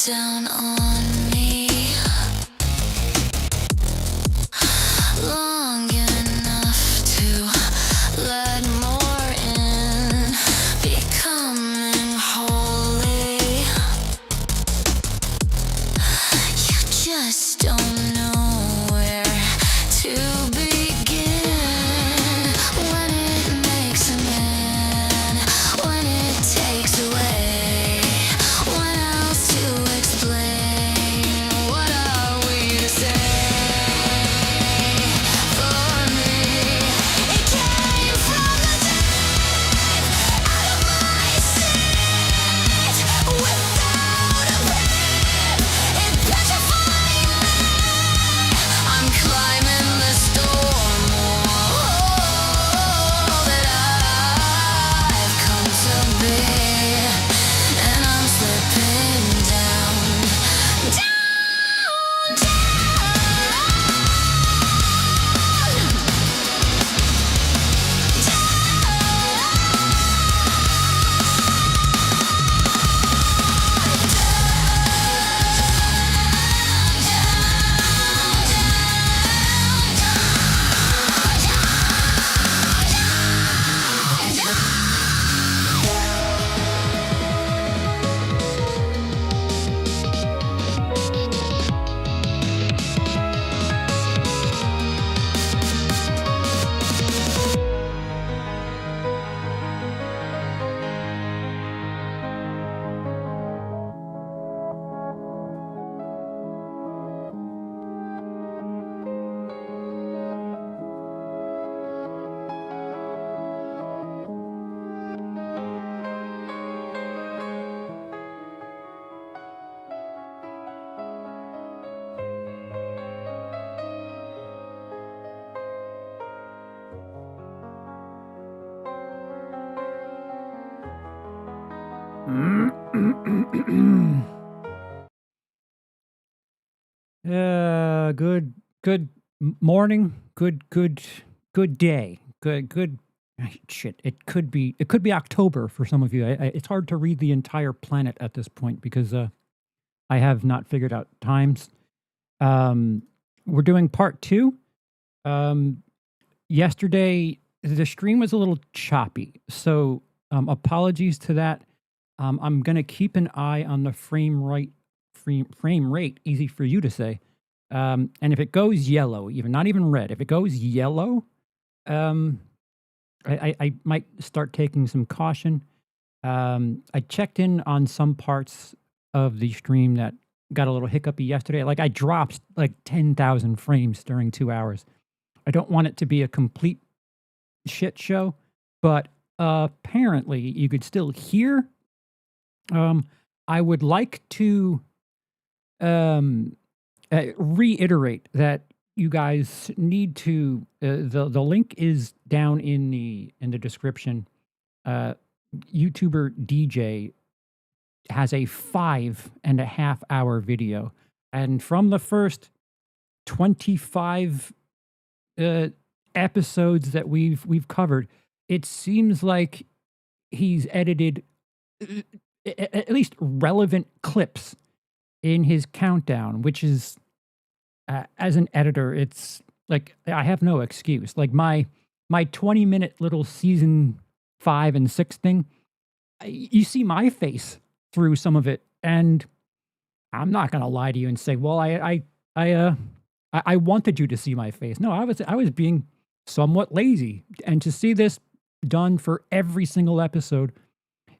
down on me long enough to let more in, becoming holy. You just don't know where to begin when it makes a man, when it takes away. What else to explain? What are we to say? For me, it came from the deep out of my seat without a plan. It petrified me. I'm climbing the storm wall that I've come to be, and I'm slipping down, down, down. Good morning, good day, good shit. It could be October for some of you. It's hard to read the entire planet at this point because I have not figured out times. We're doing part 2. Yesterday the stream was a little choppy, so apologies to that. I'm gonna keep an eye on the frame rate, easy for you to say. And if it goes yellow, even not even red, if it goes yellow, I might start taking some caution. I checked in on some parts of the stream that got a little hiccupy yesterday. Like I dropped like 10,000 frames during 2 hours. I don't want it to be a complete shit show, but apparently you could still hear. I would like to reiterate that you guys need to. The link is down in the description. YouTuber DJ has a 5.5 hour video, and from the first 25 episodes that we've covered, it seems like he's edited at least relevant clips in his countdown, which is, as an editor, it's like I have no excuse. Like my 20-minute little season 5 and 6 thing, you see my face through some of it, and I'm not gonna lie to you and say, well, I wanted you to see my face. No, I was being somewhat lazy, and to see this done for every single episode,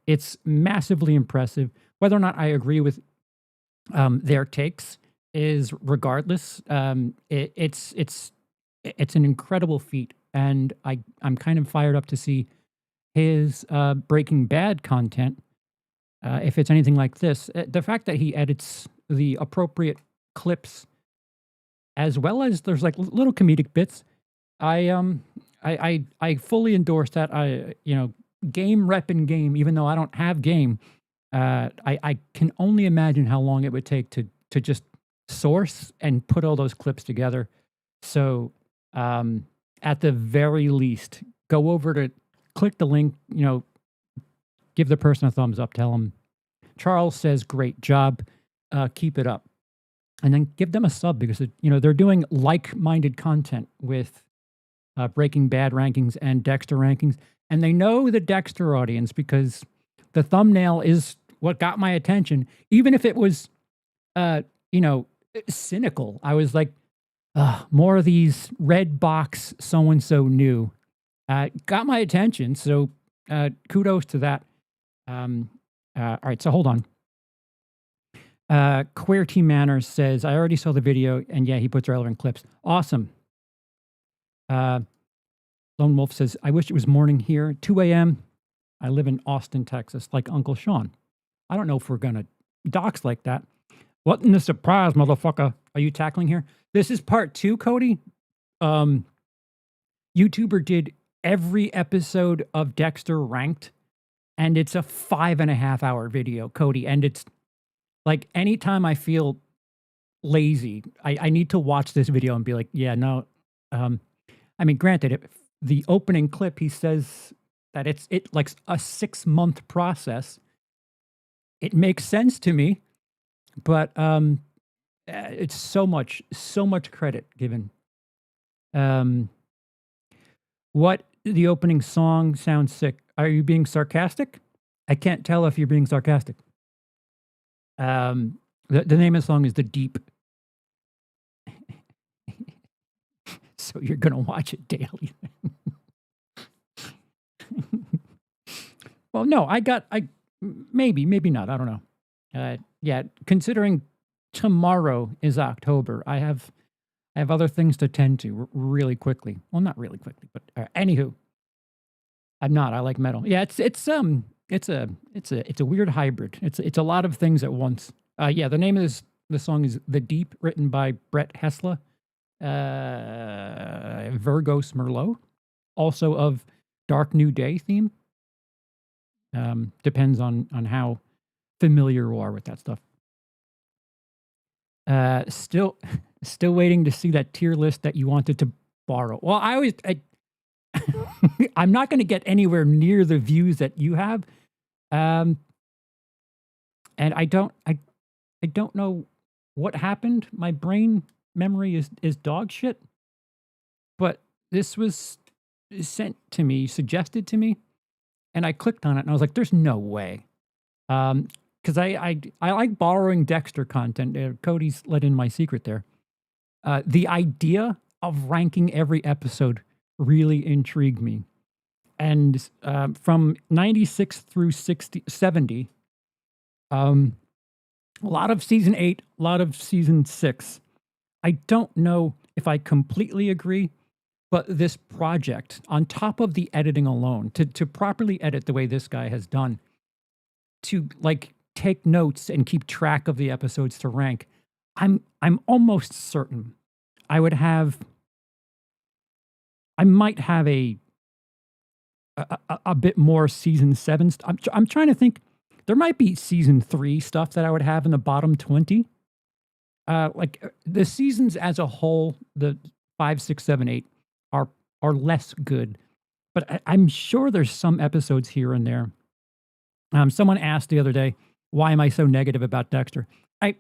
it's massively impressive. Whether or not I agree with their takes is regardless. It's an incredible feat, and I'm kind of fired up to see his Breaking Bad content. If it's anything like this, the fact that he edits the appropriate clips, as well as there's like little comedic bits, I fully endorse that. Game rep in game, even though I don't have game. I can only imagine how long it would take to just source and put all those clips together. So at the very least, go over to click the link, give the person a thumbs up, tell them Charles says great job. keep it up. And then give them a sub because they're doing like-minded content with Breaking Bad rankings and Dexter rankings, and they know the Dexter audience because the thumbnail is what got my attention, even if it was cynical. I was like, more of these red box so and so new got my attention. So kudos to that. All right, so hold on. QWERTY Manners says, I already saw the video, and yeah, he puts relevant clips. Awesome. Lone Wolf says, I wish it was morning here, 2 a.m. I live in Austin, Texas, like Uncle Sean. I don't know if we're going to dox like that. What in the surprise, motherfucker, are you tackling here? This is part 2, Cody. YouTuber did every episode of Dexter ranked, and it's a 5.5 hour video, Cody, and it's like anytime I feel lazy, I need to watch this video and be like, yeah, no. I mean, granted, the opening clip, he says that it's like a 6-month process. It makes sense to me, but it's so much credit given. What the opening song sounds sick. Are you being sarcastic? I can't tell if you're being sarcastic. The name of the song is The Deep. So you're going to watch it daily. Well, no, maybe not. I don't know. Yeah, considering tomorrow is October, I have other things to tend to really quickly. Well, not really quickly, but anywho, I'm not. I like metal. Yeah, it's a weird hybrid. It's a lot of things at once. Yeah, the name of the song is The Deep, written by Brett Hessla, Virgos Merlot, also of Dark New Day theme. Depends on how familiar you are with that stuff. Still waiting to see that tier list that you wanted to borrow. Well, I'm not going to get anywhere near the views that you have. And I don't know what happened. My brain memory is dog shit. But this was sent to me, suggested to me, and I clicked on it and I was like, there's no way. Because I like borrowing Dexter content. Cody's let in my secret there. The idea of ranking every episode really intrigued me. And from 96 through 70, a lot of season 8, a lot of season 6. I don't know if I completely agree, but this project, on top of the editing alone, to properly edit the way this guy has done, to like take notes and keep track of the episodes to rank, I'm almost certain I might have a bit more season 7 stuff. I'm trying to think. There might be season 3 stuff that I would have in the bottom 20. Like the seasons as a whole, the 5, 6, 7, 8 are less good, but I'm sure there's some episodes here and there. Someone asked the other day, "Why am I so negative about Dexter?" I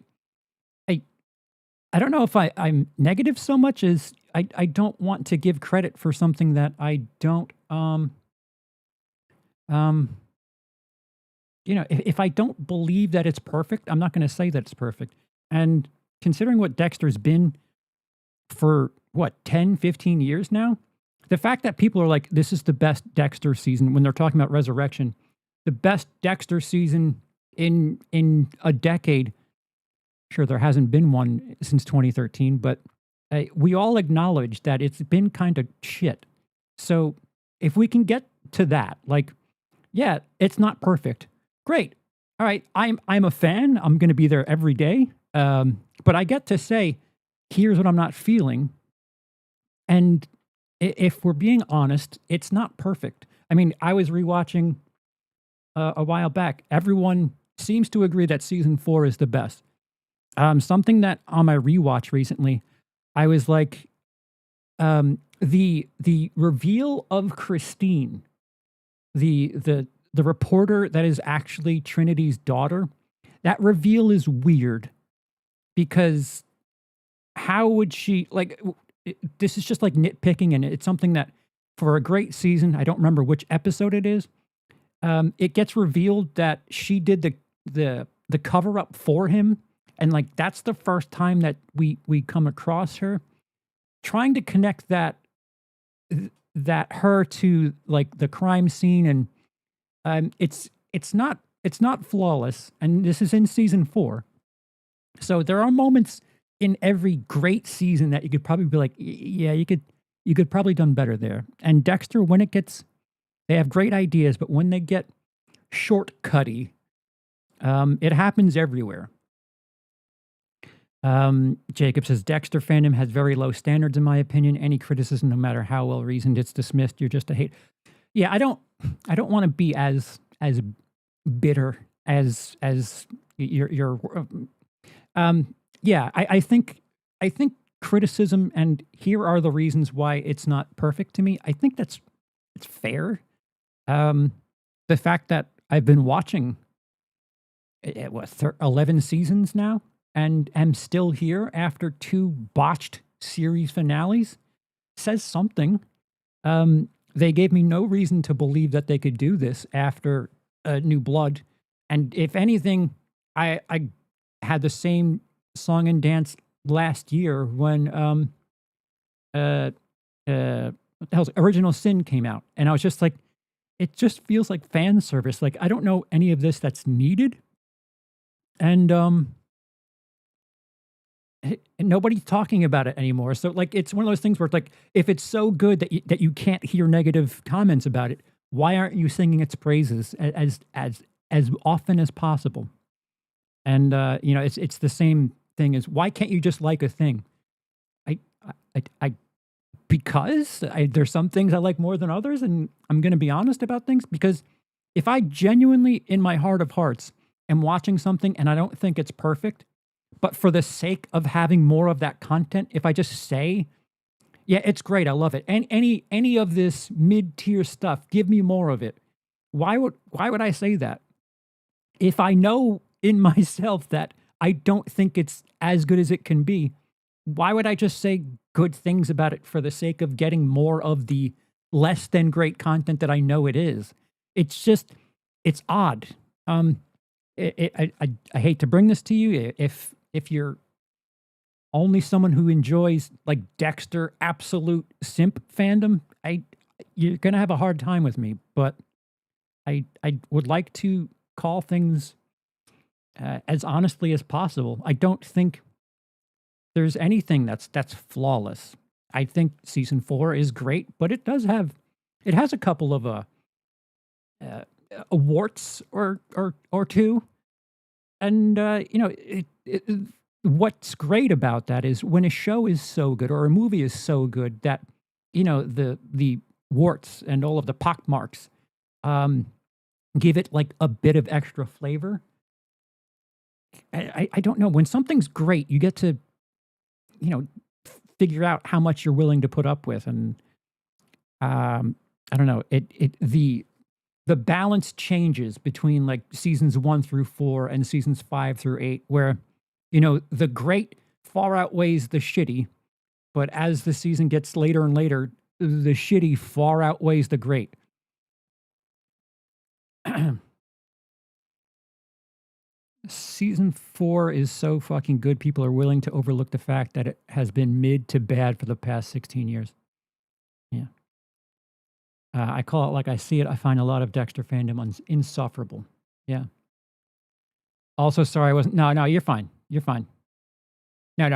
don't know if I'm negative so much as I don't want to give credit for something that I don't if I don't believe that it's perfect, I'm not going to say that it's perfect. And considering what Dexter's been for 10, 15 years now, the fact that people are like, this is the best Dexter season when they're talking about Resurrection, the best Dexter season in a decade. Sure, there hasn't been one since 2013, but we all acknowledge that it's been kind of shit. So if we can get to that, like, yeah, it's not perfect. Great. All right, I'm a fan. I'm going to be there every day. But I get to say, here's what I'm not feeling. And if we're being honest, it's not perfect. I mean, I was rewatching a while back. Everyone seems to agree that season 4 is the best. Something that on my rewatch recently, I was like, the reveal of Christine, the reporter that is actually Trinity's daughter, that reveal is weird. because how would she like? This is just like nitpicking, and it's something that for a great season, I don't remember which episode it is. It gets revealed that she did the cover up for him, and like that's the first time that we come across her trying to connect that her to like the crime scene, and it's not flawless, and this is in season 4. So there are moments in every great season that you could probably be like, yeah, you could probably done better there. And Dexter, when it gets, they have great ideas, but when they get shortcutty, it happens everywhere. Jacob says Dexter fandom has very low standards, in my opinion. Any criticism, no matter how well reasoned, it's dismissed. You're just a hate. Yeah, I don't want to be as bitter as your. Yeah, I think criticism, and here are the reasons why it's not perfect to me. I think it's fair. The fact that I've been watching 11 seasons now, and am still here after 2 botched series finales says something. They gave me no reason to believe that they could do this after New Blood, and if anything, I had the same song and dance last year when what the hell's Original Sin came out, and I was just like, it just feels like fan service. Like I don't know any of this that's needed, and nobody's talking about it anymore. So like it's one of those things where it's like if it's so good that you can't hear negative comments about it, why aren't you singing its praises as often as possible? And it's the same thing as why can't you just like a thing? Because there's some things I like more than others, and I'm going to be honest about things, because if I genuinely, in my heart of hearts, am watching something and I don't think it's perfect, but for the sake of having more of that content, if I just say, yeah, it's great, I love it, and any of this mid-tier stuff, give me more of it. Why would I say that? If I know in myself that I don't think it's as good as it can be, why would I just say good things about it for the sake of getting more of the less than great content that I know it is? It's just, it's odd. I hate to bring this to you. If you're only someone who enjoys like Dexter absolute simp fandom, you're gonna have a hard time with me. But I would like to call things as honestly as possible. I don't think there's anything that's flawless. I think season 4 is great, but it has a couple of warts or two. And what's great about that is when a show is so good or a movie is so good that the warts and all of the pockmarks give it like a bit of extra flavor. I don't know, when something's great, you get to figure out how much you're willing to put up with, and I don't know, the balance changes between like seasons 1 through 4 and seasons 5 through 8, where the great far outweighs the shitty, but as the season gets later and later, the shitty far outweighs the great. Season 4 is so fucking good, people are willing to overlook the fact that it has been mid to bad for the past 16 years. Yeah. I call it like I see it. I find a lot of Dexter fandom insufferable. Yeah. Also, sorry, I wasn't. No, you're fine. You're fine. No,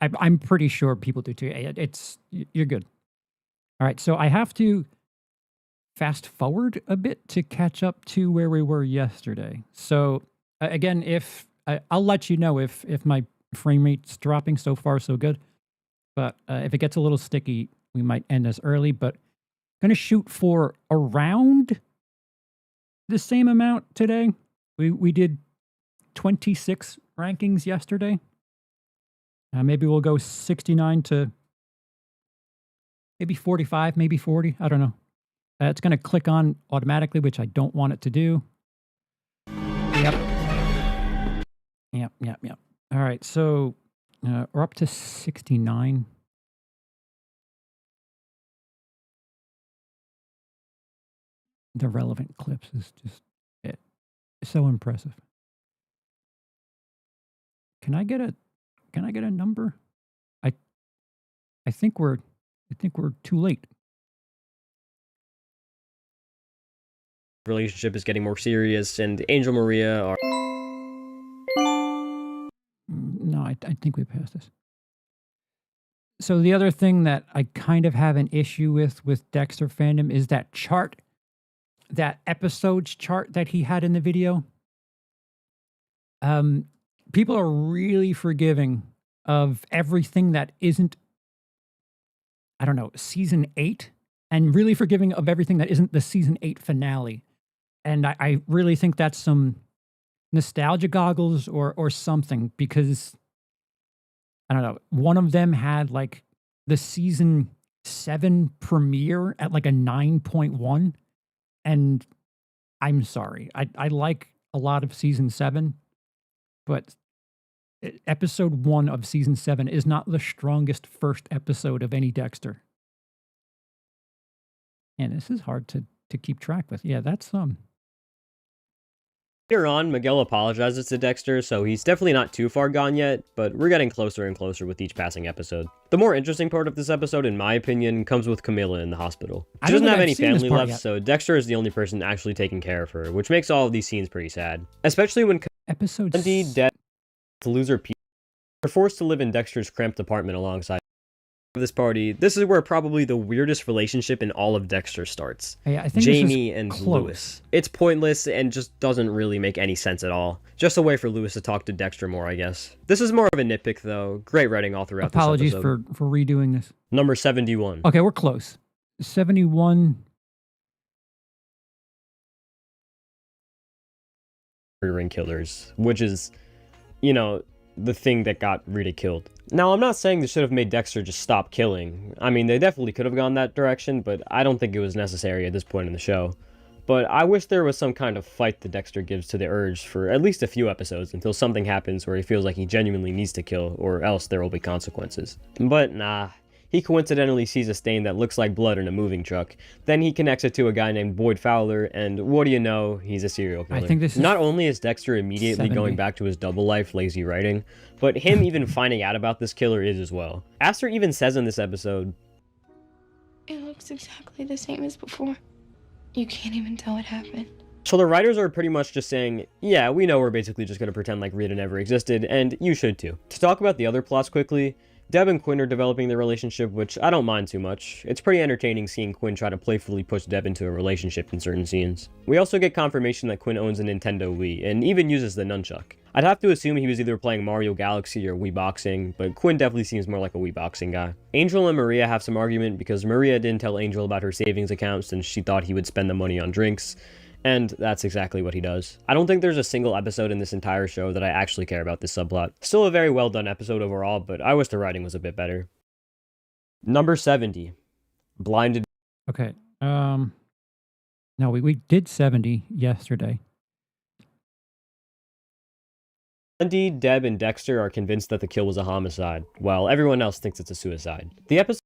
I'm pretty sure people do too. You're good. All right, so I have to fast forward a bit to catch up to where we were yesterday. So again, if I'll let you know if my frame rate's dropping. So far, so good. But if it gets a little sticky, we might end this early. But going to shoot for around the same amount today. We did 26 rankings yesterday. Maybe we'll go 69 to maybe 45, maybe 40. I don't know. It's going to click on automatically, which I don't want it to do. Yep. All right, so we're up to 69. The relevant clips is just so impressive. Can I get a number? I I think we're too late. Relationship is getting more serious, and Angel Maria are No, I think we passed this. So the other thing that I kind of have an issue with Dexter fandom is that chart, that episodes chart that he had in the video. People are really forgiving of everything that isn't, I don't know, season 8, and really forgiving of everything that isn't the season 8 finale. And I really think that's some nostalgia goggles or something, because I don't know, one of them had like the season 7 premiere at like a 9.1. And I'm sorry, I like a lot of season 7, but episode 1 of season 7 is not the strongest first episode of any Dexter. And this is hard to keep track with. Yeah, that's later on. Miguel apologizes to Dexter, so he's definitely not too far gone yet, but we're getting closer and closer with each passing episode. The more interesting part of this episode, in my opinion, comes with Camilla in the hospital. She doesn't have any family left, so Dexter is the only person actually taking care of her, which makes all of these scenes pretty sad. Especially when episode Andy, Deb, to lose her people, are forced to live in Dexter's cramped apartment alongside this party. This is where probably the weirdest relationship in all of Dexter starts. I think Jamie and Lewis. It's pointless and just doesn't really make any sense at all. Just a way for Lewis to talk to Dexter more, I guess. This is more of a nitpick though. Great writing all throughout Apologies this episode. for redoing this. Number 71. Okay, we're close. 71. Ring killers, which is, you know, the thing that got Rita killed. Now, I'm not saying they should have made Dexter just stop killing. I mean, they definitely could have gone that direction, but I don't think it was necessary at this point in the show. But I wish there was some kind of fight that Dexter gives to the urge for at least a few episodes until something happens where he feels like he genuinely needs to kill, or else there will be consequences. But nah. He coincidentally sees a stain that looks like blood in a moving truck. Then he connects it to a guy named Boyd Fowler, and what do you know, he's a serial killer. I think this is not only is Dexter immediately 70. going back to his double life lazy writing, but him even finding out about this killer is as well. Aster even says in this episode, "It looks exactly the same as before. You can't even tell what happened." so the writers are pretty much just saying, yeah, we know we're basically just going to pretend like Rita never existed, and you should too. To talk about the other plots quickly, Deb and Quinn are developing their relationship, which I don't mind too much. It's pretty entertaining seeing Quinn try to playfully push Deb into a relationship in certain scenes. We also get confirmation that Quinn owns a Nintendo Wii, and even uses the nunchuck. I'd have to assume he was either playing Mario Galaxy or Wii Boxing, but Quinn definitely seems more like a Wii Boxing guy. Angel and Maria have some argument because Maria didn't tell Angel about her savings accounts since she thought he would spend the money on drinks. And that's exactly what he does. I don't think there's a single episode in this entire show that I actually care about this subplot. Still a very well done episode overall, but I wish the writing was a bit better. Number 70. Blinded. Okay. No, we did 70 yesterday. Andy, Deb, and Dexter are convinced that the kill was a homicide, while everyone else thinks it's a suicide. The episode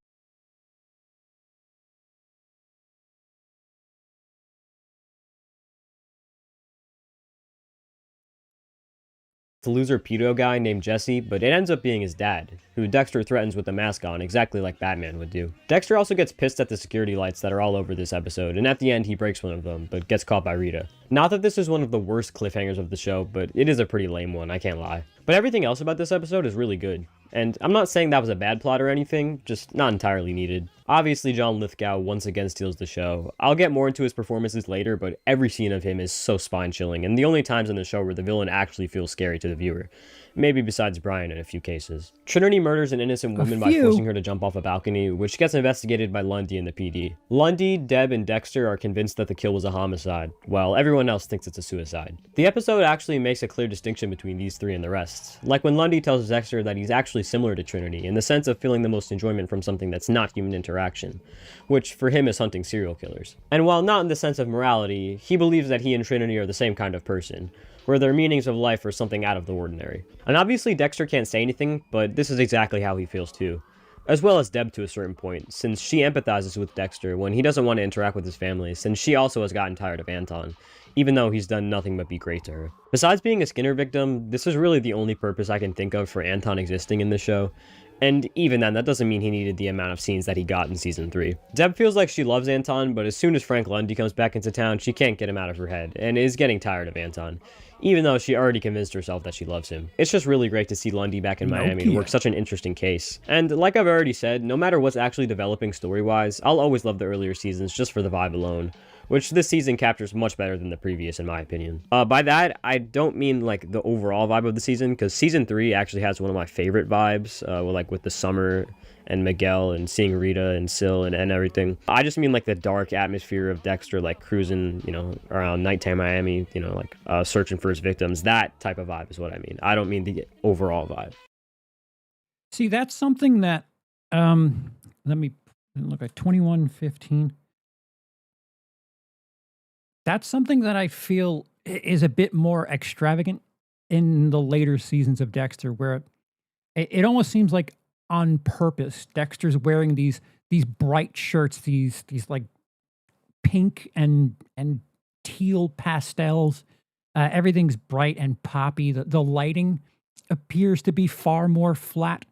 the loser pedo guy named Jesse, but it ends up being his dad, who Dexter threatens with the mask on, exactly like Batman would do. Dexter also gets pissed at the security lights that are all over this episode, and at the end he breaks one of them, but gets caught by Rita. Not that this is one of the worst cliffhangers of the show, but it is a pretty lame one, I can't lie. But everything else about this episode is really good. And I'm not saying that was a bad plot or anything, just not entirely needed. Obviously, John Lithgow once again steals the show. I'll get more into his performances later, but every scene of him is so spine-chilling, and the only times in the show where the villain actually feels scary to the viewer. Maybe besides Brian in a few cases. Trinity murders an innocent woman by forcing her to jump off a balcony, which gets investigated by Lundy and the PD. Lundy, Deb, and Dexter are convinced that the kill was a homicide, while everyone else thinks it's a suicide. The episode actually makes a clear distinction between these three and the rest, like when Lundy tells Dexter that he's actually similar to Trinity, in the sense of feeling the most enjoyment from something that's not human interaction. interaction, which for him is hunting serial killers. And while not in the sense of morality, he believes that he and Trinity are the same kind of person, where their meanings of life are something out of the ordinary. And obviously Dexter can't say anything, but this is exactly how he feels too. As well as Deb to a certain point, since she empathizes with Dexter when he doesn't want to interact with his family, since she also has gotten tired of Anton, even though he's done nothing but be great to her. Besides being a Skinner victim, this is really the only purpose I can think of for Anton existing in the show, and even then, that doesn't mean he needed the amount of scenes that he got in season 3. Deb feels like she loves Anton, but as soon as Frank Lundy comes back into town, she can't get him out of her head, and is getting tired of Anton, even though she already convinced herself that she loves him. It's just really great to see Lundy back in Miami and work such an interesting case. And like I've already said, no matter what's actually developing story-wise, I'll always love the earlier seasons just for the vibe alone, which this season captures much better than the previous in my opinion. By that, I don't mean like the overall vibe of the season, because season 3 actually has one of my favorite vibes, like with the summer and Miguel and seeing Rita and Sil and everything. I just mean like the dark atmosphere of Dexter, like cruising, you know, around nighttime Miami, you know, like searching for his victims. That type of vibe is what I mean. I don't mean the overall vibe. See, that's something that, let me look at 2115. That's something that I feel is a bit more extravagant in the later seasons of Dexter, where it almost seems like on purpose, Dexter's wearing these bright shirts, these like pink and teal pastels. Everything's bright and poppy. The lighting appears to be far more flat.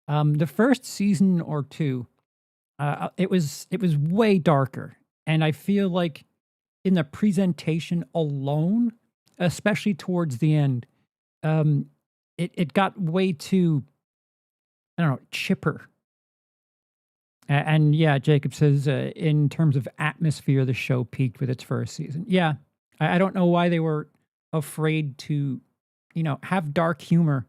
The first season or two, it was way darker, and I feel like in the presentation alone, especially towards the end, it got way too, I don't know, chipper. And yeah, Jacob says, in terms of atmosphere, the show peaked with its first season. Yeah, I don't know why they were afraid to, you know, have dark humor,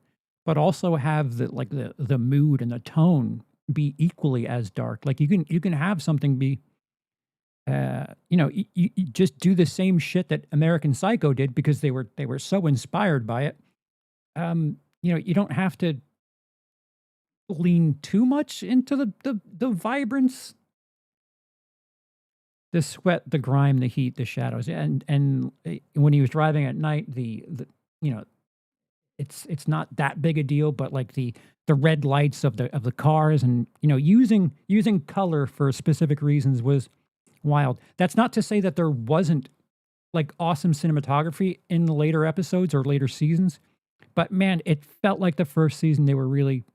but also have the mood and the tone be equally as dark. Like you can have something be, you know, you just do the same shit that American Psycho did because they were so inspired by it. You know, you don't have to lean too much into the vibrance, the sweat, the grime, the heat, the shadows, and when he was driving at night, the you know, it's not that big a deal, but like the red lights of the cars, and you know, using color for specific reasons was wild. That's not to say that there wasn't like awesome cinematography in the later episodes or later seasons, but man, it felt like the first season they were really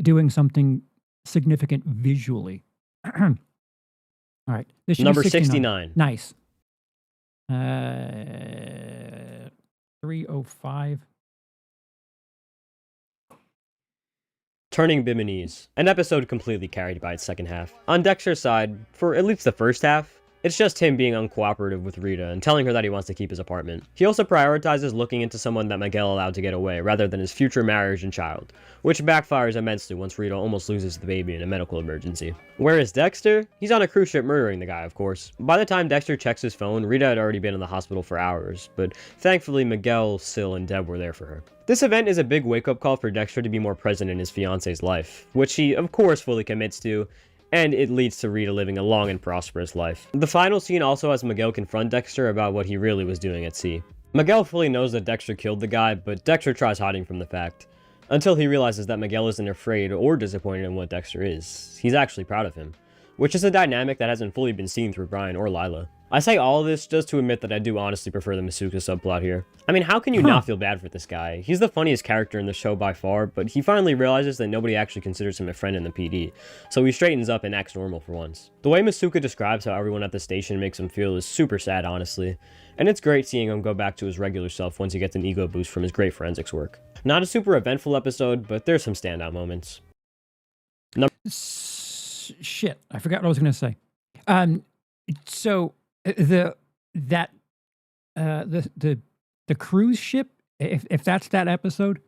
doing something significant visually. All right, this should Number be 69. Nice. 305. Turning Bimini's, an episode completely carried by its second half. On Dexter's side, for at least the first half, it's just him being uncooperative with Rita and telling her that he wants to keep his apartment. He also prioritizes looking into someone that Miguel allowed to get away rather than his future marriage and child, which backfires immensely once Rita almost loses the baby in a medical emergency. Whereas Dexter, he's on a cruise ship murdering the guy, of course. By the time Dexter checks his phone, Rita had already been in the hospital for hours, but thankfully Miguel, Sil, and Deb were there for her. This event is a big wake-up call for Dexter to be more present in his fiance's life, which he of course fully commits to, and it leads to Rita living a long and prosperous life. The final scene also has Miguel confront Dexter about what he really was doing at sea. Miguel fully knows that Dexter killed the guy, but Dexter tries hiding from the fact, until he realizes that Miguel isn't afraid or disappointed in what Dexter is. He's actually proud of him, which is a dynamic that hasn't fully been seen through Brian or Lila. I say all of this just to admit that I do honestly prefer the Masuka subplot here. I mean, how can you not feel bad for this guy? He's the funniest character in the show by far, but he finally realizes that nobody actually considers him a friend in the PD, so he straightens up and acts normal for once. The way Masuka describes how everyone at the station makes him feel is super sad, honestly, and it's great seeing him go back to his regular self once he gets an ego boost from his great forensics work. Not a super eventful episode, but there's some standout moments. Shit, I forgot what I was going to say. So the cruise ship, if that's that episode,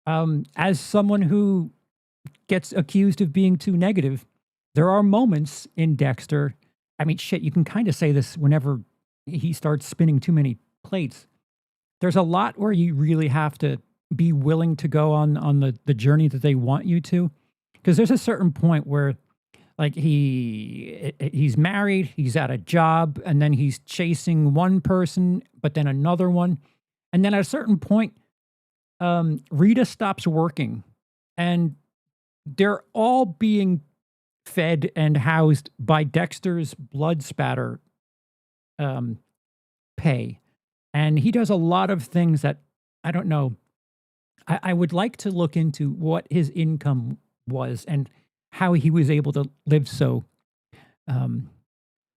as someone who gets accused of being too negative, there are moments in Dexter. I mean, shit, you can kind of say this whenever he starts spinning too many plates. There's a lot where you really have to be willing to go on the journey that they want you to, because there's a certain point where Like he's married, he's at a job, and then he's chasing one person, but then another one. And then at a certain point, Rita stops working and they're all being fed and housed by Dexter's blood spatter pay. And he does a lot of things that I don't know. I would like to look into what his income was and how he was able to live so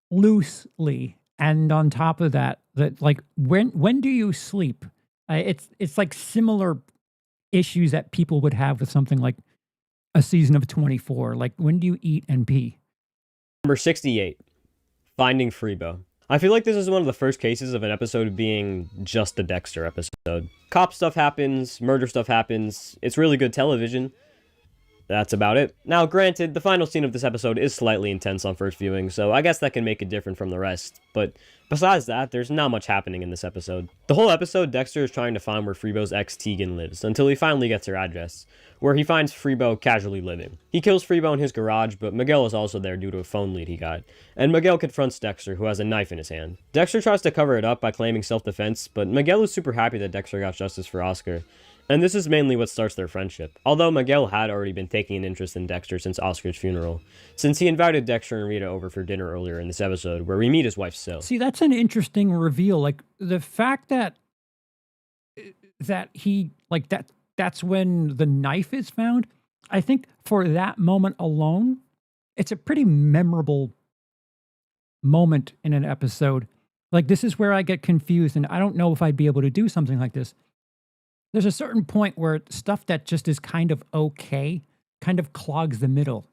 loosely. And on top of that, like when do you sleep? It's like similar issues that people would have with something like a season of 24. Like when do you eat and pee? Number 68, Finding Freebo. I feel like this is one of the first cases of an episode being just a Dexter episode. Cop stuff happens, murder stuff happens, it's really good television. That's about it. Now, granted, the final scene of this episode is slightly intense on first viewing, so I guess that can make it different from the rest, but besides that, there's not much happening in this episode. The whole episode, Dexter is trying to find where Freebo's ex Tegan lives, until he finally gets her address, where he finds Freebo casually living. He kills Freebo in his garage, but Miguel is also there due to a phone lead he got, and Miguel confronts Dexter, who has a knife in his hand. Dexter tries to cover it up by claiming self-defense, but Miguel is super happy that Dexter got justice for Oscar. And this is mainly what starts their friendship, although Miguel had already been taking an interest in Dexter since Oscar's funeral, since he invited Dexter and Rita over for dinner earlier in this episode, where we meet his wife Sil. See, that's an interesting reveal. Like the fact that he like that's when the knife is found. I think for that moment alone, it's a pretty memorable moment in an episode. Like this is where I get confused, and I don't know if I'd be able to do something like this. There's a certain point where stuff that just is kind of okay kind of clogs the middle.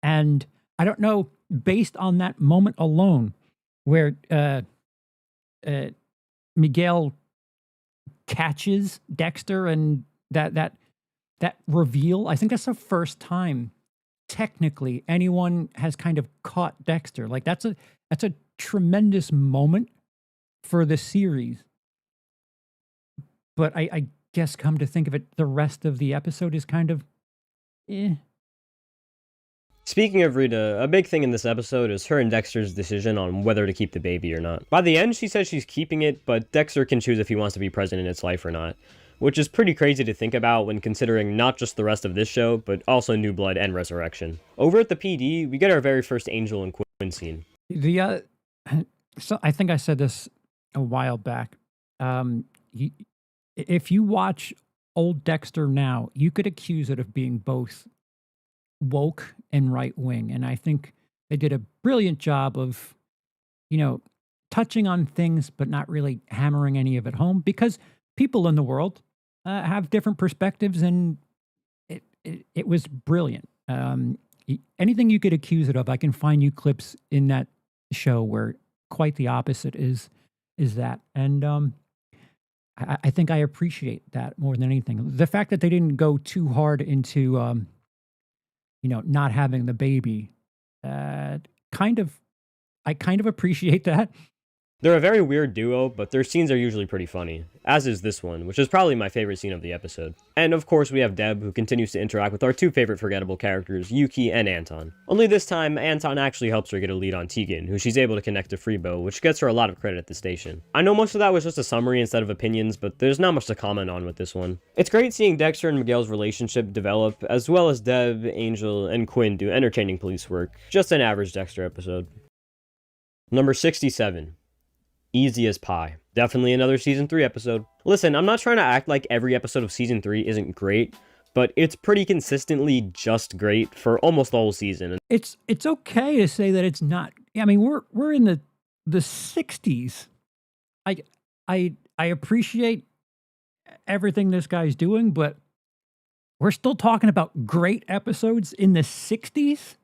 And I don't know, based on that moment alone, where Miguel catches Dexter and that reveal, I think that's the first time technically anyone has kind of caught Dexter. Like that's a tremendous moment for the series. But I guess come to think of it, the rest of the episode is kind of Speaking of Rita, a big thing in this episode is her and Dexter's decision on whether to keep the baby or not. By the end, she says she's keeping it, but Dexter can choose if he wants to be present in its life or not, which is pretty crazy to think about when considering not just the rest of this show, but also New Blood and Resurrection. Over at the PD, we get our very first Angel and Quinn scene. So I think I said this a while back. If you watch old Dexter now, you could accuse it of being both woke and right wing. And I think they did a brilliant job of, touching on things, but not really hammering any of it home, because people in the world have different perspectives, and it was brilliant. Anything you could accuse it of, I can find you clips in that show where quite the opposite is that. And I think I appreciate that more than anything. The fact that they didn't go too hard into, not having the baby, I kind of appreciate that. They're a very weird duo, but their scenes are usually pretty funny, as is this one, which is probably my favorite scene of the episode. And of course we have Deb, who continues to interact with our two favorite forgettable characters, Yuki and Anton. Only this time, Anton actually helps her get a lead on Tegan, who she's able to connect to Freebo, which gets her a lot of credit at the station. I know most of that was just a summary instead of opinions, but there's not much to comment on with this one. It's great seeing Dexter and Miguel's relationship develop, as well as Deb, Angel, and Quinn do entertaining police work. Just an average Dexter episode. Number 67. Easy as Pie. Definitely another Season 3 episode. Listen, I'm not trying to act like every episode of Season 3 isn't great, but it's pretty consistently just great for almost the whole season. It's okay to say that it's not. I mean, we're in the 60s. I appreciate everything this guy's doing, but we're still talking about great episodes in the 60s.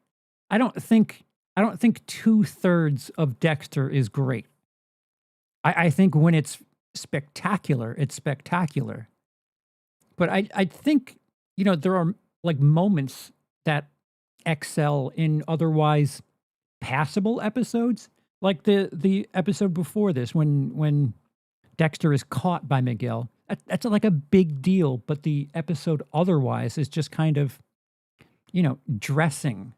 I don't think 2/3 of Dexter is great. I think when it's spectacular, it's spectacular. But I think, there are like moments that excel in otherwise passable episodes. Like the episode before this, when Dexter is caught by Miguel. That's like a big deal, but the episode otherwise is just kind of, dressing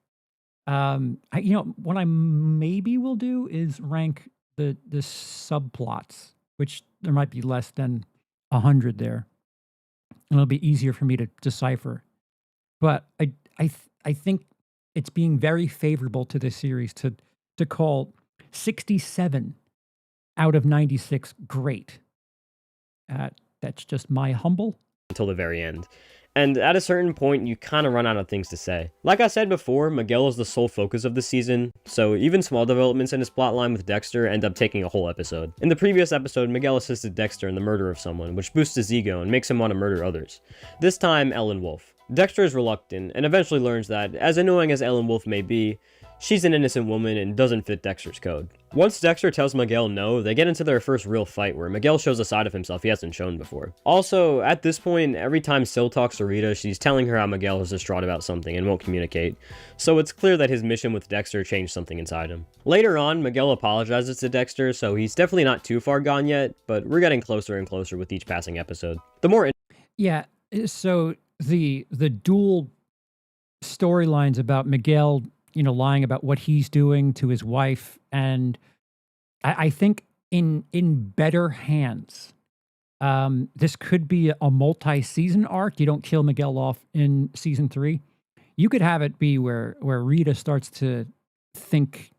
What I maybe will do is rank the subplots, which there might be less than 100 there, and it'll be easier for me to decipher. But I think it's being very favorable to this series to call 67 out of 96 great. That's just my humble. Until the very end. And at a certain point, you kind of run out of things to say. Like I said before, Miguel is the sole focus of the season, so even small developments in his plotline with Dexter end up taking a whole episode. In the previous episode, Miguel assisted Dexter in the murder of someone, which boosts his ego and makes him want to murder others. This time, Ellen Wolf. Dexter is reluctant, and eventually learns that, as annoying as Ellen Wolf may be, she's an innocent woman and doesn't fit Dexter's code. Once Dexter tells Miguel no, they get into their first real fight where Miguel shows a side of himself he hasn't shown before. Also, at this point, every time Syl talks to Rita, she's telling her how Miguel is distraught about something and won't communicate, so it's clear that his mission with Dexter changed something inside him. Later on, Miguel apologizes to Dexter, so he's definitely not too far gone yet, but we're getting closer and closer with each passing episode. Yeah, so the dual storylines about Miguel, lying about what he's doing to his wife, and I think in better hands, this could be a multi-season arc. You don't kill Miguel off in season 3. You could have it be where Rita starts to think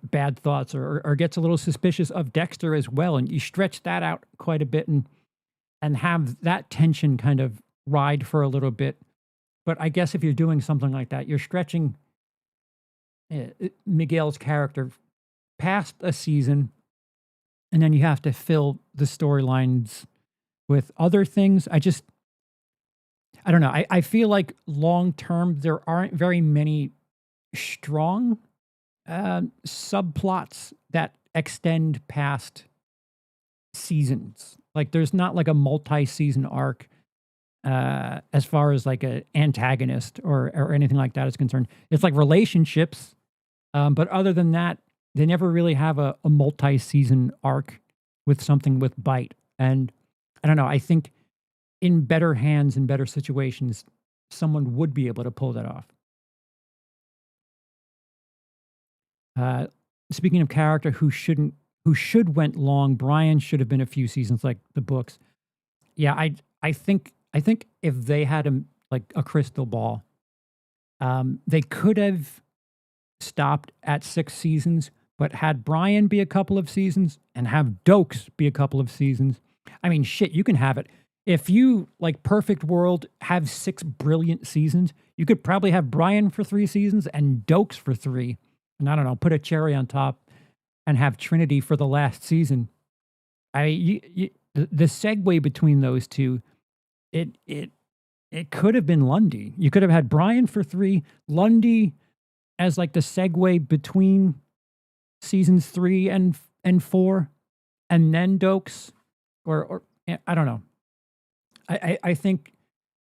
bad thoughts or gets a little suspicious of Dexter as well, and you stretch that out quite a bit and have that tension kind of ride for a little bit. But I guess if you're doing something like that, you're stretching Miguel's character past a season, and then you have to fill the storylines with other things. I don't know. I feel like long term, there aren't very many strong subplots that extend past seasons. Like there's not like a multi-season arc as far as like an antagonist or anything like that is concerned. It's like relationships, but other than that, they never really have a multi-season arc with something with bite. And I don't know, I think in better hands and better situations, someone would be able to pull that off. Speaking of character who should went long, Brian should have been a few seasons like the books. Yeah, I think if they had a crystal ball, they could have stopped at 6 seasons, but had Brian be a couple of seasons and have Dokes be a couple of seasons. I mean, shit, you can have it. If you, like Perfect World, have 6 brilliant seasons, you could probably have Brian for 3 seasons and Dokes for 3. And I don't know, put a cherry on top and have Trinity for the last season. The segue between those two, it could have been Lundy. You could have had Brian for 3, Lundy as like the segue between seasons 3 and 4, and then Dokes, or I don't know. I think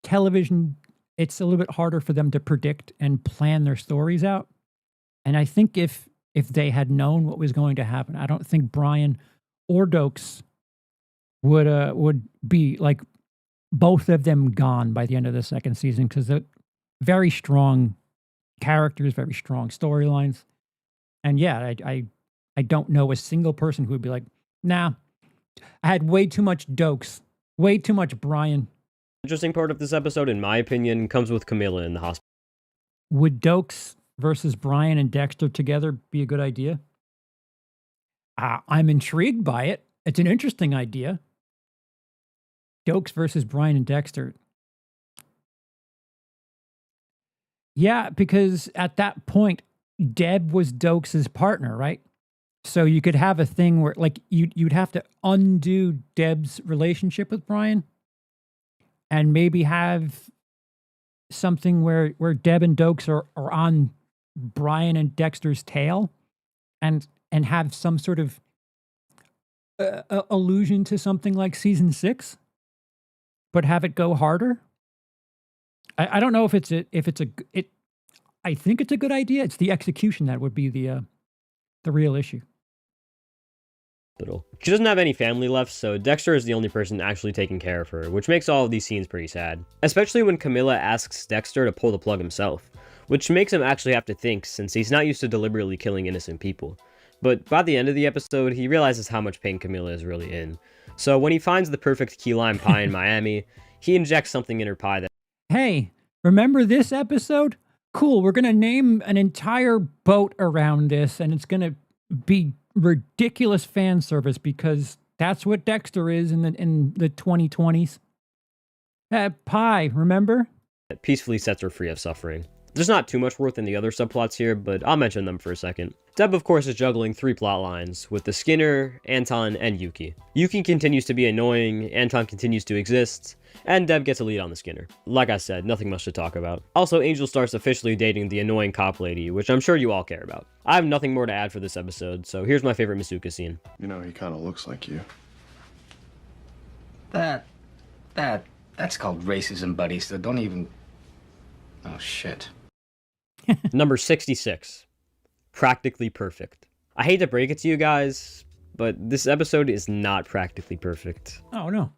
television, it's a little bit harder for them to predict and plan their stories out. And I think if they had known what was going to happen, I don't think Brian or Dokes would be like both of them gone by the end of the second season, because they're very strong characters, very strong storylines. And yeah, I don't know a single person who would be like, nah, I had way too much Dokes, way too much Brian. Interesting part of this episode, in my opinion, comes with Camilla in the hospital. Would Dokes versus Brian and Dexter together be a good idea? I'm intrigued by it. It's an interesting idea. Dokes versus Brian and Dexter. Yeah, because at that point, Deb was Dokes' partner, right? So you could have a thing where, like, you'd have to undo Deb's relationship with Brian, and maybe have something where Deb and Dokes are on Brian and Dexter's tail, and have some sort of allusion to something like season 6, but have it go harder. I don't know if it's I think it's a good idea. It's the execution that would be the real issue. She doesn't have any family left, so Dexter is the only person actually taking care of her, which makes all of these scenes pretty sad. Especially when Camilla asks Dexter to pull the plug himself. which makes him actually have to think since he's not used to deliberately killing innocent people. But by the end of the episode, he realizes how much pain Camilla is really in. So when he finds the perfect key lime pie in Miami, he injects something in her pie that Hey, remember this episode? Cool, we're going to name an entire boat around this, and it's going to be ridiculous fan service because that's what Dexter is in the 2020s. Pie, remember? peacefully sets her free of suffering. There's not too much worth in the other subplots here, but I'll mention them for a second. Deb, of course, is juggling 3 plot lines with the Skinner, Anton, and Yuki. Yuki continues to be annoying, Anton continues to exist, and Deb gets a lead on the Skinner. Like I said, nothing much to talk about. Also, Angel starts officially dating the annoying cop lady, which I'm sure you all care about. I have nothing more to add for this episode, so here's my favorite Masuka scene. You know, he kind of looks like you. That's called racism, buddy, so don't even... Oh, shit. Number 66. Practically perfect. I hate to break it to you guys, but this episode is not practically perfect. Oh, no.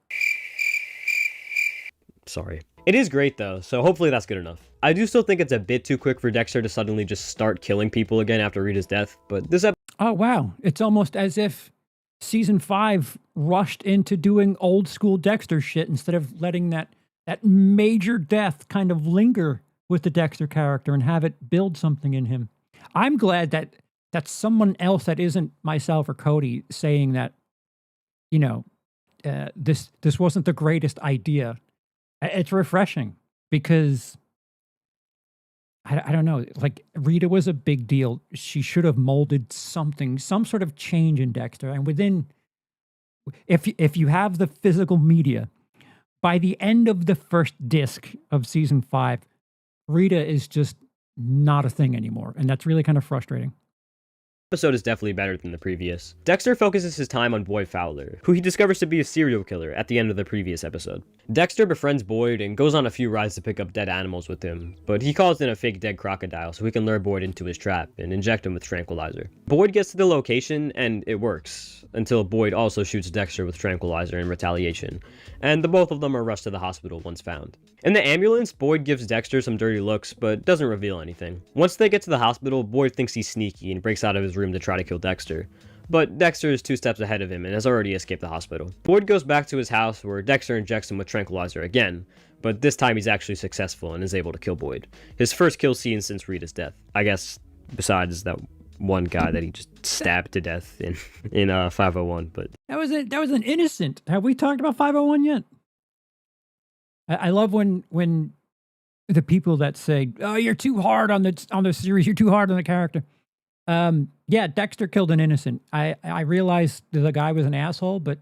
Sorry. It is great though, so hopefully that's good enough. I do still think it's a bit too quick for Dexter to suddenly just start killing people again after Rita's death, but this episode... Oh, wow. It's almost as if season 5 rushed into doing old school Dexter shit instead of letting that major death kind of linger with the Dexter character and have it build something in him. I'm glad that that's someone else that isn't myself or Cody saying that, you know, this wasn't the greatest idea. It's refreshing because I don't know, like Rita was a big deal. She should have molded something, some sort of change in Dexter. And within, if you have the physical media, by the end of the first disc of season 5, Rita is just not a thing anymore. And that's really kind of frustrating. Episode is definitely better than the previous. Dexter focuses his time on Boyd Fowler, who he discovers to be a serial killer at the end of the previous episode. Dexter befriends Boyd and goes on a few rides to pick up dead animals with him, but he calls in a fake dead crocodile so he can lure Boyd into his trap and inject him with tranquilizer. Boyd gets to the location and it works, until Boyd also shoots Dexter with tranquilizer in retaliation, and the both of them are rushed to the hospital once found. In the ambulance, Boyd gives Dexter some dirty looks, but doesn't reveal anything. Once they get to the hospital, Boyd thinks he's sneaky and breaks out of his room to try to kill Dexter. But Dexter is 2 steps ahead of him and has already escaped the hospital. Boyd goes back to his house where Dexter injects him with tranquilizer again, but this time he's actually successful and is able to kill Boyd. His first kill scene since Rita's death. I guess, besides that one guy that he just stabbed to death in 501, but... That was an innocent. Have we talked about 501 yet? I love when the people that say, "Oh, you're too hard on the series. You're too hard on the character." Yeah, Dexter killed an innocent. I realized the guy was an asshole, but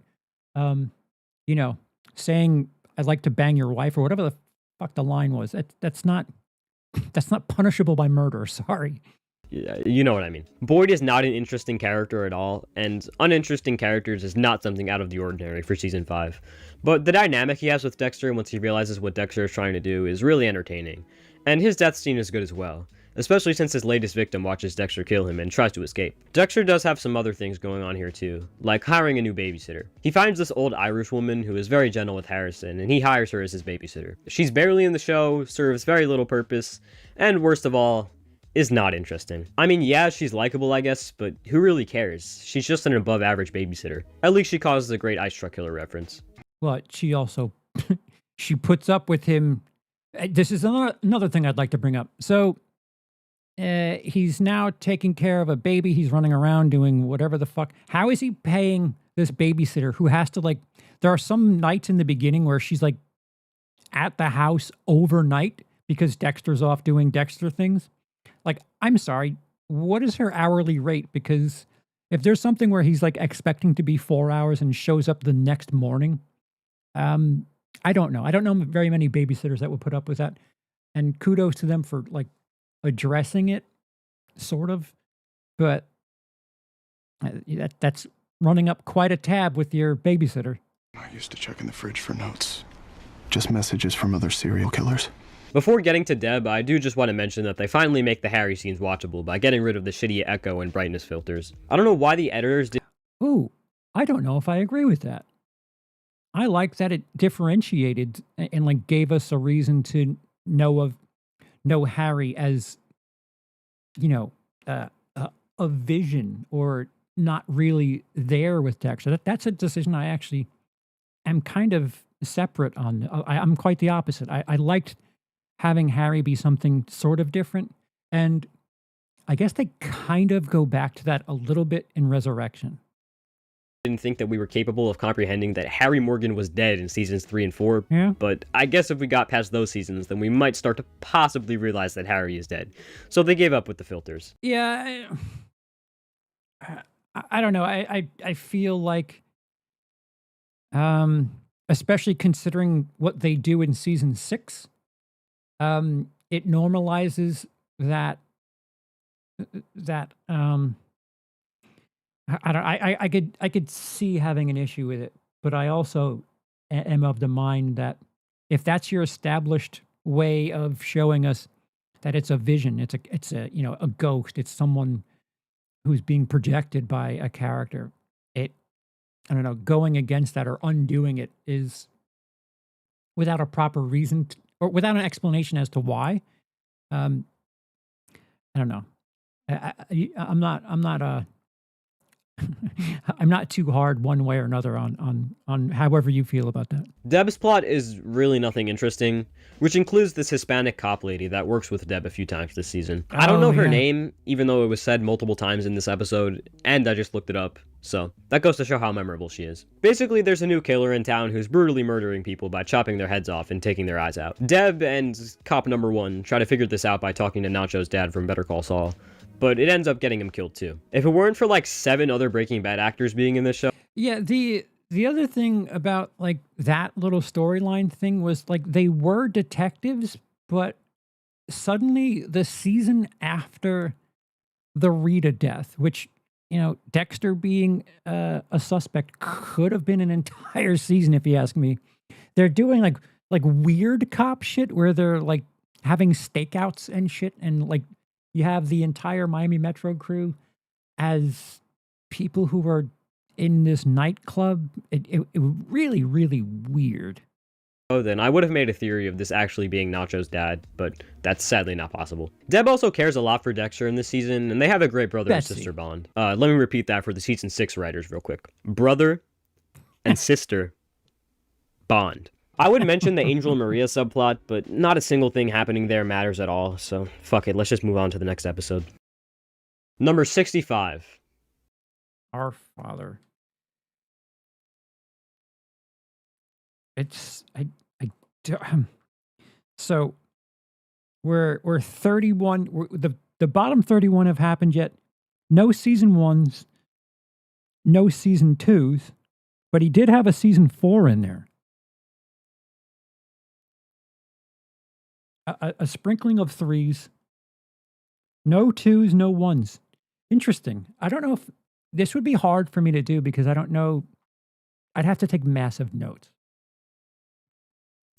you know, saying "I'd like to bang your wife" or whatever the fuck the line was, that's not punishable by murder. Sorry. Yeah, you know what I mean. Boyd is not an interesting character at all, and uninteresting characters is not something out of the ordinary for season 5. But the dynamic he has with Dexter once he realizes what Dexter is trying to do is really entertaining, and his death scene is good as well, especially since his latest victim watches Dexter kill him and tries to escape. Dexter does have some other things going on here too, like hiring a new babysitter. He finds this old Irish woman who is very gentle with Harrison, and he hires her as his babysitter. She's barely in the show, serves very little purpose, and worst of all, is not interesting. I mean, yeah, she's likable, I guess, but who really cares? She's just an above average babysitter. At least she causes a great Ice Truck Killer reference. But she also, she puts up with him. This is another thing I'd like to bring up. So he's now taking care of a baby. He's running around doing whatever the fuck. How is he paying this babysitter who has to, like, there are some nights in the beginning where she's like at the house overnight because Dexter's off doing Dexter things. Like, I'm sorry, what is her hourly rate? Because if there's something where he's like expecting to be 4 hours and shows up the next morning, I don't know. I don't know very many babysitters that would put up with that. And kudos to them for like addressing it, sort of. But that's running up quite a tab with your babysitter. I used to check in the fridge for notes. Just messages from other serial killers. Before getting to Deb, I do just want to mention that they finally make the Harry scenes watchable by getting rid of the shitty echo and brightness filters. I don't know why the editors did... Ooh, I don't know if I agree with that. I like that it differentiated and like gave us a reason to know of know Harry as, you know, a vision or not really there with Dexter. That's a decision I actually am kind of separate on. I'm quite the opposite. I liked having Harry be something sort of different. And I guess they kind of go back to that a little bit in Resurrection. Didn't think that we were capable of comprehending that Harry Morgan was dead in seasons 3 and 4, Yeah. but I guess if we got past those seasons, then we might start to possibly realize that Harry is dead. So they gave up with the filters. Yeah. I don't know. I feel like, especially considering what they do in season 6, it normalizes that I could see having an issue with it, but I also am of the mind that if that's your established way of showing us that it's a vision, it's a a ghost, it's someone who's being projected by a character. I don't know, going against that or undoing it is without a proper reason or without an explanation as to why. Um, I don't know. I'm not I'm not too hard one way or another on however you feel about that. Deb's plot is really nothing interesting, which includes this Hispanic cop lady that works with Deb a few times this season. I don't know her name, even though it was said multiple times in this episode, and I just looked it up, so that goes to show how memorable she is. Basically, there's a new killer in town who's brutally murdering people by chopping their heads off and taking their eyes out. Deb and cop number 1 try to figure this out by talking to Nacho's dad from Better Call Saul, but it ends up getting him killed too. If it weren't for like 7 other Breaking Bad actors being in this show. Yeah, the other thing about like that little storyline thing was like they were detectives, but suddenly the season after the Rita death, which Dexter being a suspect could have been an entire season if you ask me. They're doing like weird cop shit where they're like having stakeouts and shit, and like you have the entire Miami Metro crew as people who are in this nightclub. It really, really weird. Oh, then I would have made a theory of this actually being Nacho's dad, but that's sadly not possible. Deb also cares a lot for Dexter in this season, and they have a great brother and sister bond. Let me repeat that for the season 6 writers real quick. Brother and sister bond. I would mention the Angel and Maria subplot, but not a single thing happening there matters at all, so fuck it, let's just move on to the next episode. Number 65. Our Father. It's so we're 31. The bottom 31 have happened yet. No season 1s, no season 2s, but he did have a season 4 in there. A sprinkling of 3s, no 2s, no 1s. Interesting. I don't know if this would be hard for me to do because I don't know. I'd have to take massive notes.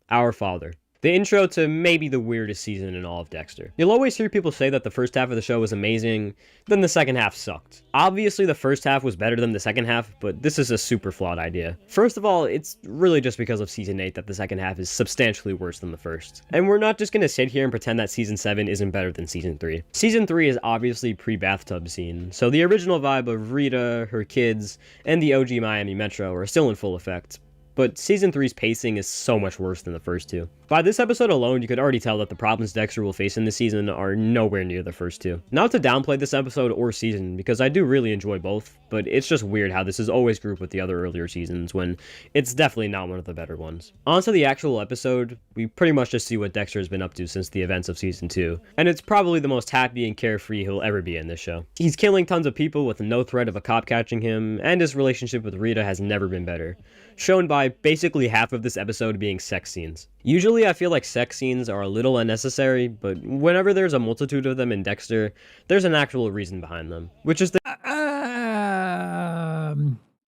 Our Father. The intro to maybe the weirdest season in all of Dexter. You'll always hear people say that the first half of the show was amazing, then the second half sucked. Obviously the first half was better than the second half, but this is a super flawed idea. First of all, it's really just because of season 8 that the second half is substantially worse than the first. And we're not just gonna sit here and pretend that season 7 isn't better than season 3. Season 3 is obviously pre-bathtub scene, so the original vibe of Rita, her kids, and the OG Miami Metro are still in full effect. But season 3's pacing is so much worse than the first 2. By this episode alone, you could already tell that the problems Dexter will face in this season are nowhere near the first 2. Not to downplay this episode or season, because I do really enjoy both, but it's just weird how this is always grouped with the other earlier seasons when it's definitely not one of the better ones. On to the actual episode, we pretty much just see what Dexter has been up to since the events of season 2, and it's probably the most happy and carefree he'll ever be in this show. He's killing tons of people with no threat of a cop catching him, and his relationship with Rita has never been better, shown by basically half of this episode being sex scenes. Usually I feel like sex scenes are a little unnecessary, but whenever there's a multitude of them in Dexter, there's an actual reason behind them, which is the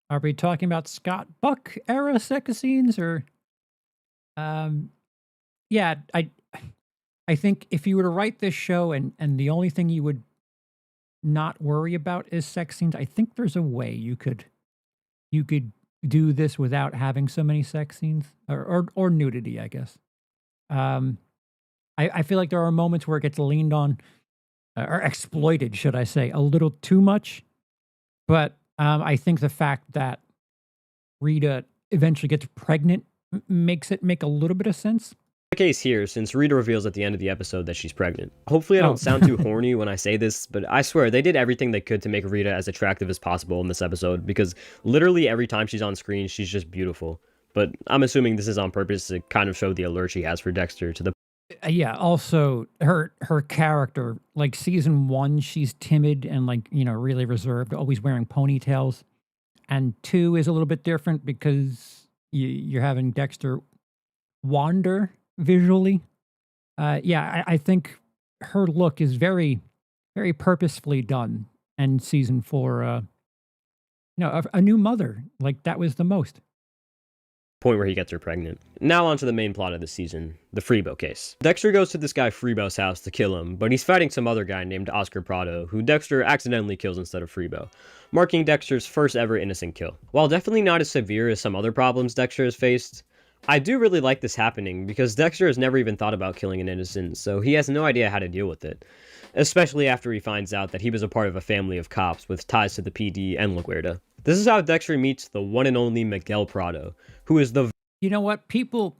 are we talking about Scott Buck era sex scenes or yeah, I think if you were to write this show and the only thing you would not worry about is sex scenes, I think there's a way you could do this without having so many sex scenes or nudity, I guess. I feel like there are moments where it gets leaned on or exploited, should I say, a little too much. But I think the fact that Rita eventually gets pregnant makes it make a little bit of sense. The case here, since Rita reveals at the end of the episode that she's pregnant. Hopefully I don't sound too horny when I say this, but I swear they did everything they could to make Rita as attractive as possible in this episode, because literally every time she's on screen, she's just beautiful. But I'm assuming this is on purpose to kind of show the allure she has for Dexter to the Yeah, also her character, like season 1, she's timid and like, really reserved, always wearing ponytails. And 2 is a little bit different because you're having Dexter wander visually. I think her look is very, very purposefully done. And season 4, a new mother, like that was the most. point where he gets her pregnant. Now on to the main plot of the season, the Freebo case. Dexter goes to this guy Freebo's house to kill him, but he's fighting some other guy named Oscar Prado, who Dexter accidentally kills instead of Freebo, marking Dexter's first ever innocent kill. While definitely not as severe as some other problems Dexter has faced, I do really like this happening because Dexter has never even thought about killing an innocent, so he has no idea how to deal with it. Especially after he finds out that he was a part of a family of cops with ties to the PD and LaGuardia. This is how Dexter meets the one and only Miguel Prado, who is the... You know what? People,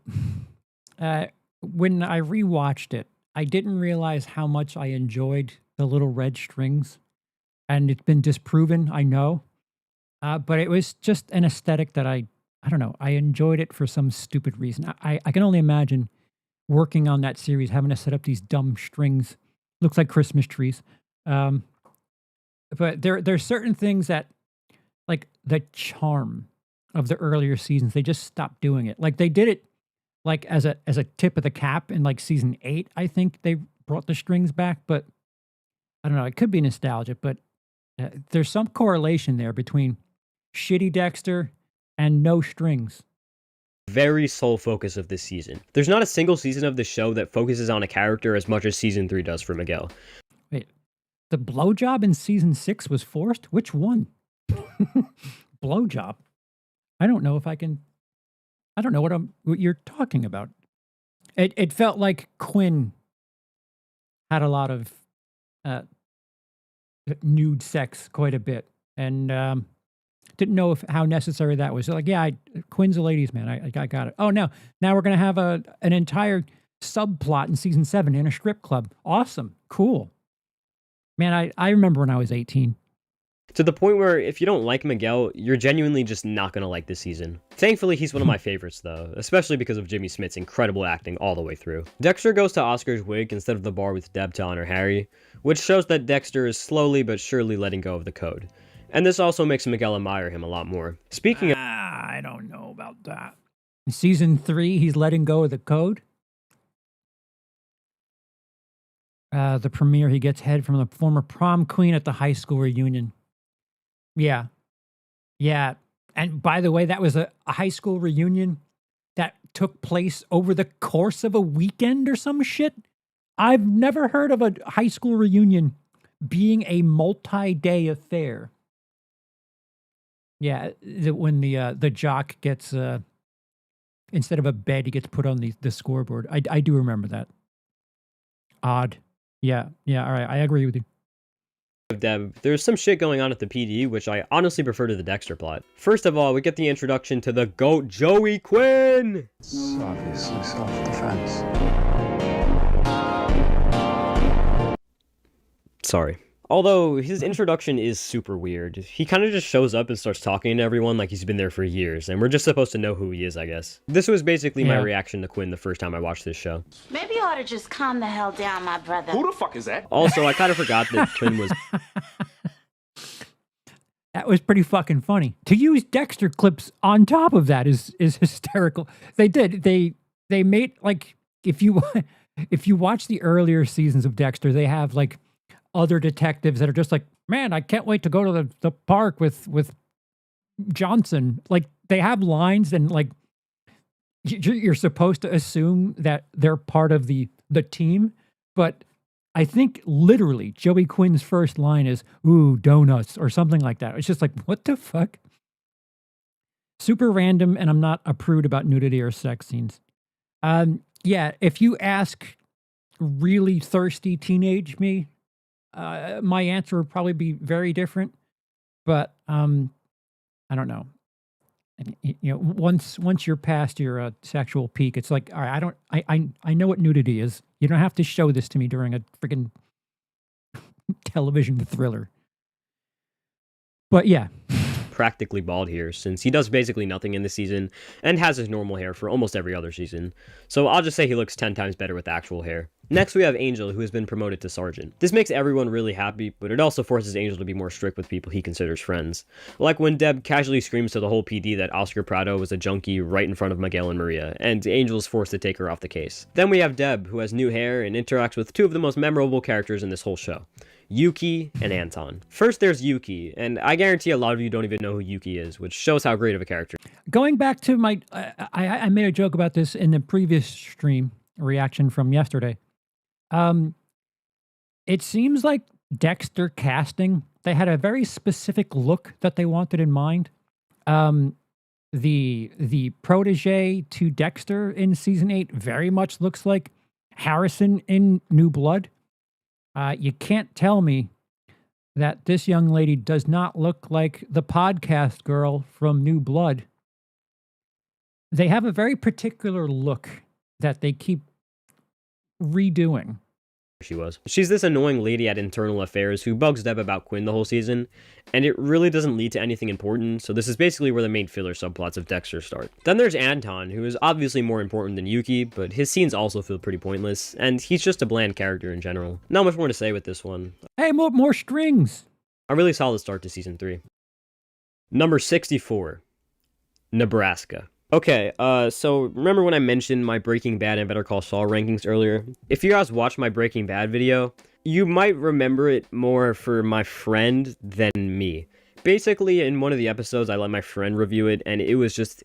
when I rewatched it, I didn't realize how much I enjoyed the little red strings. And it's been disproven, I know. But it was just an aesthetic that I don't know, I enjoyed it for some stupid reason. I can only imagine working on that series, having to set up these dumb strings. Looks like Christmas trees. But there's certain things that, like the charm of the earlier seasons, they just stopped doing it. Like they did it like as a tip of the cap in like season 8, I think they brought the strings back. But I don't know, it could be nostalgia, but there's some correlation there between shitty Dexter and no strings. very sole focus of this season. There's not a single season of the show that focuses on a character as much as season 3 does for Miguel. Wait, the blowjob in season 6 was forced? Which one? Blowjob? I don't know if I can. I don't know what you're talking about. It felt like Quinn had a lot of nude sex quite a bit, and didn't know how necessary that was. So like, yeah, Quinn's a ladies' man. I got it. Oh, now we're gonna have an entire subplot in season 7 in a strip club. Awesome, cool, man. I remember when I was 18. To the point where if you don't like Miguel, you're genuinely just not going to like this season. Thankfully, he's one of my favorites though, especially because of Jimmy Smith's incredible acting all the way through. Dexter goes to Oscar's wig instead of the bar with Deb to honor Harry, which shows that Dexter is slowly but surely letting go of the code. And this also makes Miguel admire him a lot more. Speaking of... I don't know about that. In season 3, he's letting go of the code. The premiere, he gets head from the former prom queen at the high school reunion. Yeah. And by the way, that was a high school reunion that took place over the course of a weekend or some shit. I've never heard of a high school reunion being a multi-day affair. Yeah, when the jock gets instead of a bed, he gets put on the scoreboard. I do remember that. Odd. Yeah. All right, I agree with you. Deb, there's some shit going on at the PD, which I honestly prefer to the Dexter plot. First of all, we get the introduction to the GOAT Joey Quinn! It's obviously self-defense. Sorry. Although, his introduction is super weird. He kind of just shows up and starts talking to everyone like he's been there for years, and we're just supposed to know who he is, I guess. This was basically my reaction to Quinn the first time I watched this show. Maybe you ought to just calm the hell down, my brother. Who the fuck is that? Also, I kind of forgot that Quinn was... That was pretty fucking funny. To use Dexter clips on top of that is hysterical. They did. They made, like, if you watch the earlier seasons of Dexter, they have, like, other detectives that are just like, man, I can't wait to go to the park with Johnson. Like, they have lines, and like you're supposed to assume that they're part of the team, but I think literally Joey Quinn's first line is "ooh, donuts" or something like that. It's just like, what the fuck? Super random, and I'm not a prude about nudity or sex scenes. Yeah, if you ask really thirsty teenage me, my answer would probably be very different. But I don't know. And, once you're past your sexual peak, it's like, all right, I know what nudity is. You don't have to show this to me during a freaking television thriller. But yeah, practically bald here, since he does basically nothing in this season and has his normal hair for almost every other season. So I'll just say he looks 10 times better with actual hair. Next we have Angel, who has been promoted to Sergeant. This makes everyone really happy, but it also forces Angel to be more strict with people he considers friends. Like when Deb casually screams to the whole PD that Oscar Prado was a junkie right in front of Miguel and Maria, and Angel is forced to take her off the case. Then we have Deb, who has new hair and interacts with two of the most memorable characters in this whole show, Yuki and Anton. First there's Yuki, and I guarantee a lot of you don't even know who Yuki is, which shows how great of a character. going back to my, I made a joke about this in the previous stream reaction from yesterday. It seems like Dexter casting, they had a very specific look that they wanted in mind. The protege to Dexter in season 8 very much looks like Harrison in New Blood. You can't tell me that this young lady does not look like the podcast girl from New Blood. They have a very particular look that they keep redoing. She's this annoying lady at Internal Affairs who bugs Deb about Quinn the whole season, and it really doesn't lead to anything important, so this is basically where the main filler subplots of Dexter start. Then there's Anton, who is obviously more important than Yuki, but his scenes also feel pretty pointless, and he's just a bland character in general. Not much more to say with this one. Hey, more strings! A really solid start to season 3. Number 64, Nebraska. Okay, so remember when I mentioned my Breaking Bad and Better Call Saul rankings earlier? If you guys watched my Breaking Bad video, you might remember it more for my friend than me. Basically, in one of the episodes, I let my friend review it, and it was just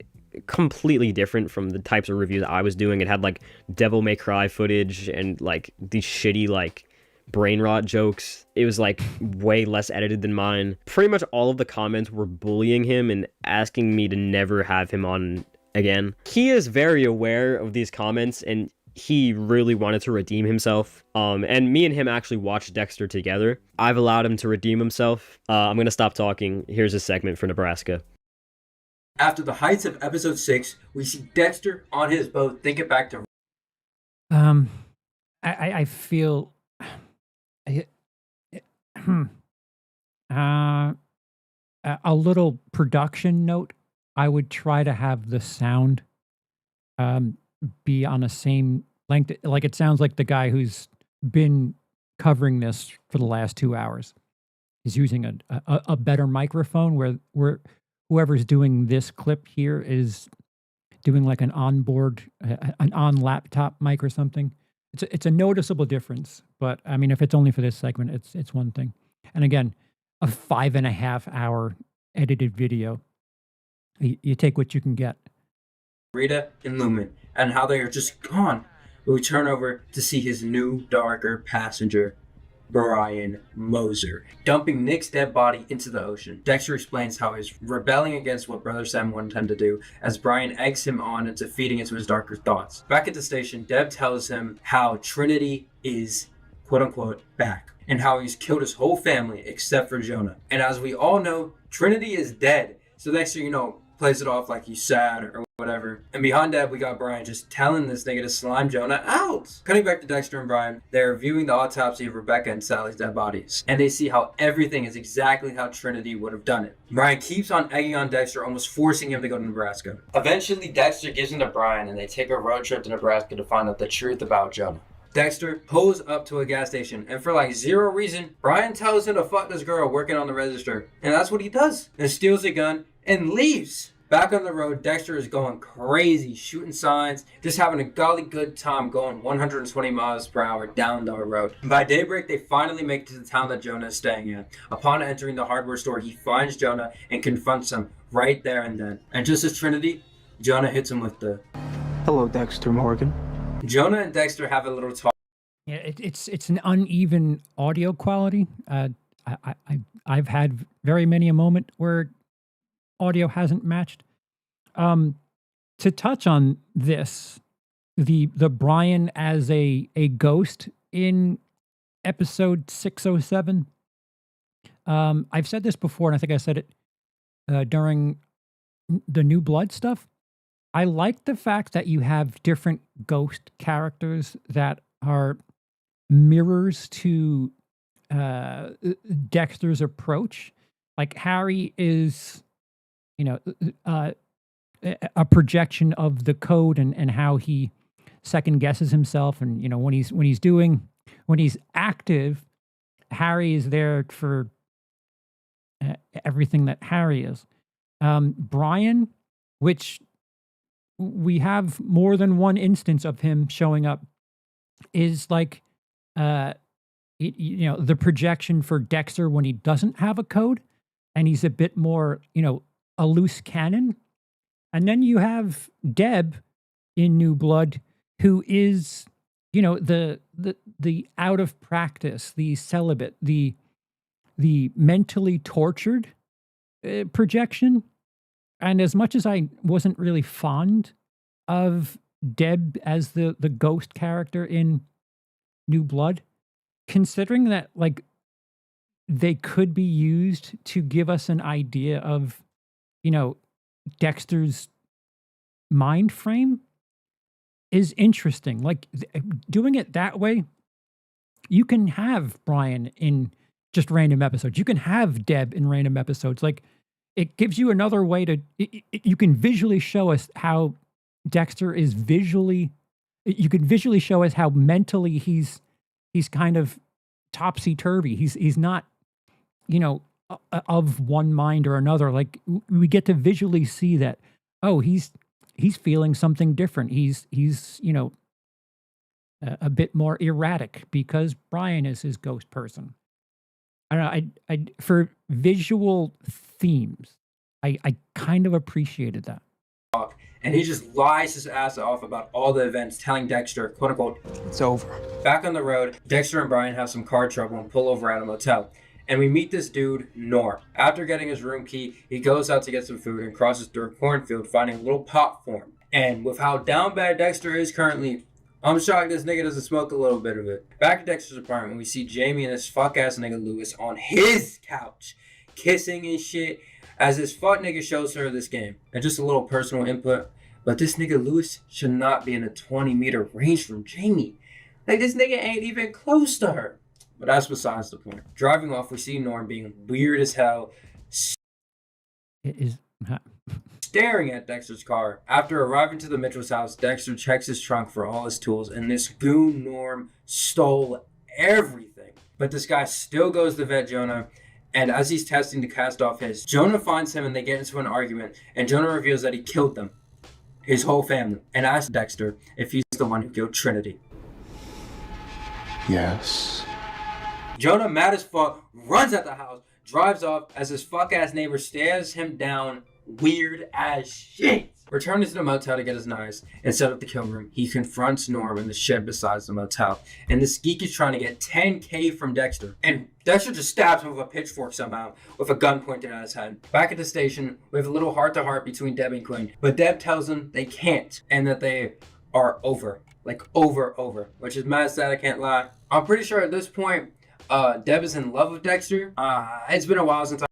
completely different from the types of reviews I was doing. It had, like, Devil May Cry footage and, like, these shitty, like, brain rot jokes. It was like way less edited than mine. Pretty much all of the comments were bullying him and asking me to never have him on again. He is very aware of these comments and he really wanted to redeem himself. And me and him actually watched Dexter together. I've allowed him to redeem himself. I'm gonna stop talking. Here's a segment for Nebraska. After the heights of episode 6, we see Dexter on his boat thinking back to I feel a little production note. I would try to have the sound be on the same length. Like it sounds like the guy who's been covering this for the last 2 hours is using a better microphone where whoever's doing this clip here is doing like an onboard, an on laptop mic or something. It's a noticeable difference, but I mean, if it's only for this segment, it's one thing. And again, a 5.5 hour edited video. You take what you can get. Rita and Lumen, and how they are just gone. We turn over to see his new, darker passenger, Brian Moser, dumping Nick's dead body into the ocean. Dexter explains how he's rebelling against what Brother Sam wanted him to do, as Brian eggs him on into feeding into his darker thoughts. Back at the station, Deb tells him how Trinity is, quote-unquote, back, and how he's killed his whole family except for Jonah. And as we all know, Trinity is dead. So Dexter, plays it off like he's sad or whatever. And behind that, we got Brian just telling this nigga to slime Jonah out. Cutting back to Dexter and Brian, they're viewing the autopsy of Rebecca and Sally's dead bodies. And they see how everything is exactly how Trinity would have done it. Brian keeps on egging on Dexter, almost forcing him to go to Nebraska. Eventually, Dexter gives in to Brian, and they take a road trip to Nebraska to find out the truth about Jonah. Dexter pulls up to a gas station, and for like zero reason, Brian tells him to fuck this girl working on the register. And that's what he does. And steals a gun and leaves. Back on the road, Dexter is going crazy, shooting signs, just having a golly good time going 120 miles per hour down the road. By daybreak, they finally make it to the town that Jonah is staying in. Upon entering the hardware store, he finds Jonah and confronts him right there and then. And just as Trinity, Jonah hits him with the, Hello, Dexter Morgan. Jonah and Dexter have a little talk. Yeah, it's an uneven audio quality. I've had very many a moment where audio hasn't matched. To touch on this, the Brian as a ghost in episode 607. I've said this before, and I think I said it during the New Blood stuff. I like the fact that you have different ghost characters that are mirrors to Dexter's approach. Like Harry is, you know, a projection of the code and how he second guesses himself, and you know when he's active, Harry is there for everything that Harry is. Brian, which we have more than one instance of him showing up, is like you know, the projection for Dexter when he doesn't have a code, and he's a bit more, you know, a loose cannon. And then you have Deb in New Blood, who is, you know, the out of practice, the celibate, the mentally tortured projection. And as much as I wasn't really fond of Deb as the ghost character in New Blood, considering that like they could be used to give us an idea of, you know, Dexter's mind frame is interesting. Like doing it that way, you can have Brian in just random episodes. You can have Deb in random episodes. Like it gives you another way to, you can visually show us how Dexter is visually, you can visually show us how mentally he's kind of topsy-turvy. He's not, you know, of one mind or another. Like we get to visually see that, oh, he's feeling something different. He's you know, a bit more erratic because Brian is his ghost person. I don't know. I for visual themes, I kind of appreciated that. And he just lies his ass off about all the events, telling Dexter, quote unquote, it's over. Back on the road, Dexter and Brian have some car trouble and pull over at a motel. And we meet this dude, Norm. After getting his room key, he goes out to get some food and crosses through a cornfield, finding a little pot form. And with how down bad Dexter is currently, I'm shocked this nigga doesn't smoke a little bit of it. Back at Dexter's apartment, we see Jamie and this fuck-ass nigga Lewis on his couch, kissing and shit, as this fuck nigga shows her this game. And just a little personal input, but this nigga Lewis should not be in a 20-meter range from Jamie. Like, this nigga ain't even close to her. But that's besides the point. Driving off, we see Norm being weird as hell, It is. staring at Dexter's car. After arriving to the Mitchell's house, Dexter checks his trunk for all his tools, and this goon Norm stole everything. But this guy still goes to vet Jonah, and as he's testing to cast off his, Jonah finds him and they get into an argument, and Jonah reveals that he killed them, his whole family, and asks Dexter if he's the one who killed Trinity. Yes. Jonah, mad as fuck, runs at the house, drives off as his fuck-ass neighbor stares him down weird as shit. Returning to the motel to get his knives and set up the kill room, he confronts Norm in the shed beside the motel. And this geek is trying to get $10K from Dexter. And Dexter just stabs him with a pitchfork somehow, with a gun pointed at his head. Back at the station, we have a little heart-to-heart between Deb and Quinn. But Deb tells them they can't, and that they are over. Like, over. Which is mad sad, I can't lie. I'm pretty sure at this point, Deb is in love with Dexter. It's been a while since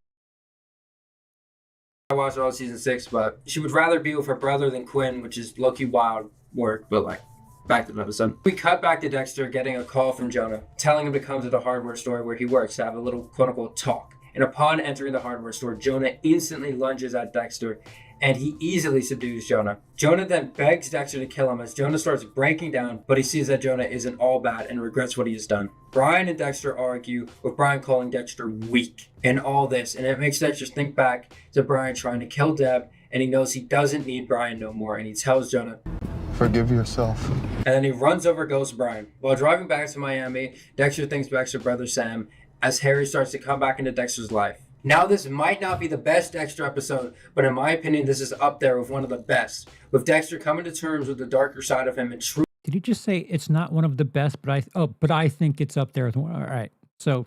I watched all season 6, but she would rather be with her brother than Quinn, which is low-key wild work, but like, back to the episode. We cut back to Dexter getting a call from Jonah, telling him to come to the hardware store where he works to have a little quote-unquote talk. And upon entering the hardware store, Jonah instantly lunges at Dexter, and he easily subdues Jonah. Jonah then begs Dexter to kill him as Jonah starts breaking down, but he sees that Jonah isn't all bad and regrets what he has done. Brian and Dexter argue, with Brian calling Dexter weak and all this, and it makes Dexter think back to Brian trying to kill Deb, and he knows he doesn't need Brian no more, and he tells Jonah, Forgive yourself. and then he runs over Ghost Brian. While driving back to Miami, Dexter thinks back to brother Sam as Harry starts to come back into Dexter's life. Now, this might not be the best Dexter episode, but in my opinion, this is up there with one of the best. With Dexter coming to terms with the darker side of him and true. Did he just say it's not one of the best, but I think it's up there with one? All right. So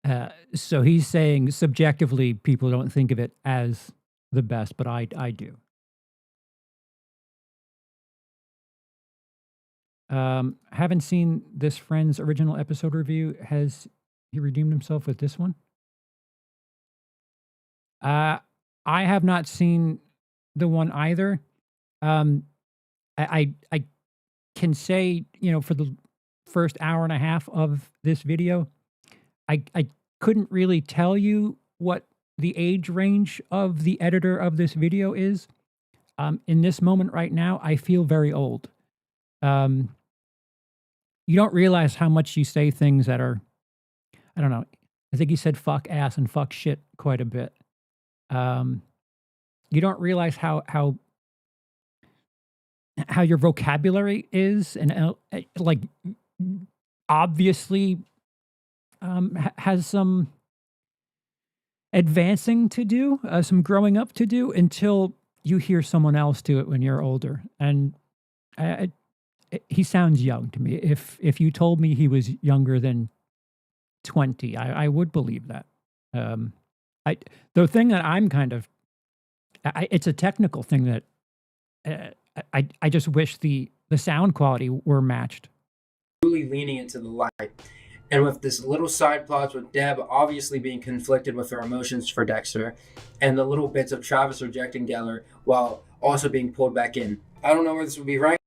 he's saying subjectively people don't think of it as the best, but I do. Haven't seen this friend's original episode review. Has he redeemed himself with this one? I have not seen the one either. I can say, for the first hour and a half of this video, I couldn't really tell you what the age range of the editor of this video is. In this moment right now, I feel very old. You don't realize how much you say things that are, I don't know. I think he said fuck ass and fuck shit quite a bit. You don't realize how your vocabulary is, and like obviously has some advancing to do, some growing up to do, until you hear someone else do it when you're older. And he sounds young to me. If you told me he was younger than 20, I would believe that. The thing that I'm kind of, it's a technical thing that I just wish the sound quality were matched. Truly leaning into the light. And with this little side plots with Deb obviously being conflicted with her emotions for Dexter, and the little bits of Travis rejecting Geller while also being pulled back in. I don't know where this would be ranked.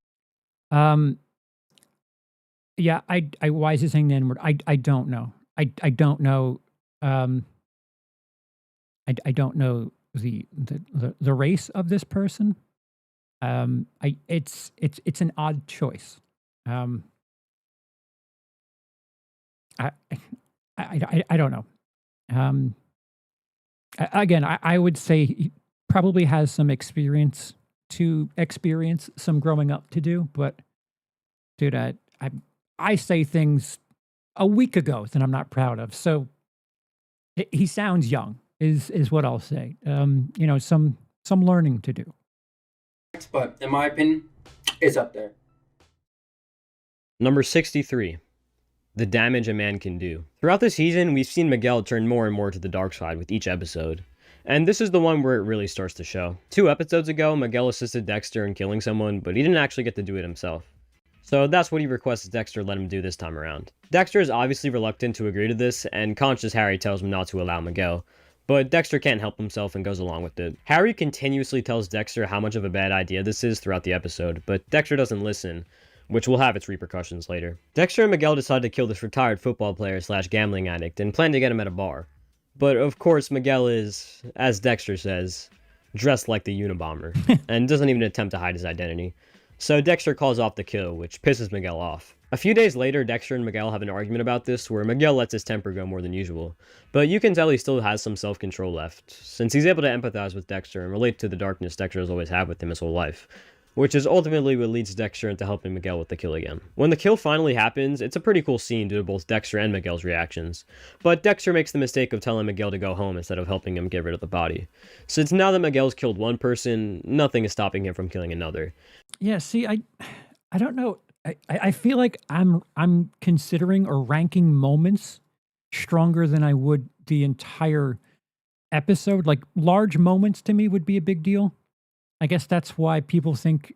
Yeah, why is he saying the N-word? I don't know. I don't know. I don't know the race of this person. It's an odd choice. I don't know. Again, I would say he probably has some experience some growing up to do, but dude, I say things a week ago that I'm not proud of. So he sounds young is what I'll say. Some learning to do. But in my opinion, it's up there. Number 63. The damage a man can do. Throughout the season, we've seen Miguel turn more and more to the dark side with each episode. And this is the one where it really starts to show. 2 episodes ago, Miguel assisted Dexter in killing someone, but he didn't actually get to do it himself. So that's what he requests Dexter let him do this time around. Dexter is obviously reluctant to agree to this, and conscious Harry tells him not to allow Miguel. But Dexter can't help himself and goes along with it. Harry continuously tells Dexter how much of a bad idea this is throughout the episode, but Dexter doesn't listen, which will have its repercussions later. Dexter and Miguel decide to kill this retired football player / gambling addict and plan to get him at a bar. But of course, Miguel is, as Dexter says, dressed like the Unabomber, and doesn't even attempt to hide his identity. So Dexter calls off the kill, which pisses Miguel off. A few days later, Dexter and Miguel have an argument about this, where Miguel lets his temper go more than usual. But you can tell he still has some self-control left, since he's able to empathize with Dexter and relate to the darkness Dexter has always had with him his whole life, which is ultimately what leads Dexter into helping Miguel with the kill again. When the kill finally happens, it's a pretty cool scene due to both Dexter and Miguel's reactions, but Dexter makes the mistake of telling Miguel to go home instead of helping him get rid of the body. Since now that Miguel's killed one person, nothing is stopping him from killing another. Yeah, see, I don't know. I feel like I'm considering or ranking moments stronger than I would the entire episode. Like, large moments to me would be a big deal. I guess that's why people think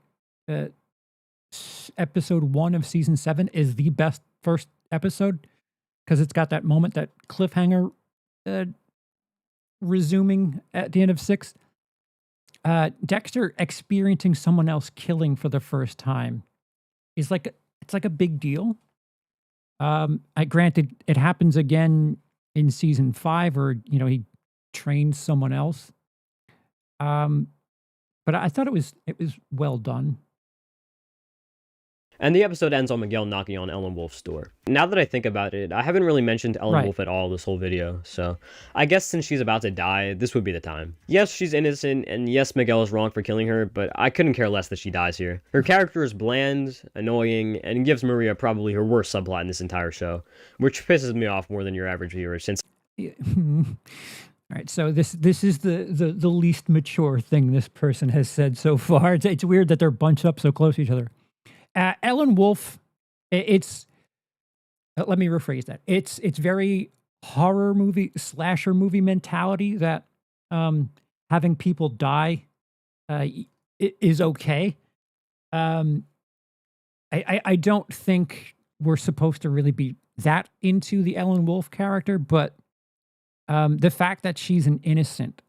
episode 1 of season 7 is the best first episode, because it's got that moment, that cliffhanger resuming at the end of 6. Dexter experiencing someone else killing for the first time is it's like a big deal. Granted, it happens again in season 5, or he trains someone else. But I thought it was well done. And the episode ends on Miguel knocking on Ellen Wolf's door. Now that I think about it, I haven't really mentioned Ellen Wolf at all this whole video, so I guess since she's about to die, this would be the time. Yes, she's innocent, and yes, Miguel is wrong for killing her, but I couldn't care less that she dies here. Her character is bland, annoying, and gives Maria probably her worst subplot in this entire show, which pisses me off more than your average viewer, since... All right, so this is the least mature thing this person has said so far. It's weird that they're bunched up so close to each other. Ellen Wolf, it's let me rephrase that. It's very horror movie, slasher movie mentality that having people die is okay. I don't think we're supposed to really be that into the Ellen Wolf character, but the fact that she's an innocent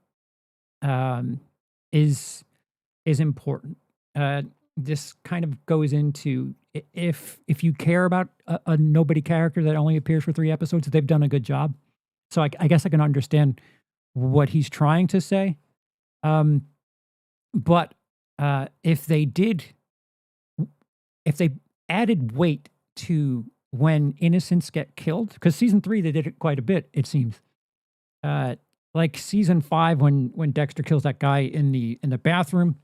is important. This kind of goes into if you care about a nobody character that only appears for 3 episodes, they've done a good job. So I guess I can understand what he's trying to say. But if they added weight to when innocents get killed, because season 3 they did it quite a bit, it seems. Like season 5 when Dexter kills that guy in the bathroom,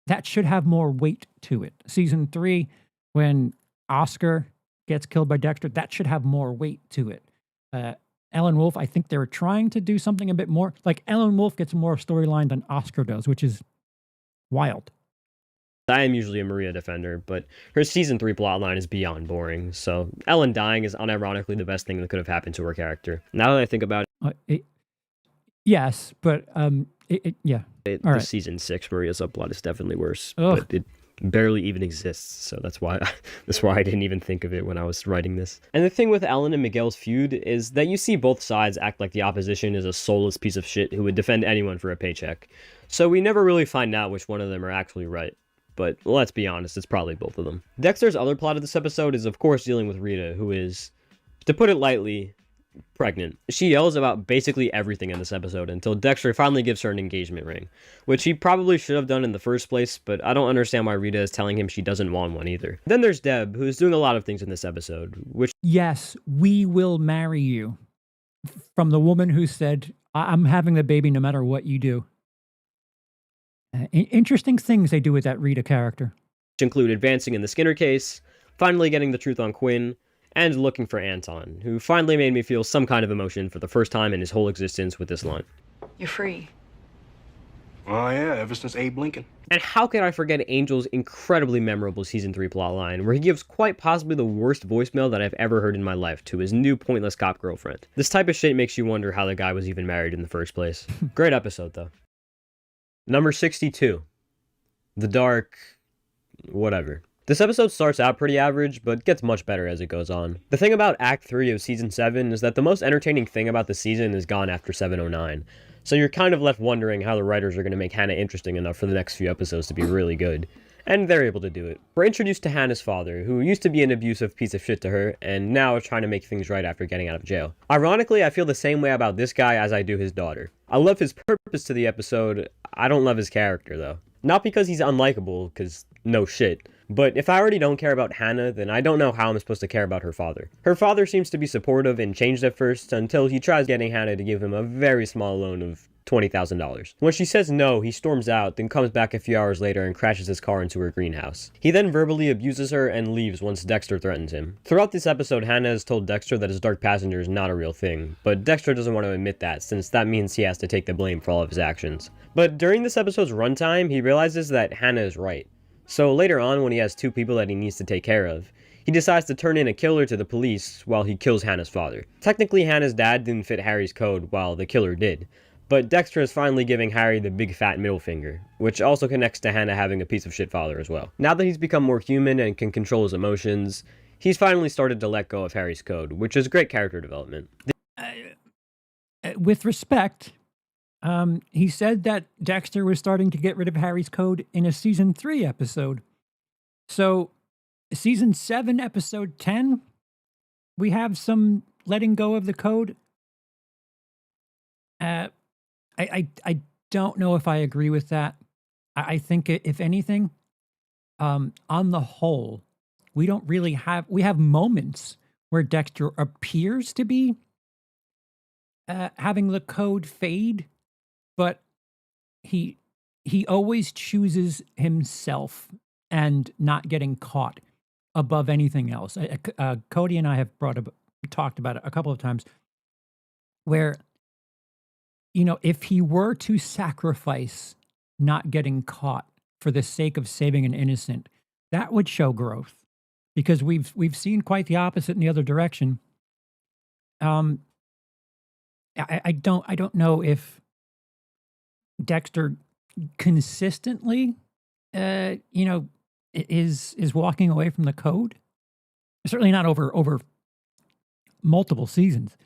that should have more weight to it. Season 3 when Oscar gets killed by Dexter, that should have more weight to it. Ellen Wolf, I think they were trying to do something a bit more. Like Ellen Wolf gets more storyline than Oscar does, which is wild. I am usually a Maria defender, but her season 3 plotline is beyond boring, so Ellen dying is unironically the best thing that could have happened to her character. Now that I think about Yes, but yeah. it, All the right. season 6 Maria subplot is definitely worse, Ugh. but it barely even exists, so that's why I didn't even think of it when I was writing this. And the thing with Ellen and Miguel's feud is that you see both sides act like the opposition is a soulless piece of shit who would defend anyone for a paycheck. So we never really find out which one of them are actually right. But let's be honest, it's probably both of them. Dexter's other plot of this episode is of course dealing with Rita, who is, to put it lightly, pregnant. She yells about basically everything in this episode until Dexter finally gives her an engagement ring, which he probably should have done in the first place, but I don't understand why Rita is telling him she doesn't want one either. Then there's Deb, who's doing a lot of things in this episode, which Yes, we will marry you. From the woman who said, I'm having the baby no matter what you do. Interesting things they do with that Rita character. include advancing in the Skinner case, finally getting the truth on Quinn, and looking for Anton, who finally made me feel some kind of emotion for the first time in his whole existence with this line. You're free. Oh, yeah, ever since Abe Lincoln. And how could I forget Angel's incredibly memorable season 3 plotline, where he gives quite possibly the worst voicemail that I've ever heard in my life to his new pointless cop girlfriend. This type of shit makes you wonder how the guy was even married in the first place. Great episode, though. Number 62. The Dark... whatever. This episode starts out pretty average, but gets much better as it goes on. The thing about Act 3 of Season 7 is that the most entertaining thing about the season is gone after 709. So you're kind of left wondering how the writers are going to make Hannah interesting enough for the next few episodes to be really good. And they're able to do it. We're introduced to Hannah's father, who used to be an abusive piece of shit to her, and now is trying to make things right after getting out of jail. Ironically, I feel the same way about this guy as I do his daughter. I love his purpose to the episode, I don't love his character though. Not because he's unlikable, because no shit. But if I already don't care about Hannah, then I don't know how I'm supposed to care about her father. Her father seems to be supportive and changed at first, until he tries getting Hannah to give him a very small loan of $20,000. When she says no, he storms out, then comes back a few hours later and crashes his car into her greenhouse. He then verbally abuses her and leaves once Dexter threatens him. Throughout this episode, Hannah has told Dexter that his dark passenger is not a real thing, but Dexter doesn't want to admit that, since that means he has to take the blame for all of his actions. But during this episode's runtime, he realizes that Hannah is right. So later on, when he has 2 people that he needs to take care of, he decides to turn in a killer to the police while he kills Hannah's father. Technically, Hannah's dad didn't fit Harry's code, while the killer did. But Dexter is finally giving Harry the big fat middle finger, which also connects to Hannah having a piece of shit father as well. Now that he's become more human and can control his emotions, he's finally started to let go of Harry's code, which is great character development. With respect, he said that Dexter was starting to get rid of Harry's code in a season 3 episode. So, season 7, episode 10, we have some letting go of the code. I don't know if I agree with that. I think if anything, on the whole, we have moments where Dexter appears to be having the code fade, but he always chooses himself and not getting caught above anything else. Cody and I have talked about it a couple of times where, if he were to sacrifice not getting caught for the sake of saving an innocent, that would show growth, because we've seen quite the opposite in the other direction. I don't know if Dexter consistently, is walking away from the code. Certainly not over multiple seasons.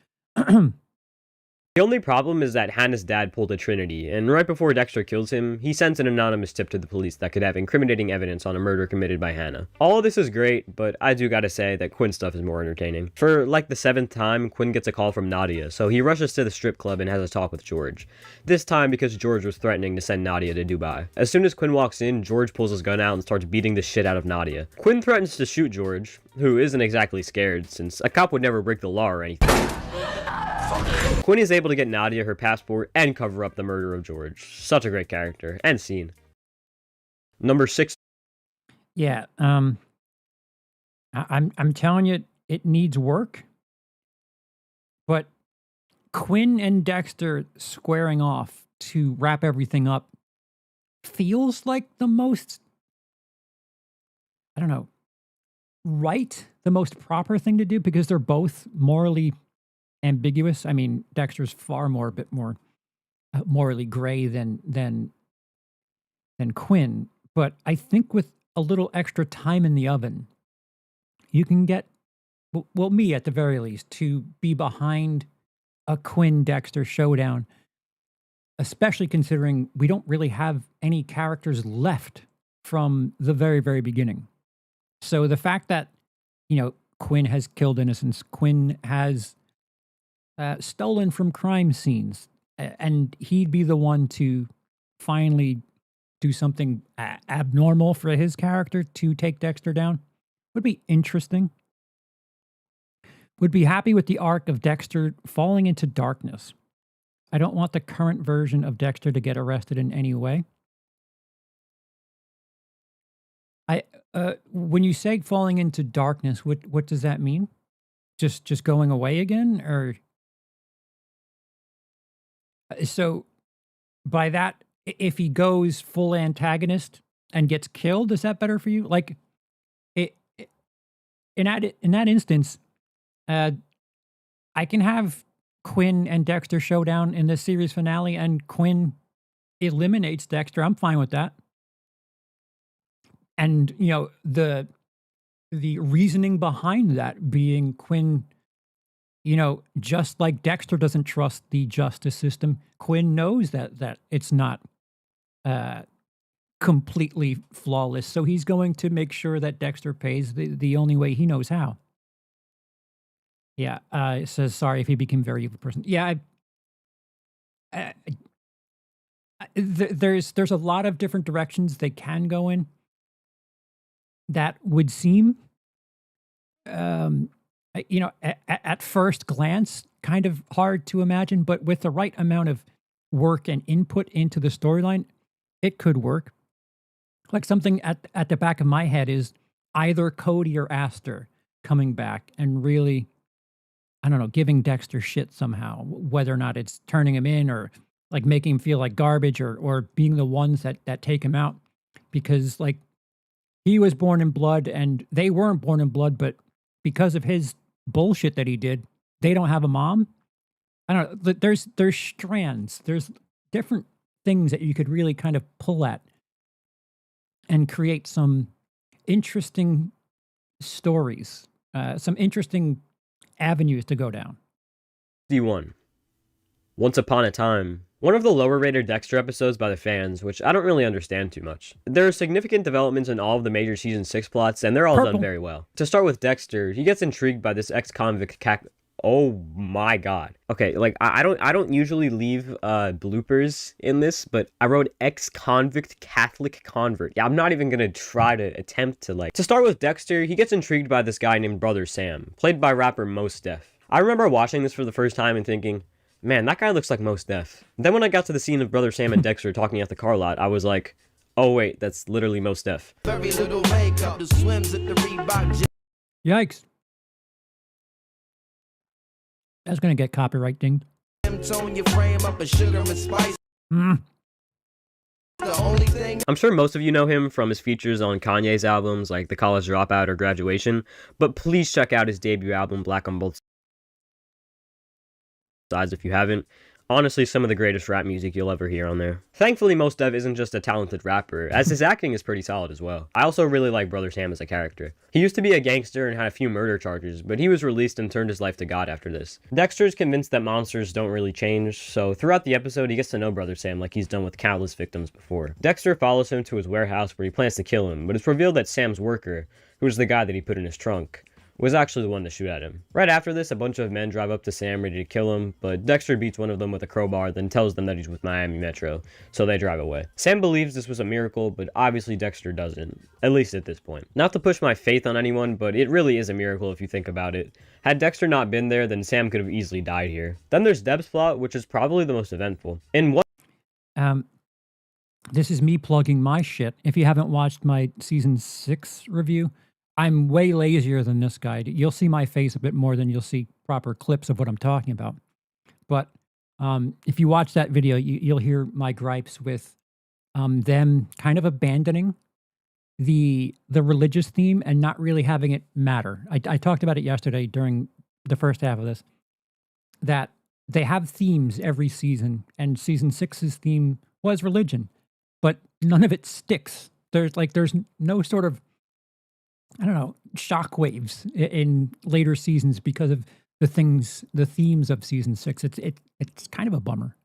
The only problem is that Hannah's dad pulled a Trinity, and right before Dexter kills him, he sends an anonymous tip to the police that could have incriminating evidence on a murder committed by Hannah. All of this is great, but I do gotta say that Quinn's stuff is more entertaining. For like the 7th time, Quinn gets a call from Nadia, so he rushes to the strip club and has a talk with George. This time because George was threatening to send Nadia to Dubai. As soon as Quinn walks in, George pulls his gun out and starts beating the shit out of Nadia. Quinn threatens to shoot George, who isn't exactly scared, since a cop would never break the law or anything. Quinn is able to get Nadia her passport and cover up the murder of George. Such a great character and scene. Number 6. Yeah, I'm telling you, it needs work. But Quinn and Dexter squaring off to wrap everything up feels like the most, I don't know, right, the most proper thing to do, because they're both morally ambiguous. I mean, Dexter's a bit more morally gray than Quinn, but I think with a little extra time in the oven, you can get, well, me at the very least, to be behind a Quinn-Dexter showdown, especially considering we don't really have any characters left from the very, very beginning. So the fact that, Quinn has killed innocents, Quinn has stolen from crime scenes, and he'd be the one to finally do something abnormal for his character to take Dexter down would be interesting. Would be happy with the arc of Dexter falling into darkness. I don't want the current version of Dexter to get arrested in any way. When you say falling into darkness, what does that mean? Just going away again, or? So by that, if he goes full antagonist and gets killed, is that better for you? Like, in that instance, I can have Quinn and Dexter showdown in the series finale, and Quinn eliminates Dexter. I'm fine with that. And the reasoning behind that being Quinn. Just like Dexter doesn't trust the justice system, Quinn knows that it's not completely flawless. So he's going to make sure that Dexter pays the only way he knows how. Yeah, it says, sorry if he became a very evil person. Yeah, there's a lot of different directions they can go in that would seem at first glance, kind of hard to imagine, but with the right amount of work and input into the storyline, it could work. Like something at the back of my head is either Cody or Aster coming back and really, I don't know, giving Dexter shit somehow, whether or not it's turning him in or like making him feel like garbage or being the ones that take him out. Because like he was born in blood and they weren't born in blood, but because of his bullshit that he did, they don't have a mom. I don't know. There's strands. There's different things that you could really kind of pull at and create some interesting stories, some interesting avenues to go down. D1. Once Upon a Time. One of the lower rated Dexter episodes by the fans, which I don't really understand too much. There are significant developments in all of the major season 6 plots, and they're all done very well. To start with Dexter, he gets intrigued by this ex-convict oh my god. Okay, like I don't usually leave bloopers in this, but I wrote ex-convict Catholic convert. Yeah, I'm not even gonna try to attempt to to start with Dexter, he gets intrigued by this guy named Brother Sam, played by rapper Mos Def. I remember watching this for the first time and thinking, man, that guy looks like Mos Def. Then when I got to the scene of Brother Sam and Dexter talking at the car lot, I was like, oh wait, that's literally Mos Def. Yikes. That's going to get copyright dinged. I'm sure most of you know him from his features on Kanye's albums like The College Dropout or Graduation, but please check out his debut album, Black on Both Sides, if you haven't. Honestly, some of the greatest rap music you'll ever hear on there. Thankfully, Mos Def isn't just a talented rapper, as his acting is pretty solid as well. I also really like Brother Sam as a character. He used to be a gangster and had a few murder charges, but he was released and turned his life to God after this. Dexter is convinced that monsters don't really change, so throughout the episode he gets to know Brother Sam like he's done with countless victims before. Dexter follows him to his warehouse where he plans to kill him, but it's revealed that Sam's worker, who was the guy that he put in his trunk, was actually the one to shoot at him. Right after this, a bunch of men drive up to Sam ready to kill him, but Dexter beats one of them with a crowbar, then tells them that he's with Miami Metro, so they drive away. Sam believes this was a miracle, but obviously Dexter doesn't, at least at this point. Not to push my faith on anyone, but it really is a miracle if you think about it. Had Dexter not been there, then Sam could have easily died here. Then there's Deb's plot, which is probably the most eventful. In one This is me plugging my shit. If you haven't watched my season 6 review, I'm way lazier than this guy. You'll see my face a bit more than you'll see proper clips of what I'm talking about. But if you watch that video, you'll hear my gripes with them kind of abandoning the religious theme and not really having it matter. I talked about it yesterday during the first half of this, that they have themes every season, and season 6's theme was religion, but none of it sticks. There's no sort of, I don't know, shockwaves in later seasons because of the themes of season 6. It's kind of a bummer.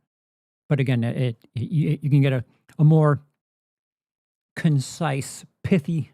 But again, you can get a more concise, pithy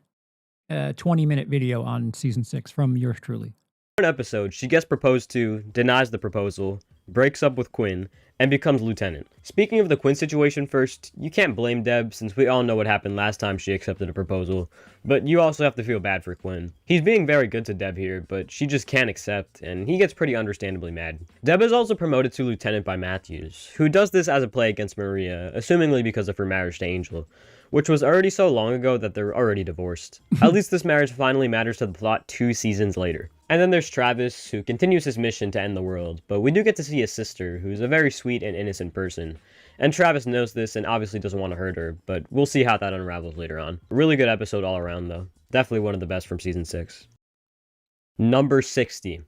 20-minute video on season 6 from yours truly. An episode, she gets proposed to, denies the proposal, breaks up with Quinn, and becomes lieutenant. Speaking of the Quinn situation first, you can't blame Deb since we all know what happened last time she accepted a proposal, but you also have to feel bad for Quinn. He's being very good to Deb here, but she just can't accept, and he gets pretty understandably mad. Deb is also promoted to lieutenant by Matthews, who does this as a play against Maria, assumingly because of her marriage to Angel, which was already so long ago that they're already divorced. At least this marriage finally matters to the plot 2 seasons later. And then there's Travis, who continues his mission to end the world, but we do get to see his sister, who's a very sweet and innocent person. And Travis knows this and obviously doesn't want to hurt her, but we'll see how that unravels later on. Really good episode all around though. Definitely one of the best from season 6. Number 60.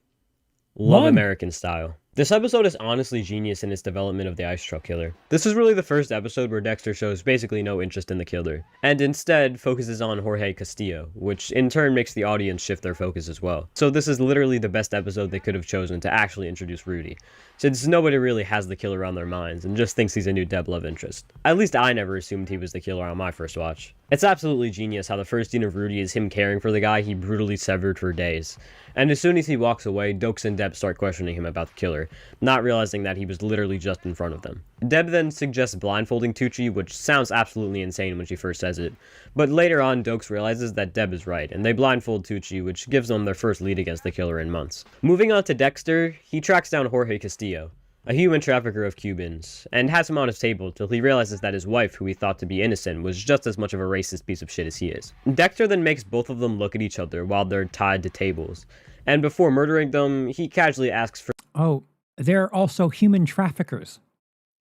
Love American Style. This episode is honestly genius in its development of the ice truck killer. This is really the first episode where Dexter shows basically no interest in the killer, and instead focuses on Jorge Castillo, which in turn makes the audience shift their focus as well. So this is literally the best episode they could have chosen to actually introduce Rudy, since nobody really has the killer on their minds and just thinks he's a new Deb love interest. At least I never assumed he was the killer on my first watch. It's absolutely genius how the first scene of Rudy is him caring for the guy he brutally severed for days. And as soon as he walks away, Dokes and Deb start questioning him about the killer, not realizing that he was literally just in front of them. Deb then suggests blindfolding Tucci, which sounds absolutely insane when she first says it, but later on Dokes realizes that Deb is right, and they blindfold Tucci, which gives them their first lead against the killer in months. Moving on to Dexter, he tracks down Jorge Castillo, a human trafficker of Cubans, and has him on his table till he realizes that his wife, who he thought to be innocent, was just as much of a racist piece of shit as he is. Dexter then makes both of them look at each other while they're tied to tables, and before murdering them, he casually asks for— Oh, they're also human traffickers.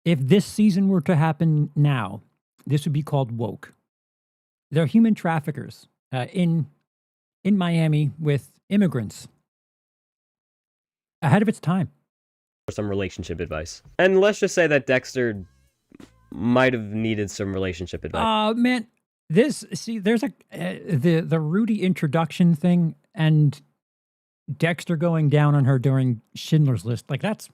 If this season were to happen now, this would be called woke. They're human traffickers in Miami with immigrants. Ahead of its time. some relationship advice. And let's just say that Dexter might have needed some relationship advice. Man, there's the Rudy introduction thing and Dexter going down on her during Schindler's List. Like that's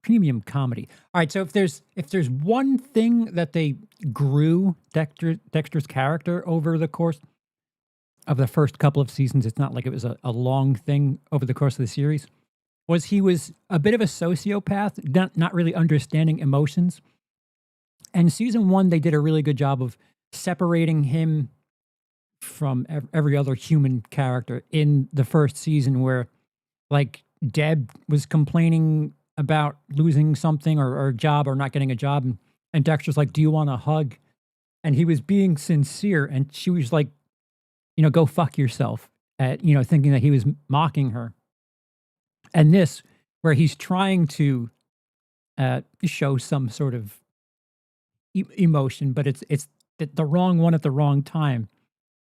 premium comedy. All right, so if there's one thing that they grew Dexter's character over the course of the first couple of seasons, it's not like it was a long thing over the course of the series, was he was a bit of a sociopath, not really understanding emotions. And season 1, they did a really good job of separating him from every other human character in the first season, where like Deb was complaining about losing something or a job or not getting a job. And Dexter's like, do you want a hug? And he was being sincere. And she was like, go fuck yourself, thinking that he was mocking her. And this, where he's trying to show some sort of emotion, but it's the wrong one at the wrong time.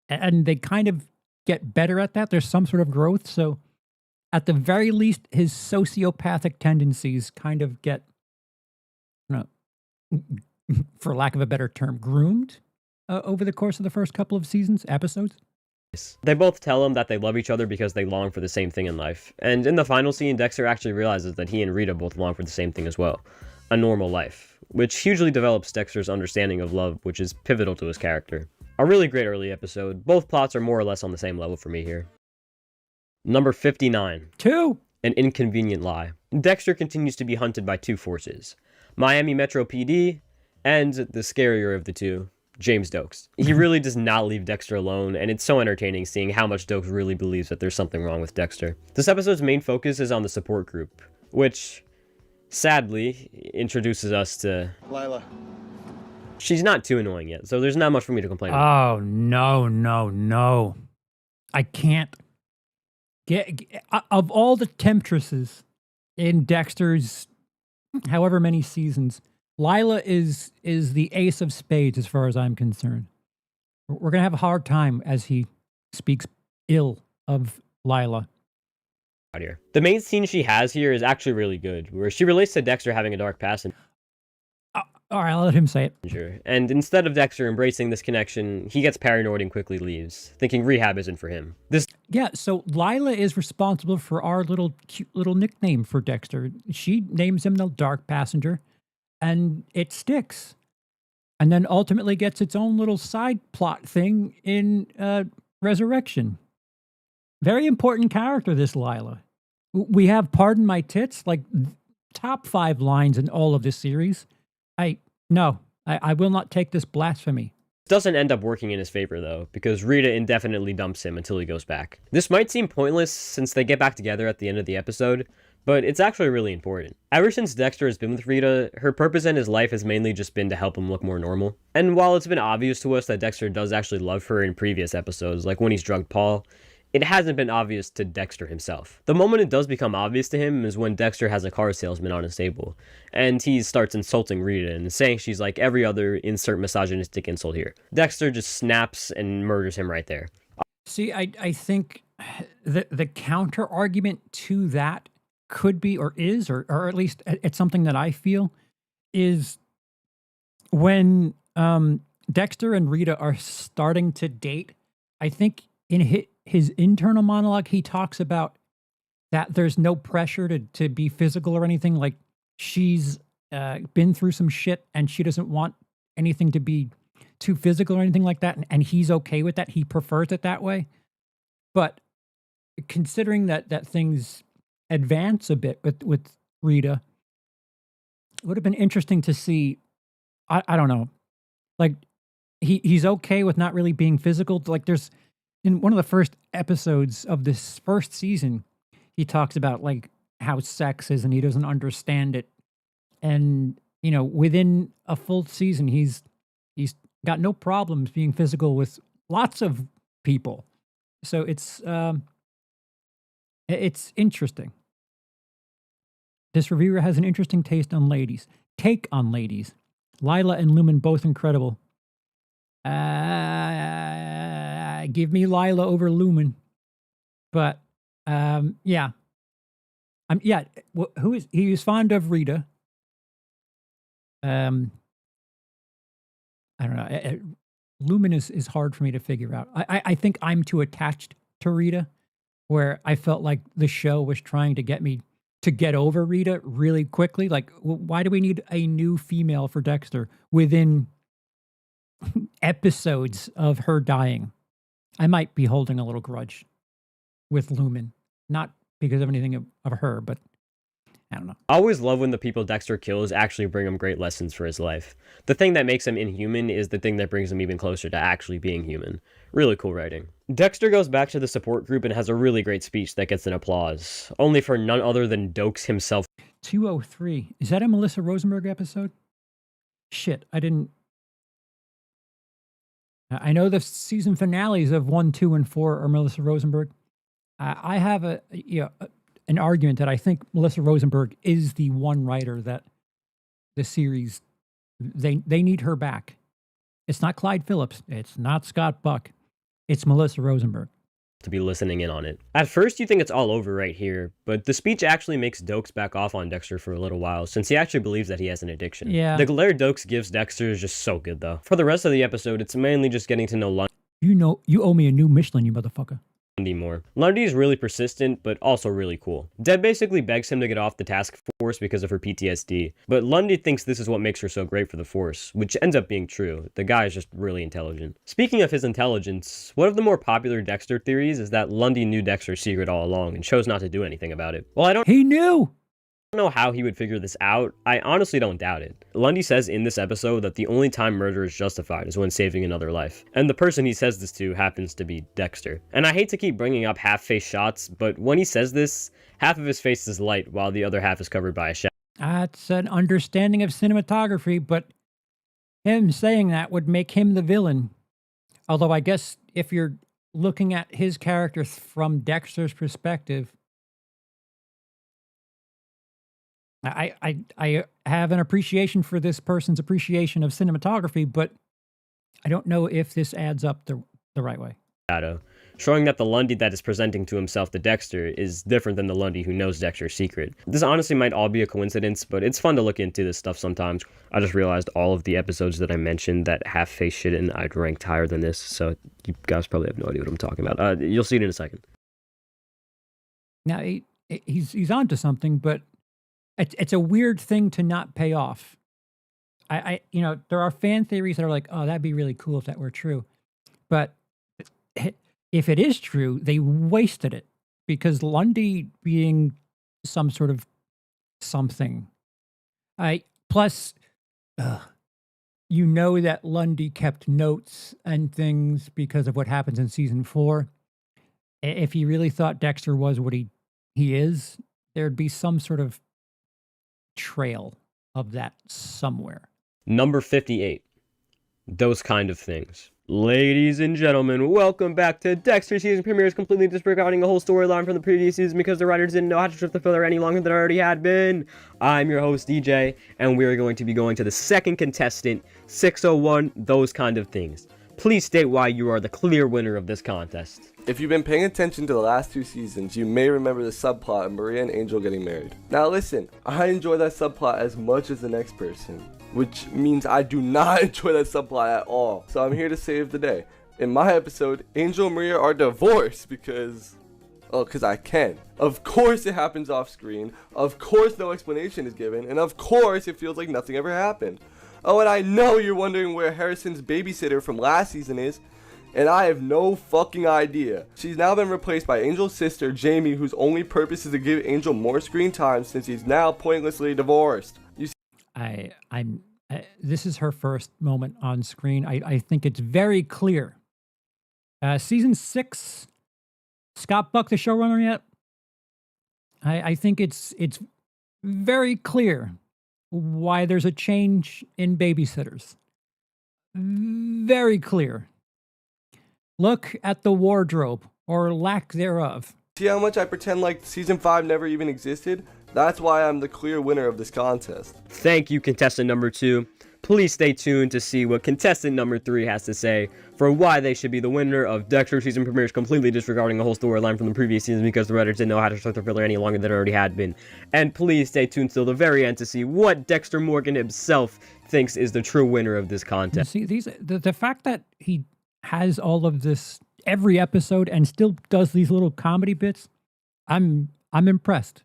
And they kind of get better at that. There's some sort of growth. So at the very least, his sociopathic tendencies kind of get for lack of a better term, groomed over the course of the first couple of episodes. They both tell him that they love each other because they long for the same thing in life. And in the final scene, Dexter actually realizes that he and Rita both long for the same thing as well, a normal life, which hugely develops Dexter's understanding of love, which is pivotal to his character. A really great early episode. Both plots are more or less on the same level for me here. Number 59. 2. An Inconvenient Lie. Dexter continues to be hunted by two forces, Miami Metro PD and the scarier of the two, James Dokes. He really does not leave Dexter alone, and it's so entertaining seeing how much Dokes really believes that there's something wrong with Dexter. This episode's main focus is on the support group, which, sadly, introduces us to Lila. She's not too annoying yet, so there's not much for me to complain about. Oh, no. I can't get of all the temptresses in Dexter's however many seasons, Lila is the ace of spades as far as I'm concerned. We're going to have a hard time as he speaks ill of Lila. Here. The main scene she has here is actually really good, where she relates to Dexter having a dark past. All right, I'll let him say it. And instead of Dexter embracing this connection, he gets paranoid and quickly leaves, thinking rehab isn't for him. Yeah, so Lila is responsible for our cute little nickname for Dexter. She names him the Dark Passenger, and it sticks. And then ultimately gets its own little side plot thing in Resurrection. Very important character, this Lila. We have Pardon My Tits, like top 5 lines in all of this series. I will not take this blasphemy. Doesn't end up working in his favor though, because Rita indefinitely dumps him until he goes back. This might seem pointless since they get back together at the end of the episode, but it's actually really important. Ever since Dexter has been with Rita, her purpose in his life has mainly just been to help him look more normal. And while it's been obvious to us that Dexter does actually love her in previous episodes, like when he's drugged Paul, it hasn't been obvious to Dexter himself. The moment it does become obvious to him is when Dexter has a car salesman on his table, and he starts insulting Rita and saying she's like every other insert misogynistic insult here. Dexter just snaps and murders him right there. See, I think the counter argument to that could be, or is, or at least it's something that I feel, is when Dexter and Rita are starting to date, I think in his internal monologue, he talks about that there's no pressure to be physical or anything. Like she's been through some shit and she doesn't want anything to be too physical or anything like that. And he's okay with that. He prefers it that way. But considering that things advance a bit with Rita, it would have been interesting to see, I don't know, like he's okay with not really being physical. Like there's, in one of the first episodes of this first season, he talks about like how sex is and he doesn't understand it. And, within a full season, he's got no problems being physical with lots of people. So it's interesting. This reviewer has an interesting take on ladies. Lila and Lumen both incredible. Give me Lila over Lumen. But yeah. He is fond of Rita. I don't know. Lumen is hard for me to figure out. I think I'm too attached to Rita, where I felt like the show was trying to get me to get over Rita really quickly. Like, why do we need a new female for Dexter within episodes of her dying? I might be holding a little grudge with Lumen, not because of anything of her, but I don't know. I always love when the people Dexter kills actually bring him great lessons for his life. The thing that makes him inhuman is the thing that brings him even closer to actually being human. Really cool writing. Dexter goes back to the support group and has a really great speech that gets an applause, only for none other than Dokes himself. 203. Is that a Melissa Rosenberg episode? Shit, I didn't. I know the season finales of 1, 2, and 4 are Melissa Rosenberg. I have an argument that I think Melissa Rosenberg is the one writer that the series, they need her back. It's not Clyde Phillips. It's not Scott Buck. It's Melissa Rosenberg. to be listening in on it. At first you think it's all over right here, but the speech actually makes Dokes back off on Dexter for a little while, since he actually believes that he has an addiction. Yeah. The glare Dokes gives Dexter is just so good though. For the rest of the episode, it's mainly just getting to know You owe me a new Michelin, you motherfucker. Lundy more. Lundy is really persistent, but also really cool. Deb basically begs him to get off the task force because of her PTSD, but Lundy thinks this is what makes her so great for the force, which ends up being true. The guy is just really intelligent. Speaking of his intelligence, one of the more popular Dexter theories is that Lundy knew Dexter's secret all along and chose not to do anything about it. Well, I don't He knew! know how he would figure this out. I honestly don't doubt it. Lundy says in this episode that the only time murder is justified is when saving another life. And the person he says this to happens to be Dexter. And I hate to keep bringing up half-face shots, but when he says this, half of his face is light while the other half is covered by a shadow. That's an understanding of cinematography, but him saying that would make him the villain. Although I guess if you're looking at his character from Dexter's perspective, I have an appreciation for this person's appreciation of cinematography, but I don't know if this adds up the right way. Showing that the Lundy that is presenting to himself to Dexter is different than the Lundy who knows Dexter's secret. This honestly might all be a coincidence, but it's fun to look into this stuff sometimes. I just realized all of the episodes that I mentioned that half-face shit in, I'd ranked higher than this, so you guys probably have no idea what I'm talking about. You'll see it in a second. Now, he's onto something, but it's a weird thing to not pay off. There are fan theories that are like, oh, that'd be really cool if that were true. But if it is true, they wasted it because Lundy being some sort of something. Plus, you know that Lundy kept notes and things because of what happens in season 4. If he really thought Dexter was what he is, there'd be some sort of trail of that somewhere. Number 58. Those kind of things. Ladies and gentlemen, welcome back to Dexter season premieres, completely disregarding the whole storyline from the previous season because the writers didn't know how to strip the filler any longer than it already had been. I'm your host, DJ, and we're going to be going to the second contestant, 601, Those Kind of Things. Please state why you are the clear winner of this contest. If you've been paying attention to the last 2 seasons, you may remember the subplot of Maria and Angel getting married. Now listen, I enjoy that subplot as much as the next person, which means I do not enjoy that subplot at all. So I'm here to save the day. In my episode, Angel and Maria are divorced because I can. Of course it happens off screen, of course no explanation is given, and of course it feels like nothing ever happened. Oh, and I know you're wondering where Harrison's babysitter from last season is, and I have no fucking idea. She's now been replaced by Angel's sister, Jamie, whose only purpose is to give Angel more screen time since he's now pointlessly divorced. You see, This is her first moment on screen. I think it's very clear. Season 6, Scott Buck, the showrunner yet? I think it's very clear why there's a change in babysitters. Very clear. Look at the wardrobe, or lack thereof. see how much I pretend like season 5 never even existed? That's why I'm the clear winner of this contest. Thank you, contestant number 2. Please stay tuned to see what contestant number 3 has to say for why they should be the winner of Dexter season premieres, completely disregarding the whole storyline from the previous season because the writers didn't know how to start the filler any longer than it already had been. And please stay tuned till the very end to see what Dexter Morgan himself thinks is the true winner of this contest. See, the fact that he has all of this every episode and still does these little comedy bits, I'm impressed.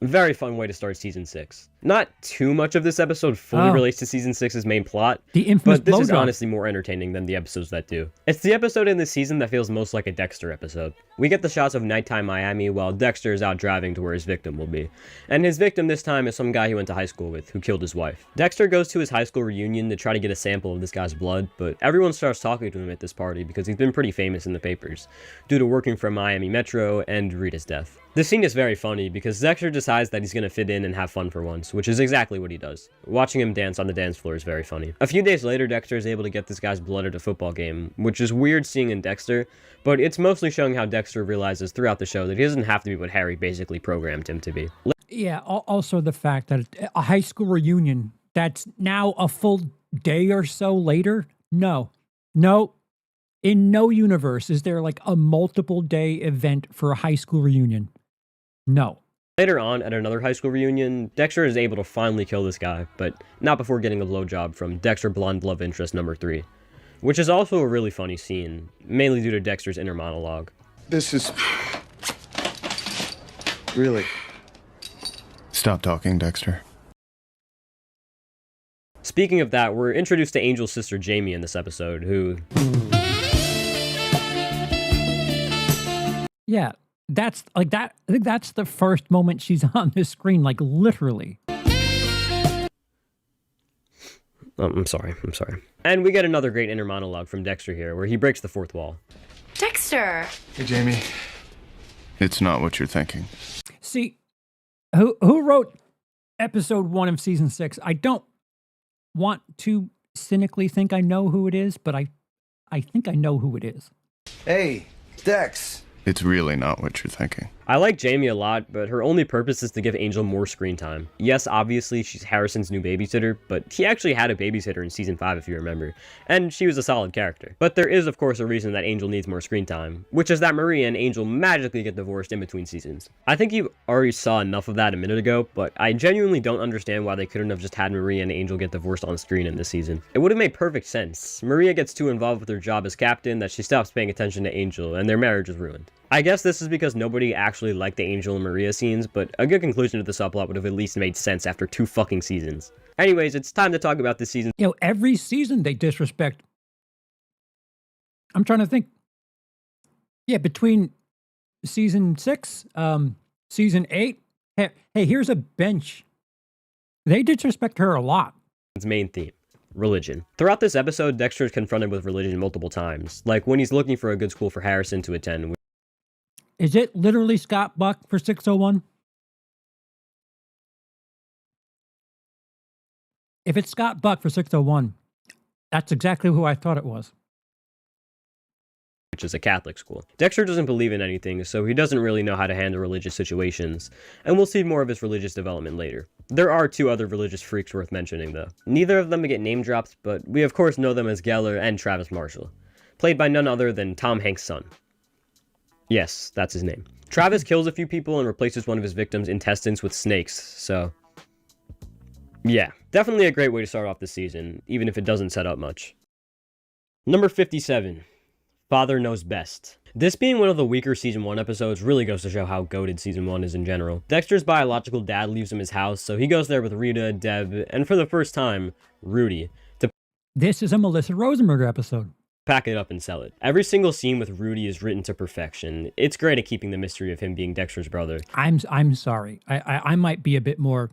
Very fun way to start season 6. Not too much of this episode fully relates to season 6's main plot, The infamous but this is blowjob. honestly more entertaining than the episodes that do. It's the episode in this season that feels most like a Dexter episode. We get the shots of nighttime Miami while Dexter is out driving to where his victim will be. And his victim this time is some guy he went to high school with who killed his wife. Dexter goes to his high school reunion to try to get a sample of this guy's blood, but everyone starts talking to him at this party because he's been pretty famous in the papers due to working for Miami Metro and Rita's death. This scene is very funny because Dexter decides that he's going to fit in and have fun for once, which is exactly what he does. Watching him dance on the dance floor is very funny. A few days later, Dexter is able to get this guy's blood at a football game, which is weird seeing in Dexter, but it's mostly showing how Dexter realizes throughout the show that he doesn't have to be what Harry basically programmed him to be. Yeah, also the fact that a high school reunion that's now a full day or so later, no. In no universe is there like a multiple day event for a high school reunion. No. Later on, at another high school reunion, Dexter is able to finally kill this guy, but not before getting a blowjob from Dexter blonde love interest number 3, which is also a really funny scene, mainly due to Dexter's inner monologue. This is... Really? Stop talking, Dexter. Speaking of that, we're introduced to Angel's sister Jamie in this episode, who... Yeah, that's like that. I think that's the first moment she's on the screen, like literally. I'm sorry. And we get another great inner monologue from Dexter here, where he breaks the fourth wall. Dexter! Hey, Jamie. It's not what you're thinking. See, who wrote episode 1 of season 6? I don't want to cynically think I know who it is, but I think I know who it is. Hey, Dex. It's really not what you're thinking. I like Jamie a lot, but her only purpose is to give Angel more screen time. Yes, obviously she's Harrison's new babysitter, but he actually had a babysitter in season 5 if you remember, and she was a solid character. But there is of course a reason that Angel needs more screen time, which is that Maria and Angel magically get divorced in between seasons. I think you already saw enough of that a minute ago, but I genuinely don't understand why they couldn't have just had Maria and Angel get divorced on screen in this season. It would have made perfect sense. Maria gets too involved with her job as captain that she stops paying attention to Angel, and their marriage is ruined. I guess this is because nobody actually liked the Angel and Maria scenes, but a good conclusion to the subplot would have at least made sense after 2 fucking seasons. Anyways, it's time to talk about this season. You know, every season they disrespect. I'm trying to think. Yeah, between season 6, season 8. Hey, here's a bench. They disrespect her a lot. Its main theme. Religion. Throughout this episode, Dexter is confronted with religion multiple times, like when he's looking for a good school for Harrison to attend. Is it literally Scott Buck for 601? If it's Scott Buck for 601, that's exactly who I thought it was. Which is a Catholic school. Dexter doesn't believe in anything, so he doesn't really know how to handle religious situations, and we'll see more of his religious development later. There are 2 other religious freaks worth mentioning though. Neither of them get name dropped, but we of course know them as Geller and Travis Marshall, played by none other than Tom Hanks' son. Yes, that's his name. Travis kills a few people and replaces one of his victims' intestines with snakes, so... yeah, definitely a great way to start off the season, even if it doesn't set up much. Number 57. Father Knows Best. This being one of the weaker season 1 episodes really goes to show how goated season 1 is in general. Dexter's biological dad leaves him his house, so he goes there with Rita, Deb, and for the first time, Rudy, to This is a Melissa Rosenberg episode. pack it up and sell it. Every single scene with Rudy is written to perfection. It's great at keeping the mystery of him being Dexter's brother. I'm sorry. I might be a bit more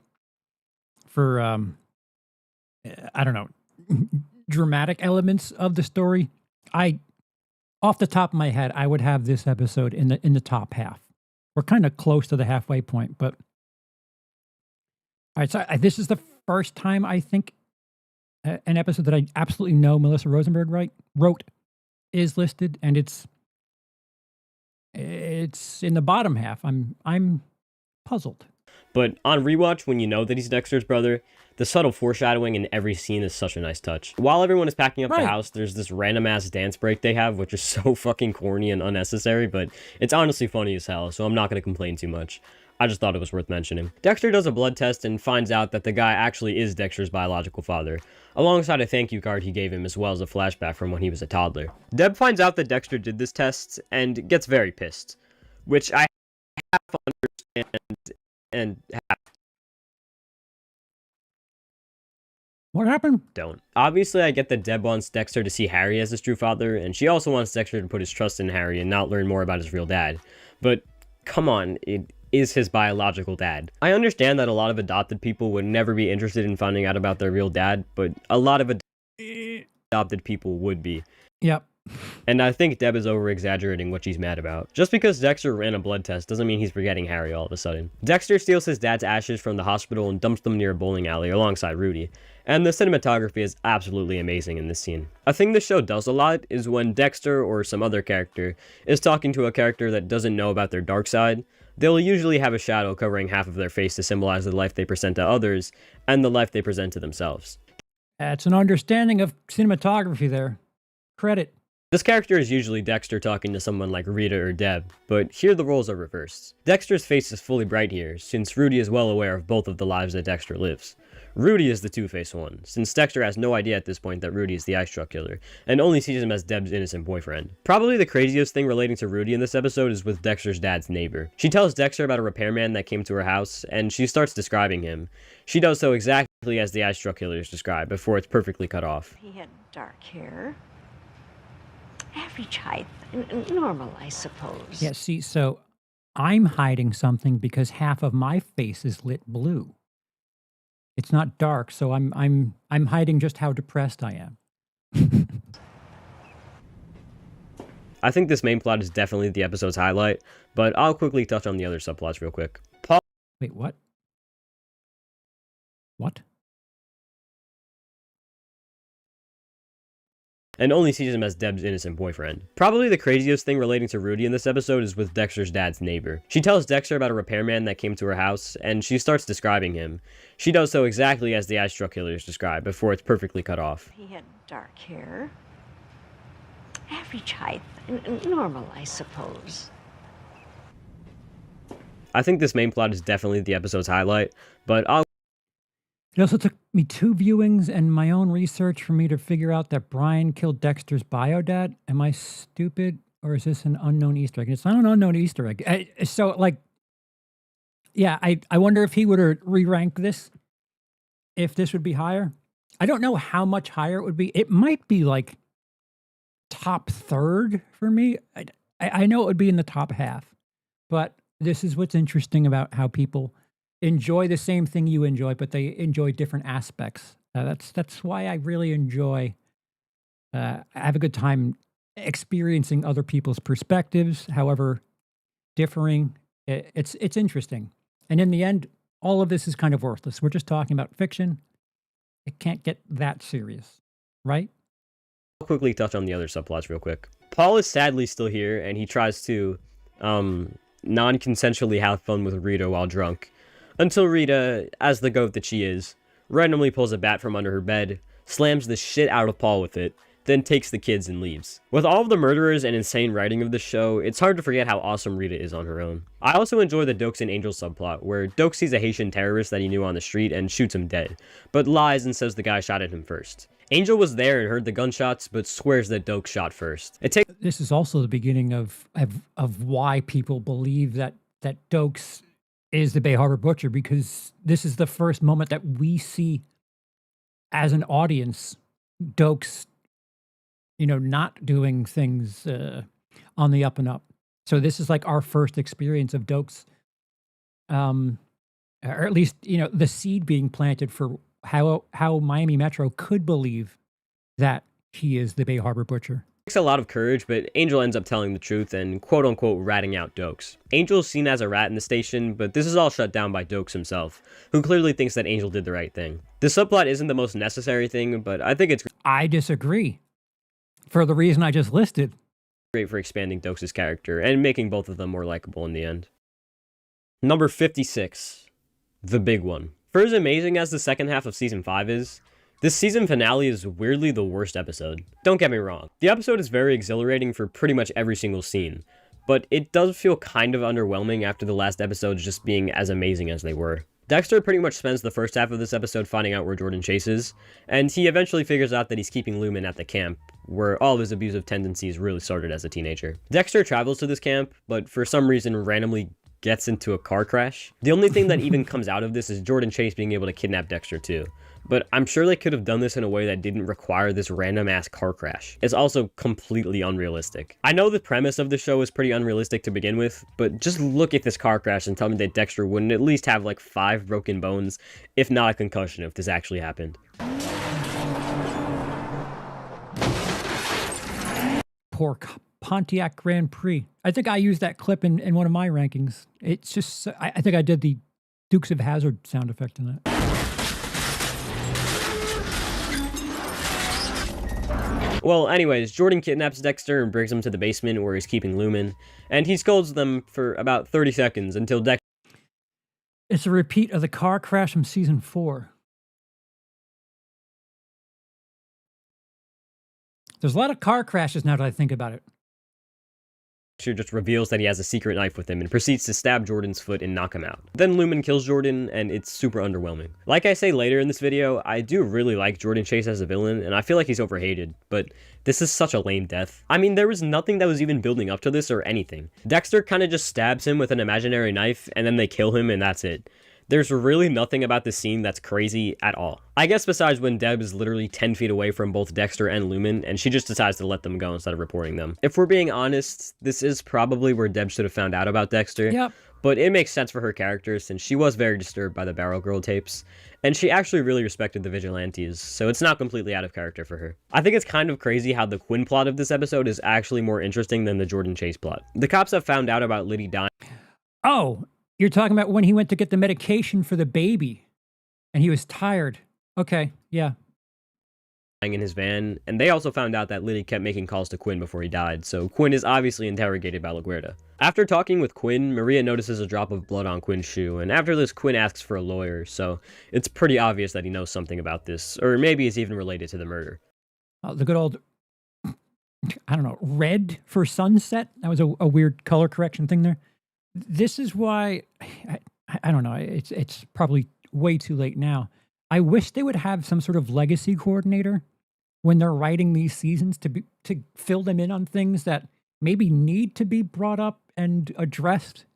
for I don't know, dramatic elements of the story. Off the top of my head, I would have this episode in the top half. We're kind of close to the halfway point, but all right. So this is the first time I think an episode that I absolutely know Melissa Rosenberg wrote is listed, and it's in the bottom half. I'm puzzled. But on rewatch, when you know that he's Dexter's brother, the subtle foreshadowing in every scene is such a nice touch. While everyone is packing up the house, there's this random ass dance break they have, which is so fucking corny and unnecessary, but it's honestly funny as hell, so I'm not going to complain too much. I just thought it was worth mentioning. Dexter does a blood test and finds out that the guy actually is Dexter's biological father, alongside a thank you card he gave him as well as a flashback from when he was a toddler. Deb finds out that Dexter did this test and gets very pissed, which I half understand and half What happened? don't. Obviously, I get that Deb wants Dexter to see Harry as his true father, and she also wants Dexter to put his trust in Harry and not learn more about his real dad. But come on, it is his biological dad. I understand that a lot of adopted people would never be interested in finding out about their real dad, but a lot of adopted people would be. Yep. And I think Deb is over-exaggerating what she's mad about. Just because Dexter ran a blood test doesn't mean he's forgetting Harry all of a sudden. Dexter steals his dad's ashes from the hospital and dumps them near a bowling alley alongside Rudy. And the cinematography is absolutely amazing in this scene. A thing this show does a lot is when Dexter or some other character is talking to a character that doesn't know about their dark side, they'll usually have a shadow covering half of their face to symbolize the life they present to others and the life they present to themselves. That's an understanding of cinematography there. Credit. This character is usually Dexter talking to someone like Rita or Deb, but here the roles are reversed. Dexter's face is fully bright here, since Rudy is well aware of both of the lives that Dexter lives. Rudy is the two-faced one, since Dexter has no idea at this point that Rudy is the eye struck killer, and only sees him as Deb's innocent boyfriend. Probably the craziest thing relating to Rudy in this episode is with Dexter's dad's neighbor. She tells Dexter about a repairman that came to her house, and she starts describing him. She does so exactly as the eye struck killer is described, before it's perfectly cut off. He had dark hair. Average height. Normal, I suppose. Yeah, see, so I'm hiding something because half of my face is lit blue. It's not dark, so I'm hiding just how depressed I am. I think this main plot is definitely the episode's highlight, but I'll quickly touch on the other subplots real quick. Wait, what? What? And only sees him as Deb's innocent boyfriend. Probably the craziest thing relating to Rudy in this episode is with Dexter's dad's neighbor. She tells Dexter about a repairman that came to her house, and she starts describing him. She does so exactly as the eye struck killer is described, before it's perfectly cut off. He had dark hair. Average height. Normal, I suppose. I think this main plot is definitely the episode's highlight, but It also took me 2 viewings and my own research for me to figure out that Brian killed Dexter's bio dad. Am I stupid, or is this an unknown Easter egg? It's not an unknown Easter egg. So, like, yeah, I wonder if he would re-rank this, if this would be higher. I don't know how much higher it would be. It might be like top third for me. I know it would be in the top half, but this is what's interesting about how people enjoy the same thing you enjoy, but they enjoy different aspects. That's why I really enjoy. I have a good time experiencing other people's perspectives, however differing. It's interesting, and in the end, all of this is kind of worthless. We're just talking about fiction. It can't get that serious, right? I'll quickly touch on the other subplots real quick. Paul is sadly still here, and he tries to non-consensually have fun with Rita while drunk. Until Rita, as the goat that she is, randomly pulls a bat from under her bed, slams the shit out of Paul with it, then takes the kids and leaves. With all of the murderers and insane writing of the show, it's hard to forget how awesome Rita is on her own. I also enjoy the Dokes and Angel subplot, where Doke sees a Haitian terrorist that he knew on the street and shoots him dead, but lies and says the guy shot at him first. Angel was there and heard the gunshots, but swears that Doke shot first. This is also the beginning of why people believe that Dokes is the Bay Harbor Butcher, because this is the first moment that we see as an audience Dokes, not doing things on the up and up. So this is like our first experience of Dokes, or at least, the seed being planted for how Miami Metro could believe that he is the Bay Harbor Butcher. It takes a lot of courage, but Angel ends up telling the truth and quote-unquote ratting out Dokes. Angel's seen as a rat in the station, but this is all shut down by Dokes himself, who clearly thinks that Angel did the right thing. This subplot isn't the most necessary thing, but I think it's... I disagree, for the reason I just listed. Great for expanding Dokes' character, and making both of them more likable in the end. Number 56. The big one. For as amazing as the second half of Season 5 is, this season finale is weirdly the worst episode. Don't get me wrong, the episode is very exhilarating for pretty much every single scene, but it does feel kind of underwhelming after the last episodes just being as amazing as they were. Dexter pretty much spends the first half of this episode finding out where Jordan Chase is, and he eventually figures out that he's keeping Lumen at the camp, where all of his abusive tendencies really started as a teenager. Dexter travels to this camp, but for some reason randomly gets into a car crash. The only thing that even comes out of this is Jordan Chase being able to kidnap Dexter too. But I'm sure they could have done this in a way that didn't require this random ass car crash. It's also completely unrealistic. I know the premise of the show is pretty unrealistic to begin with, but just look at this car crash and tell me that Dexter wouldn't at least have like 5 broken bones, if not a concussion, if this actually happened. Poor Pontiac Grand Prix. I think I used that clip in one of my rankings. It's just, I think I did the Dukes of Hazzard sound effect in that. Well, anyways, Jordan kidnaps Dexter and brings him to the basement where he's keeping Lumen, and he scolds them for about 30 seconds until Dexter... It's a repeat of the car crash from Season 4. There's a lot of car crashes now that I think about it. Dexter just reveals that he has a secret knife with him and proceeds to stab Jordan's foot and knock him out. Then Lumen kills Jordan, and it's super underwhelming. Like I say later in this video, I do really like Jordan Chase as a villain, and I feel like he's overhated, but this is such a lame death. I mean, there was nothing that was even building up to this or anything. Dexter kind of just stabs him with an imaginary knife, and then they kill him, and that's it. There's really nothing about this scene that's crazy at all. I guess besides when Deb is literally 10 feet away from both Dexter and Lumen, and she just decides to let them go instead of reporting them. If we're being honest, this is probably where Deb should have found out about Dexter. Yep. But it makes sense for her character since she was very disturbed by the Barrel Girl tapes, and she actually really respected the vigilantes, so it's not completely out of character for her. I think it's kind of crazy how the Quinn plot of this episode is actually more interesting than the Jordan Chase plot. The cops have found out about Liddy dying. Oh, you're talking about when he went to get the medication for the baby and he was tired. Okay, yeah. In his van, and they also found out that Liddy kept making calls to Quinn before he died, so Quinn is obviously interrogated by LaGuardia. After talking with Quinn, Maria notices a drop of blood on Quinn's shoe, and after this, Quinn asks for a lawyer, so it's pretty obvious that he knows something about this, or maybe it's even related to the murder. The good old, I don't know, red for sunset? That was a weird color correction thing there. This is why, I don't know, it's probably way too late now. I wish they would have some sort of legacy coordinator when they're writing these seasons to fill them in on things that maybe need to be brought up and addressed.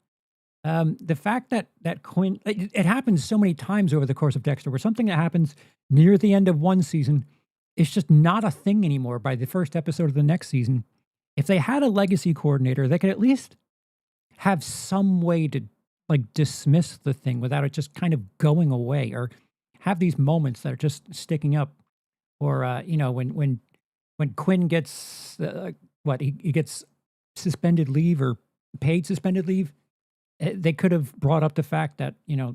The fact that Quinn, it happens so many times over the course of Dexter, where something that happens near the end of one season is just not a thing anymore by the first episode of the next season. If they had a legacy coordinator, they could at least have some way to like dismiss the thing without it just kind of going away, or have these moments that are just sticking up. Or you know, when Quinn gets he gets suspended leave or paid suspended leave, they could have brought up the fact that, you know,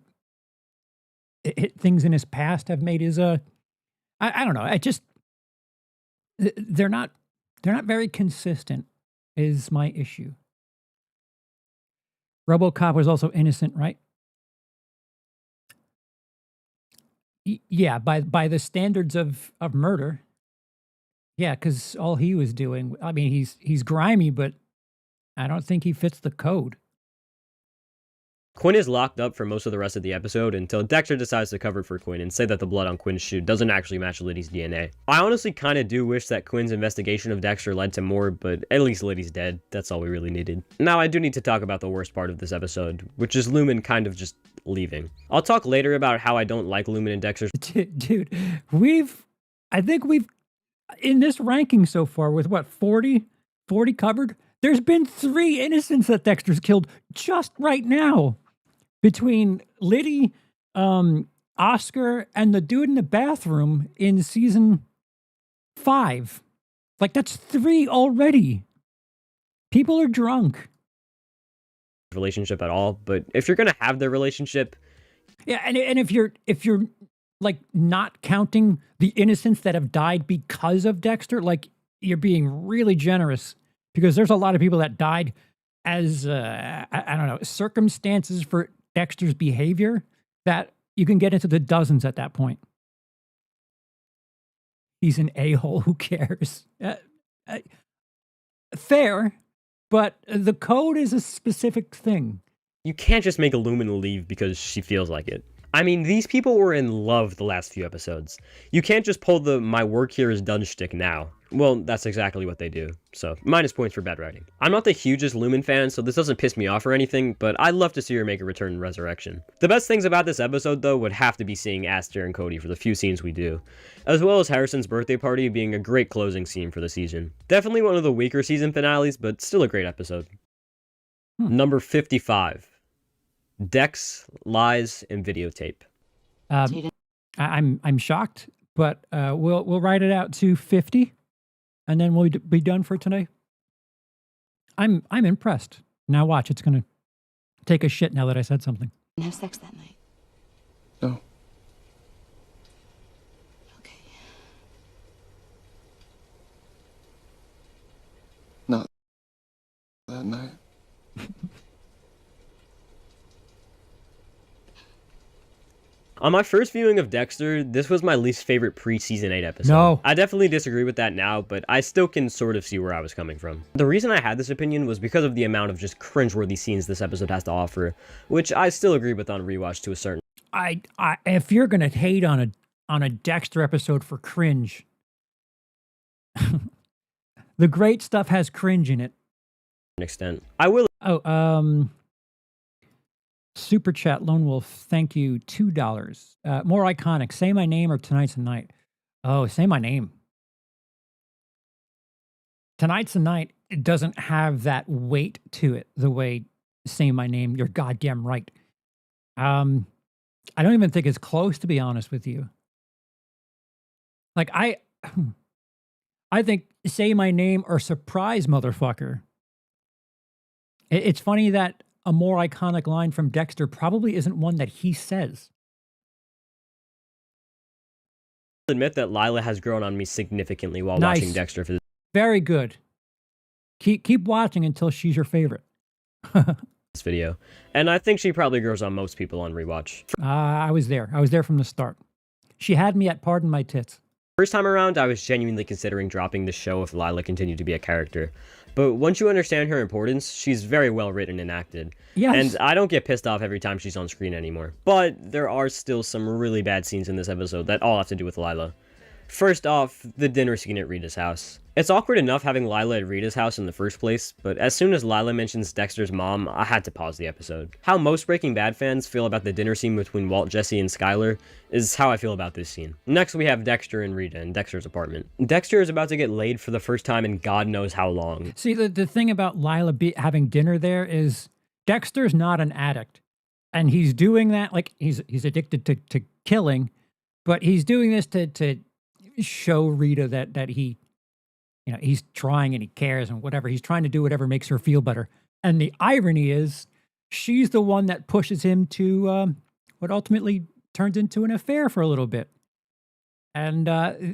things in his past have made his I don't know. I just they're not very consistent is my issue. RoboCop was also innocent, right? Yeah, by the standards of murder. Yeah, because all he was doing, I mean, he's grimy, but I don't think he fits the code. Quinn is locked up for most of the rest of the episode until Dexter decides to cover for Quinn and say that the blood on Quinn's shoe doesn't actually match Liddy's DNA. I honestly kind of do wish that Quinn's investigation of Dexter led to more, but at least Liddy's dead. That's all we really needed. Now, I do need to talk about the worst part of this episode, which is Lumen kind of just leaving. I'll talk later about how I don't like Lumen and Dexter's... Dude, I think we've, in this ranking so far, with what, 40 covered? There's been 3 innocents that Dexter's killed just right now. Between Liddy, Oscar, and the dude in the bathroom in season 5. Like, that's 3 already. People are drunk. Relationship at all, but if you're gonna have their relationship... Yeah, and if you're like not counting the innocents that have died because of Dexter, like, you're being really generous, because there's a lot of people that died as, I don't know, circumstances for Dexter's behavior that you can get into the dozens at that point. He's an a-hole, who cares? Fair, but the code is a specific thing. You can't just make a Lumen leave because she feels like it. I mean, these people were in love the last few episodes. You can't just pull the "my work here is done" shtick now. Well, that's exactly what they do. So, minus points for bad writing. I'm not the hugest Lumen fan, so this doesn't piss me off or anything, but I'd love to see her make a return in Resurrection. The best things about this episode, though, would have to be seeing Aster and Cody for the few scenes we do, as well as Harrison's birthday party being a great closing scene for the season. Definitely one of the weaker season finales, but still a great episode. Number 55. Dex, Lies, and Videotape. I'm shocked, but we'll write it out to 50, and then we'll be done for tonight. I'm impressed. Now watch, it's gonna take a shit now that I said something. Have sex that night. No. Okay. Not that night. On my first viewing of Dexter, this was my least favorite pre-season 8 episode. No. I definitely disagree with that now, but I still can sort of see where I was coming from. The reason I had this opinion was because of the amount of just cringeworthy scenes this episode has to offer, which I still agree with on rewatch to a certain If you're gonna hate on a Dexter episode for cringe, the great stuff has cringe in it. extent. I will. Oh, Super chat, Lone Wolf, thank you, $2. More iconic, say my name or Tonight's the Night. Oh, say my name. Tonight's the Night, it doesn't have that weight to it the way say my name, you're goddamn right. I don't even think it's close, to be honest with you. Like, I think say my name or surprise motherfucker. It's funny that a more iconic line from Dexter probably isn't one that he says. admit that Lila has grown on me significantly while Nice. watching Dexter for Very good. Keep watching until she's your favorite. this video, and I think she probably grows on most people on rewatch. I was there. I was there from the start. She had me at pardon my tits. First time around, I was genuinely considering dropping the show if Lila continued to be a character. But once you understand her importance, she's very well written and acted. Yes. And I don't get pissed off every time she's on screen anymore. But there are still some really bad scenes in this episode that all have to do with Lila. First off, the dinner scene at Rita's house. It's awkward enough having Lila at Rita's house in the first place, but as soon as Lila mentions Dexter's mom, I had to pause the episode. How most Breaking Bad fans feel about the dinner scene between Walt, Jesse, and Skyler is how I feel about this scene. Next, we have Dexter and Rita in Dexter's apartment. Dexter is about to get laid for the first time in God knows how long. See, the thing about Lila having dinner there is Dexter's not an addict. And he's doing that, like, he's addicted to killing, but he's doing this to show Rita that he, he's trying and he cares and whatever. He's trying to do whatever makes her feel better. And the irony is, she's the one that pushes him to what ultimately turns into an affair for a little bit. And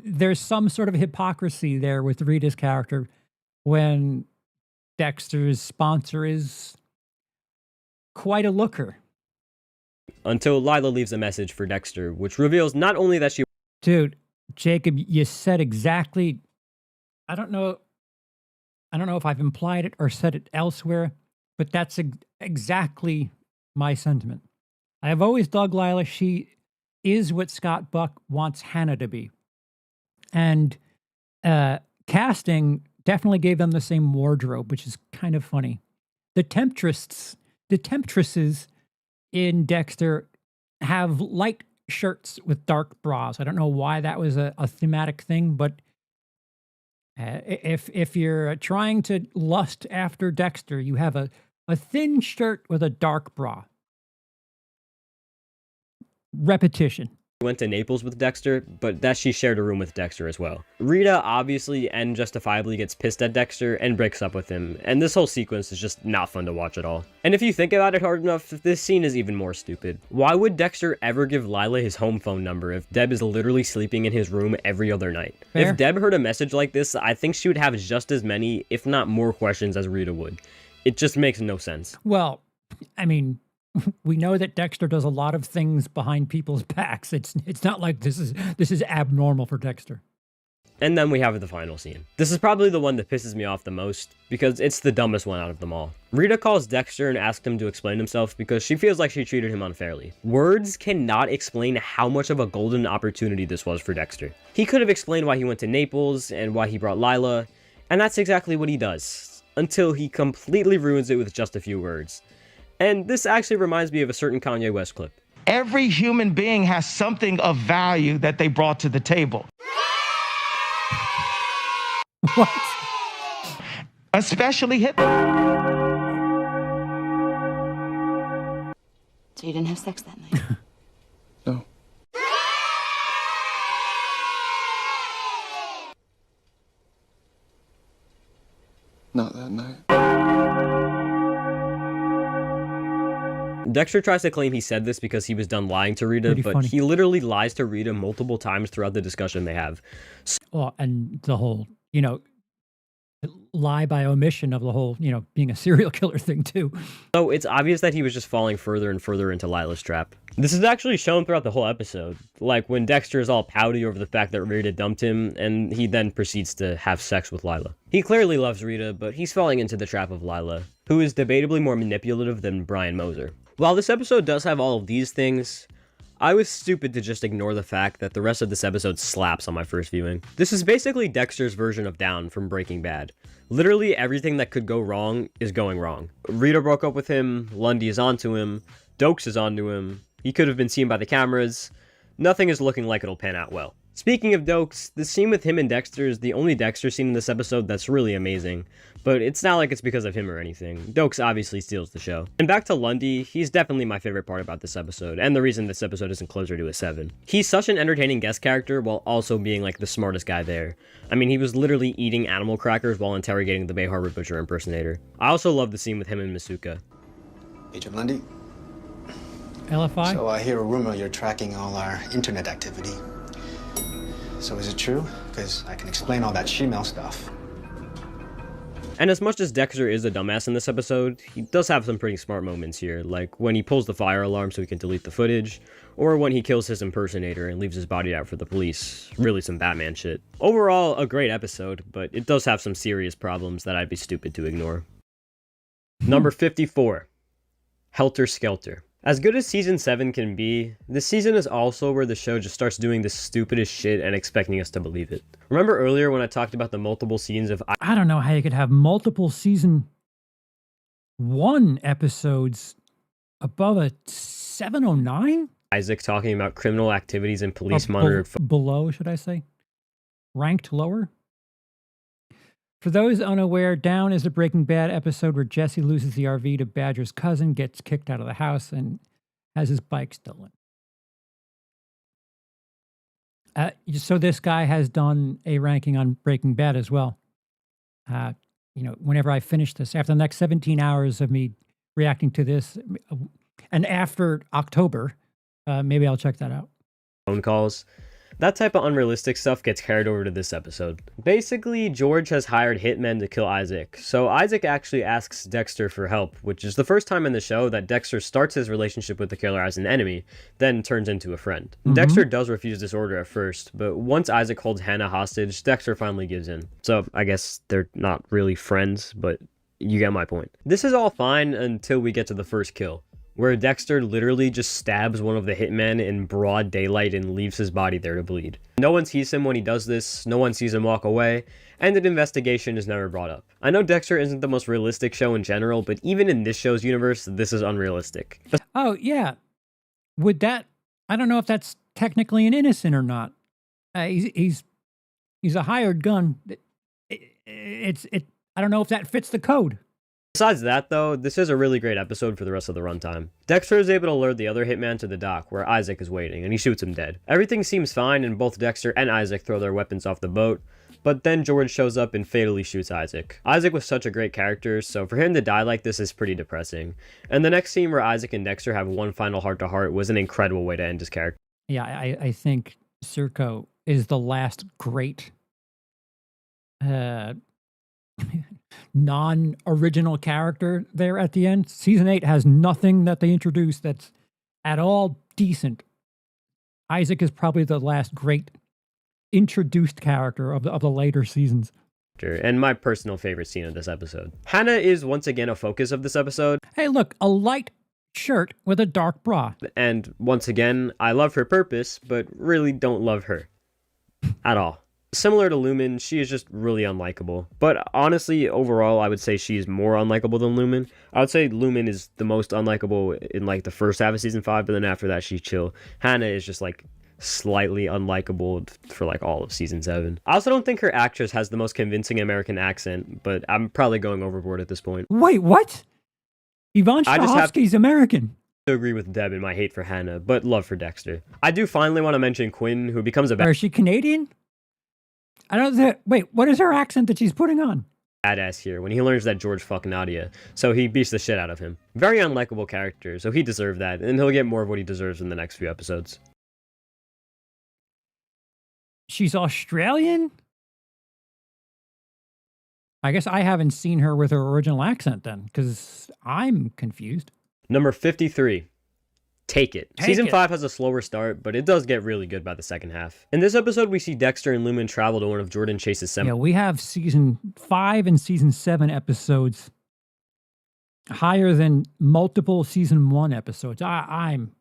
there's some sort of hypocrisy there with Rita's character when Dexter's sponsor is quite a looker. Until Lila leaves a message for Dexter, which reveals not only that she... Dude, Jacob, you said exactly... I don't know if I've implied it or said it elsewhere, but that's exactly my sentiment. I have always dug Lila. She is what Scott Buck wants Hannah to be. And casting definitely gave them the same wardrobe, which is kind of funny. The temptresses in Dexter have light shirts with dark bras. I don't know why that was a thematic thing, but if you're trying to lust after Dexter, you have a thin shirt with a dark bra. Repetition. went to Naples with Dexter, but that she shared a room with Dexter as well. Rita obviously and justifiably gets pissed at Dexter and breaks up with him, and this whole sequence is just not fun to watch at all. And if you think about it hard enough, this scene is even more stupid. Why would Dexter ever give Lila his home phone number if Deb is literally sleeping in his room every other night? Fair. If Deb heard a message like this, I think she would have just as many, if not more questions as Rita would. It just makes no sense. Well, I mean, we know that Dexter does a lot of things behind people's backs. It's not like this is abnormal for Dexter. And then we have the final scene. This is probably the one that pisses me off the most, because it's the dumbest one out of them all. Rita calls Dexter and asks him to explain himself because she feels like she treated him unfairly. Words cannot explain how much of a golden opportunity this was for Dexter. He could have explained why he went to Naples and why he brought Lila, and that's exactly what he does, until he completely ruins it with just a few words. And this actually reminds me of a certain Kanye West clip. Every human being has something of value that they brought to the table. What? Especially Hitler. So you didn't have sex that night? No. Not that night. Dexter tries to claim he said this because he was done lying to Rita, Pretty but funny. he literally lies to Rita multiple times throughout the discussion they have. Well, and the whole, lie by omission of the whole, being a serial killer thing too. So it's obvious that he was just falling further and further into Lila's trap. This is actually shown throughout the whole episode, like when Dexter is all pouty over the fact that Rita dumped him, and he then proceeds to have sex with Lila. He clearly loves Rita, but he's falling into the trap of Lila, who is debatably more manipulative than Brian Moser. While this episode does have all of these things, I was stupid to just ignore the fact that the rest of this episode slaps on my first viewing. This is basically Dexter's version of Down from Breaking Bad. Literally everything that could go wrong is going wrong. Rita broke up with him, Lundy is onto him, Dokes is onto him, he could have been seen by the cameras. Nothing is looking like it'll pan out well. Speaking of Dokes, the scene with him and Dexter is the only Dexter scene in this episode that's really amazing, but it's not like it's because of him or anything. Dokes obviously steals the show. And back to Lundy, he's definitely my favorite part about this episode, and the reason this episode isn't closer to a 7. He's such an entertaining guest character while also being like the smartest guy there. I mean, he was literally eating animal crackers while interrogating the Bay Harbor Butcher impersonator. I also love the scene with him and Masuka. Agent Lundy? LFI? So I hear a rumor you're tracking all our internet activity. So is it true? Because I can explain all that Gmail stuff. And as much as Dexter is a dumbass in this episode, he does have some pretty smart moments here, like when he pulls the fire alarm so he can delete the footage, or when he kills his impersonator and leaves his body out for the police. Really some Batman shit. Overall, a great episode, but it does have some serious problems that I'd be stupid to ignore. Number 54, Helter Skelter. As good as season 7 can be, this season is also where the show just starts doing the stupidest shit and expecting us to believe it. Remember earlier when I talked about the multiple scenes of I don't know how you could have multiple season 1 episodes above a 709? Isaac talking about criminal activities and police monitored below, should I say? Ranked lower? For those unaware, Down is a Breaking Bad episode where Jesse loses the RV to Badger's cousin, gets kicked out of the house, and has his bike stolen. So this guy has done a ranking on Breaking Bad as well. Whenever I finish this, after the next 17 hours of me reacting to this, and after October, maybe I'll check that out. Phone calls. That type of unrealistic stuff gets carried over to this episode. Basically, George has hired hitmen to kill Isaac, so Isaac actually asks Dexter for help, which is the first time in the show that Dexter starts his relationship with the killer as an enemy, then turns into a friend. Dexter does refuse this order at first, but once Isaac holds Hannah hostage, Dexter finally gives in. So I guess they're not really friends, but you get my point. This is all fine until we get to the first kill, where Dexter literally just stabs one of the hitmen in broad daylight and leaves his body there to bleed. No one sees him when he does this, no one sees him walk away, and an investigation is never brought up. I know Dexter isn't the most realistic show in general, but even in this show's universe, this is unrealistic. Oh, yeah. I don't know if that's technically an innocent or not. He's a hired gun. I don't know if that fits the code. Besides that, though, this is a really great episode for the rest of the runtime. Dexter is able to lure the other hitman to the dock, where Isaac is waiting, and he shoots him dead. Everything seems fine, and both Dexter and Isaac throw their weapons off the boat, but then George shows up and fatally shoots Isaac. Isaac was such a great character, so for him to die like this is pretty depressing. And the next scene where Isaac and Dexter have one final heart-to-heart was an incredible way to end his character. Yeah, I think Serco is the last great non-original character there at the end. Season 8 has nothing that they introduced that's at all decent. Isaac is probably the last great introduced character of the later seasons. And my personal favorite scene of this episode. Hannah is once again a focus of this episode. Hey, look, a light shirt with a dark bra. And once again, I love her purpose, but really don't love her at all. Similar to Lumen, she is just really unlikable. But honestly, overall, I would say she's more unlikable than Lumen. I would say Lumen is the most unlikable in like the first half of season 5, but then after that, she's chill. Hannah is just like slightly unlikable for like all of season 7. I also don't think her actress has the most convincing American accent, but I'm probably going overboard at this point. Wait, what? Yvonne Strahovski's American. To agree with Deb in my hate for Hannah, but love for Dexter. I do finally want to mention Quinn, who becomes a Is she Canadian? I don't know. Wait, what is her accent that she's putting on? Badass here when he learns that George fucked Nadia, so he beats the shit out of him. Very unlikable character, so he deserved that, and he'll get more of what he deserves in the next few episodes. She's Australian? I guess I haven't seen her with her original accent then, because I'm confused. Number 53. Take It. Take Season It. 5 has a slower start, but it does get really good by the second half. In this episode, we see Dexter and Lumen travel to one of Jordan Chase's Yeah, we have season 5 and season 7 episodes higher than multiple season 1 episodes. I'm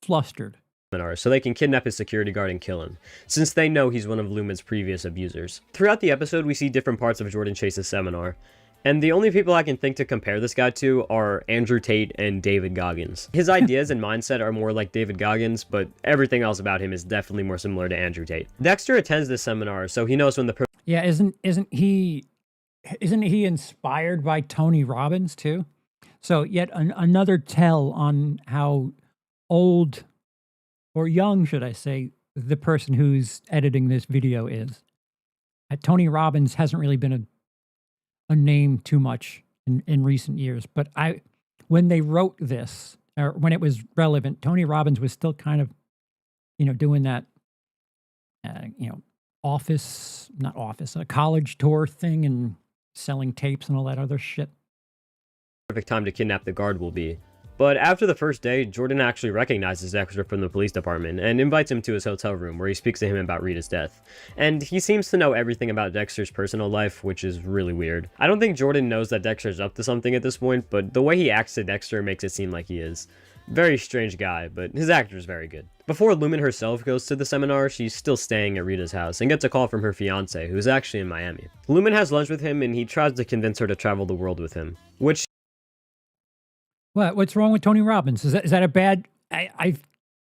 flustered. seminars so they can kidnap his security guard and kill him, since they know he's one of Lumen's previous abusers. Throughout the episode, we see different parts of Jordan Chase's seminar, and the only people I can think to compare this guy to are Andrew Tate and David Goggins. His ideas and mindset are more like David Goggins, but everything else about him is definitely more similar to Andrew Tate. Dexter attends this seminar, so he knows when the Yeah, isn't he inspired by Tony Robbins too? So yet another tell on how old or young, should I say, the person who's editing this video is. Tony Robbins hasn't really been a name too much in recent years, but when they wrote this, or when it was relevant, Tony Robbins was still kind of, doing that, a college tour thing and selling tapes and all that other shit. perfect time to kidnap the guard will be. But after the first day, Jordan actually recognizes Dexter from the police department and invites him to his hotel room where he speaks to him about Rita's death. And he seems to know everything about Dexter's personal life, which is really weird. I don't think Jordan knows that Dexter's up to something at this point, but the way he acts to Dexter makes it seem like he is. Very strange guy, but his actor is very good. Before Lumen herself goes to the seminar, she's still staying at Rita's house and gets a call from her fiance, who's actually in Miami. Lumen has lunch with him and he tries to convince her to travel the world with him, which What's wrong with Tony Robbins? Is that a bad? I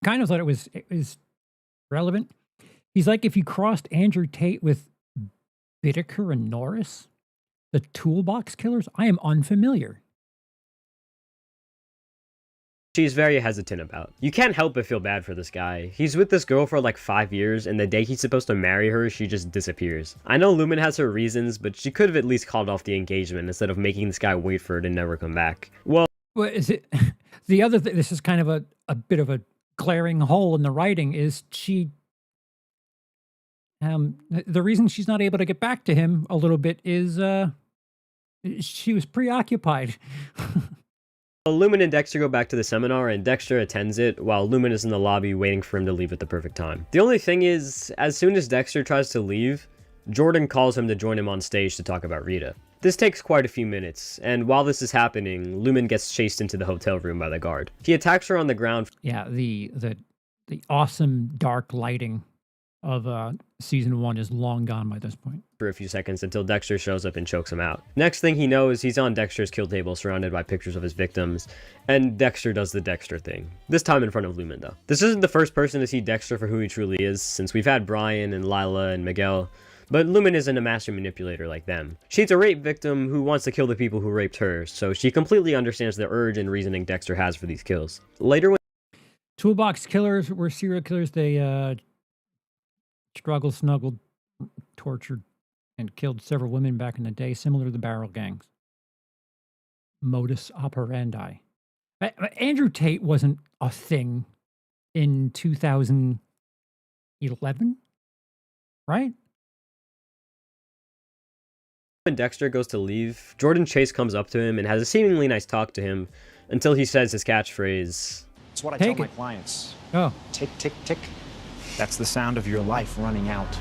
kind of thought it was relevant. He's like if you crossed Andrew Tate with Bittaker and Norris, the Toolbox Killers. I am unfamiliar. she's very hesitant about. You can't help but feel bad for this guy. He's with this girl for like 5 years, and the day he's supposed to marry her, she just disappears. I know Lumen has her reasons, but she could have at least called off the engagement instead of making this guy wait for it and never come back. Well, Is it the other thing? This is kind of a bit of a glaring hole in the writing. Is she? The reason she's not able to get back to him a little bit is she was preoccupied. Lumen and Dexter go back to the seminar, and Dexter attends it while Lumen is in the lobby waiting for him to leave at the perfect time. The only thing is, as soon as Dexter tries to leave, Jordan calls him to join him on stage to talk about Rita. This takes quite a few minutes, and while this is happening, Lumen gets chased into the hotel room by the guard. He attacks her on the ground. Yeah, the awesome dark lighting of season 1 is long gone by this point. For a few seconds until Dexter shows up and chokes him out. Next thing he knows, he's on Dexter's kill table surrounded by pictures of his victims, and Dexter does the Dexter thing. This time in front of Lumen though. This isn't the first person to see Dexter for who he truly is, since we've had Brian and Lila and Miguel, but Lumen isn't a master manipulator like them. She's a rape victim who wants to kill the people who raped her, so she completely understands the urge and reasoning Dexter has for these kills. Later when Toolbox Killers were serial killers. They struggled, snuggled, tortured, and killed several women back in the day, similar to the barrel gangs. Modus operandi. Andrew Tate wasn't a thing in 2011, right? When Dexter goes to leave, Jordan Chase comes up to him and has a seemingly nice talk to him until he says his catchphrase. It's what I tell my clients. Oh. Tick, tick, tick. That's the sound of your life running out.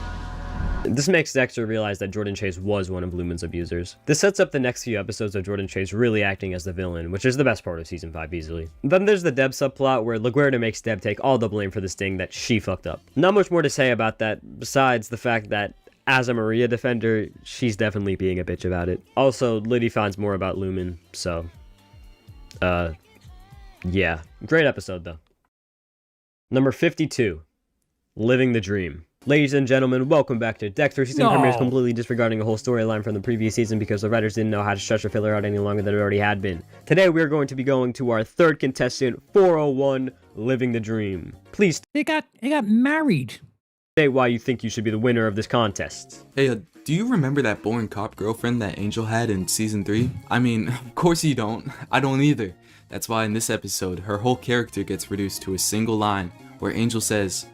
This makes Dexter realize that Jordan Chase was one of Lumen's abusers. This sets up the next few episodes of Jordan Chase really acting as the villain, which is the best part of season 5 easily. Then there's the Deb subplot where LaGuerta makes Deb take all the blame for this thing that she fucked up. Not much more to say about that besides the fact that as a Maria defender, she's definitely being a bitch about it. Also, Liddy finds more about Lumen, so yeah. Great episode though. Number 52. Living the Dream. Ladies and gentlemen, welcome back to Dexter. Season premieres completely disregarding a whole storyline from the previous season because the writers didn't know how to stretch the filler out any longer than it already had been. Today we're going to be going to our third contestant, 401, Living the Dream. Please They got married. state why you think you should be the winner of this contest. Hey, do you remember that boring cop girlfriend that Angel had in season 3? I mean, of course you don't. I don't either. That's why in this episode, her whole character gets reduced to a single line where Angel says,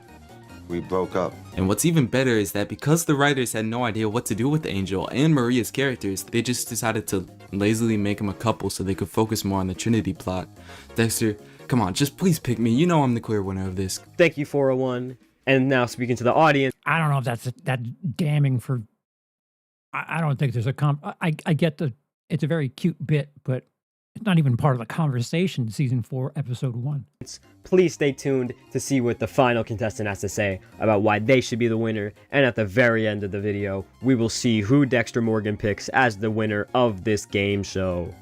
we broke up. And what's even better is that because the writers had no idea what to do with Angel and Maria's characters, they just decided to lazily make them a couple so they could focus more on the Trinity plot. Dexter, come on, just please pick me. You know I'm the clear winner of this. Thank you, 401. And now speaking to the audience. I don't know if that's that damning for. I don't think there's a I get it's a very cute bit, but it's not even part of the conversation. Season 4, episode 1. Please stay tuned to see what the final contestant has to say about why they should be the winner. And at the very end of the video, we will see who Dexter Morgan picks as the winner of this game show.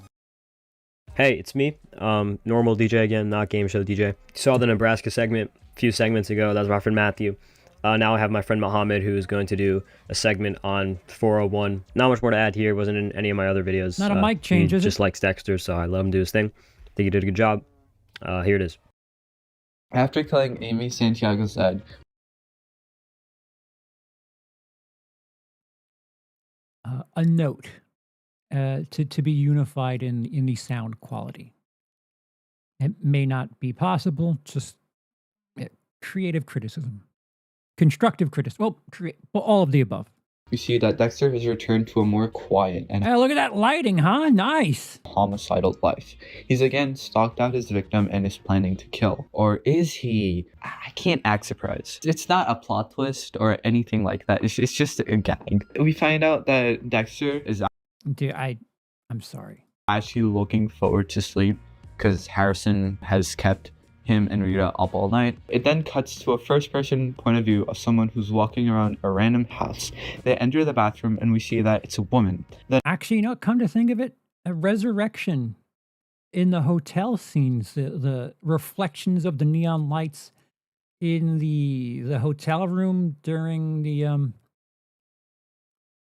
Hey, it's me, normal DJ again, not game show DJ. Saw the Nebraska segment a few segments ago. That was my friend Matthew. Now I have my friend Mohammed, who is going to do a segment on 401. Not much more to add here. Wasn't in any of my other videos. Not a mic change, is it? He just likes Dexter, so I let him do his thing. I think he did a good job. Here it is. After killing Amy Santiago's dad, a note to be unified in the sound quality. It may not be possible, just creative criticism. Constructive criticism. Well, all of the above. we see that Dexter has returned to a more quiet and Hey, look at that lighting, huh? Nice. homicidal life. He's again stalked out his victim and is planning to kill. Or is he? I can't act surprised. It's not a plot twist or anything like that. It's just a gag. We find out that Dexter is Dude, I'm sorry. actually looking forward to sleep because Harrison has kept him and Rita up all night. It then cuts to a first-person point of view of someone who's walking around a random house. They enter the bathroom and we see that it's a woman. Actually, you know, come to think of it, a resurrection in the hotel scenes, the reflections of the neon lights in the hotel room during the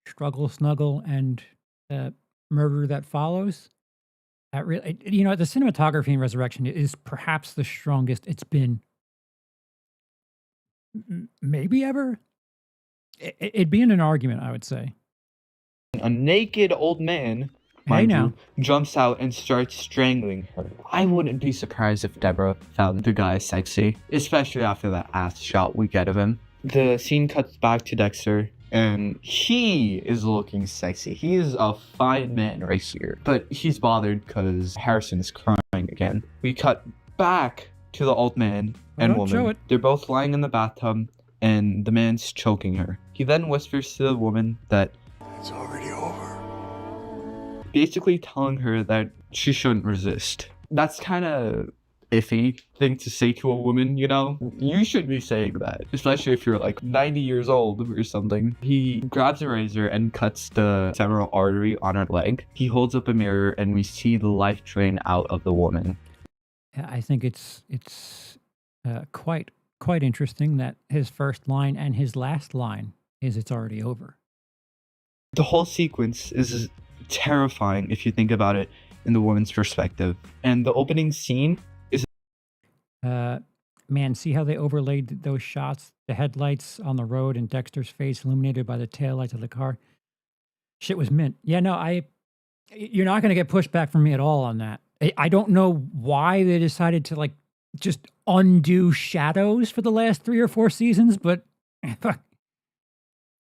struggle, snuggle, and murder that follows. That really, you know, the cinematography in Resurrection is perhaps the strongest it's been, maybe ever. It'd be in an argument, I would say. A naked old man, mind you, jumps out and starts strangling her. I wouldn't be surprised if Deborah found the guy sexy, especially after that ass shot we get of him. The scene cuts back to Dexter, and he is looking sexy. He is a fine man right here. But he's bothered because Harrison is crying again. We cut back to the old man and woman. They're both lying in the bathtub, and the man's choking her. He then whispers to the woman that it's already over, basically telling her that she shouldn't resist. That's kind of iffy thing to say to a woman, you know? You should be saying that, especially if you're like 90 years old or something. He grabs a razor and cuts the femoral artery on her leg. He holds up a mirror and we see the life drain out of the woman. I think it's quite interesting that his first line and his last line is "it's already over." The whole sequence is terrifying if you think about it in the woman's perspective. And the opening scene is man, see how they overlaid those shots? The headlights on the road and Dexter's face illuminated by the taillights of the car. Shit was mint. Yeah, no, you're not going to get pushback from me at all on that. I don't know why they decided to like just undo Shadows for the last 3 or 4 seasons, but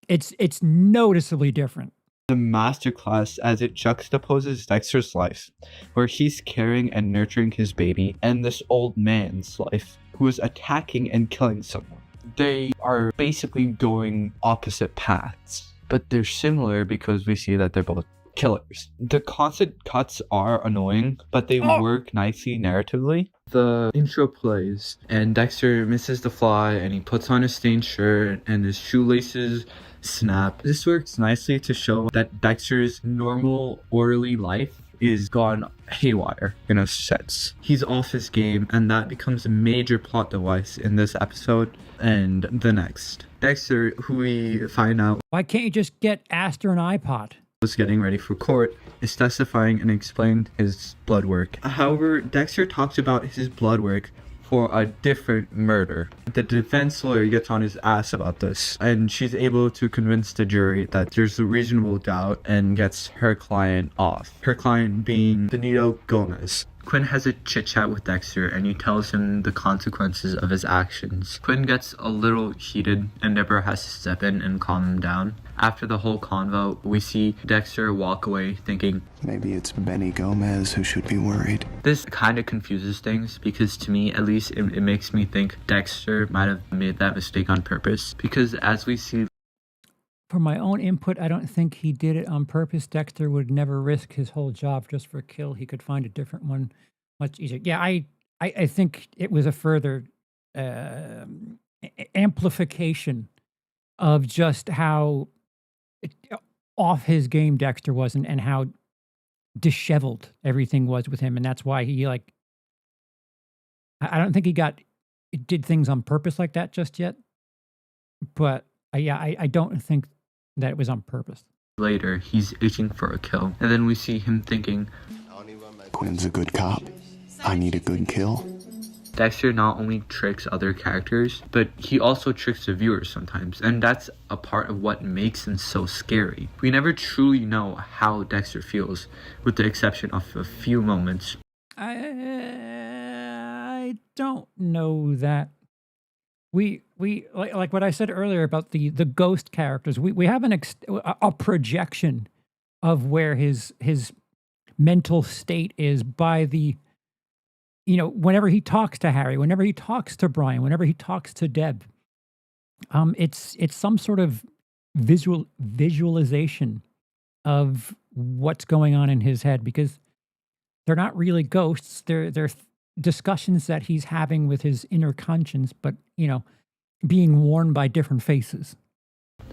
it's noticeably different. The masterclass as it juxtaposes Dexter's life, where he's caring and nurturing his baby, and this old man's life, who is attacking and killing someone. They are basically going opposite paths, but they're similar because we see that they're both killers. The constant cuts are annoying, but they work nicely narratively. The intro plays, and Dexter misses the fly, and he puts on his stained shirt, and his shoelaces snap. This works nicely to show that Dexter's normal, orderly life is gone haywire in a sense. He's off his game, and that becomes a major plot device in this episode and the next. Dexter, who we find out Why can't you just get Aster an iPod? was getting ready for court, is testifying and explained his blood work. However, Dexter talks about his blood work for a different murder. The defense lawyer gets on his ass about this, and she's able to convince the jury that there's a reasonable doubt and gets her client off. Her client being Benito Gomez. Quinn has a chit chat with Dexter and he tells him the consequences of his actions. Quinn gets a little heated and Deborah has to step in and calm him down. After the whole convo, we see Dexter walk away thinking, maybe it's Benny Gomez who should be worried. This kind of confuses things because to me, at least, it makes me think Dexter might have made that mistake on purpose. Because as we see, For my own input, I don't think he did it on purpose. Dexter would never risk his whole job just for a kill. He could find a different one much easier. Yeah, I think it was a further amplification of just how off his game Dexter was and how disheveled everything was with him. And that's why he, like, I don't think he did things on purpose like that just yet. But I don't think that it was on purpose. Later, he's itching for a kill. And then we see him thinking, Quinn's a good cop. I need a good kill. Dexter not only tricks other characters, but he also tricks the viewers sometimes, and that's a part of what makes him so scary. We never truly know how Dexter feels, with the exception of a few moments. I don't know that. We like what I said earlier about the ghost characters. We have a projection of where his mental state is by the, whenever he talks to Harry, whenever he talks to Brian, whenever he talks to Deb, it's some sort of visualization of what's going on in his head, because they're not really ghosts. They're discussions that he's having with his inner conscience, but being worn by different faces.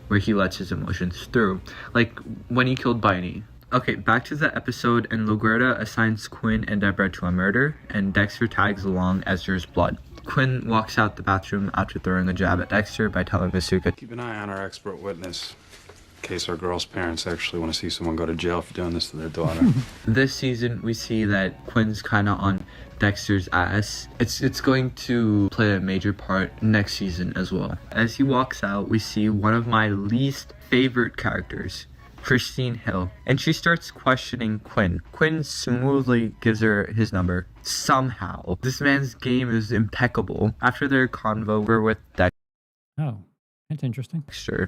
Where he lets his emotions through, like when he killed Biney. Okay, back to the episode, and LaGuerta assigns Quinn and Deborah to a murder, and Dexter tags along as there's blood. Quinn walks out the bathroom after throwing a jab at Dexter by telling Masuka, keep an eye on our expert witness, in case our girl's parents actually want to see someone go to jail for doing this to their daughter. This season, we see that Quinn's kind of on Dexter's ass. It's going to play a major part next season as well. As he walks out, we see one of my least favorite characters, Christine Hill, and she starts questioning Quinn. Quinn smoothly gives her his number. Somehow, this man's game is impeccable. After their convo, we're with Dexter. Oh, that's interesting.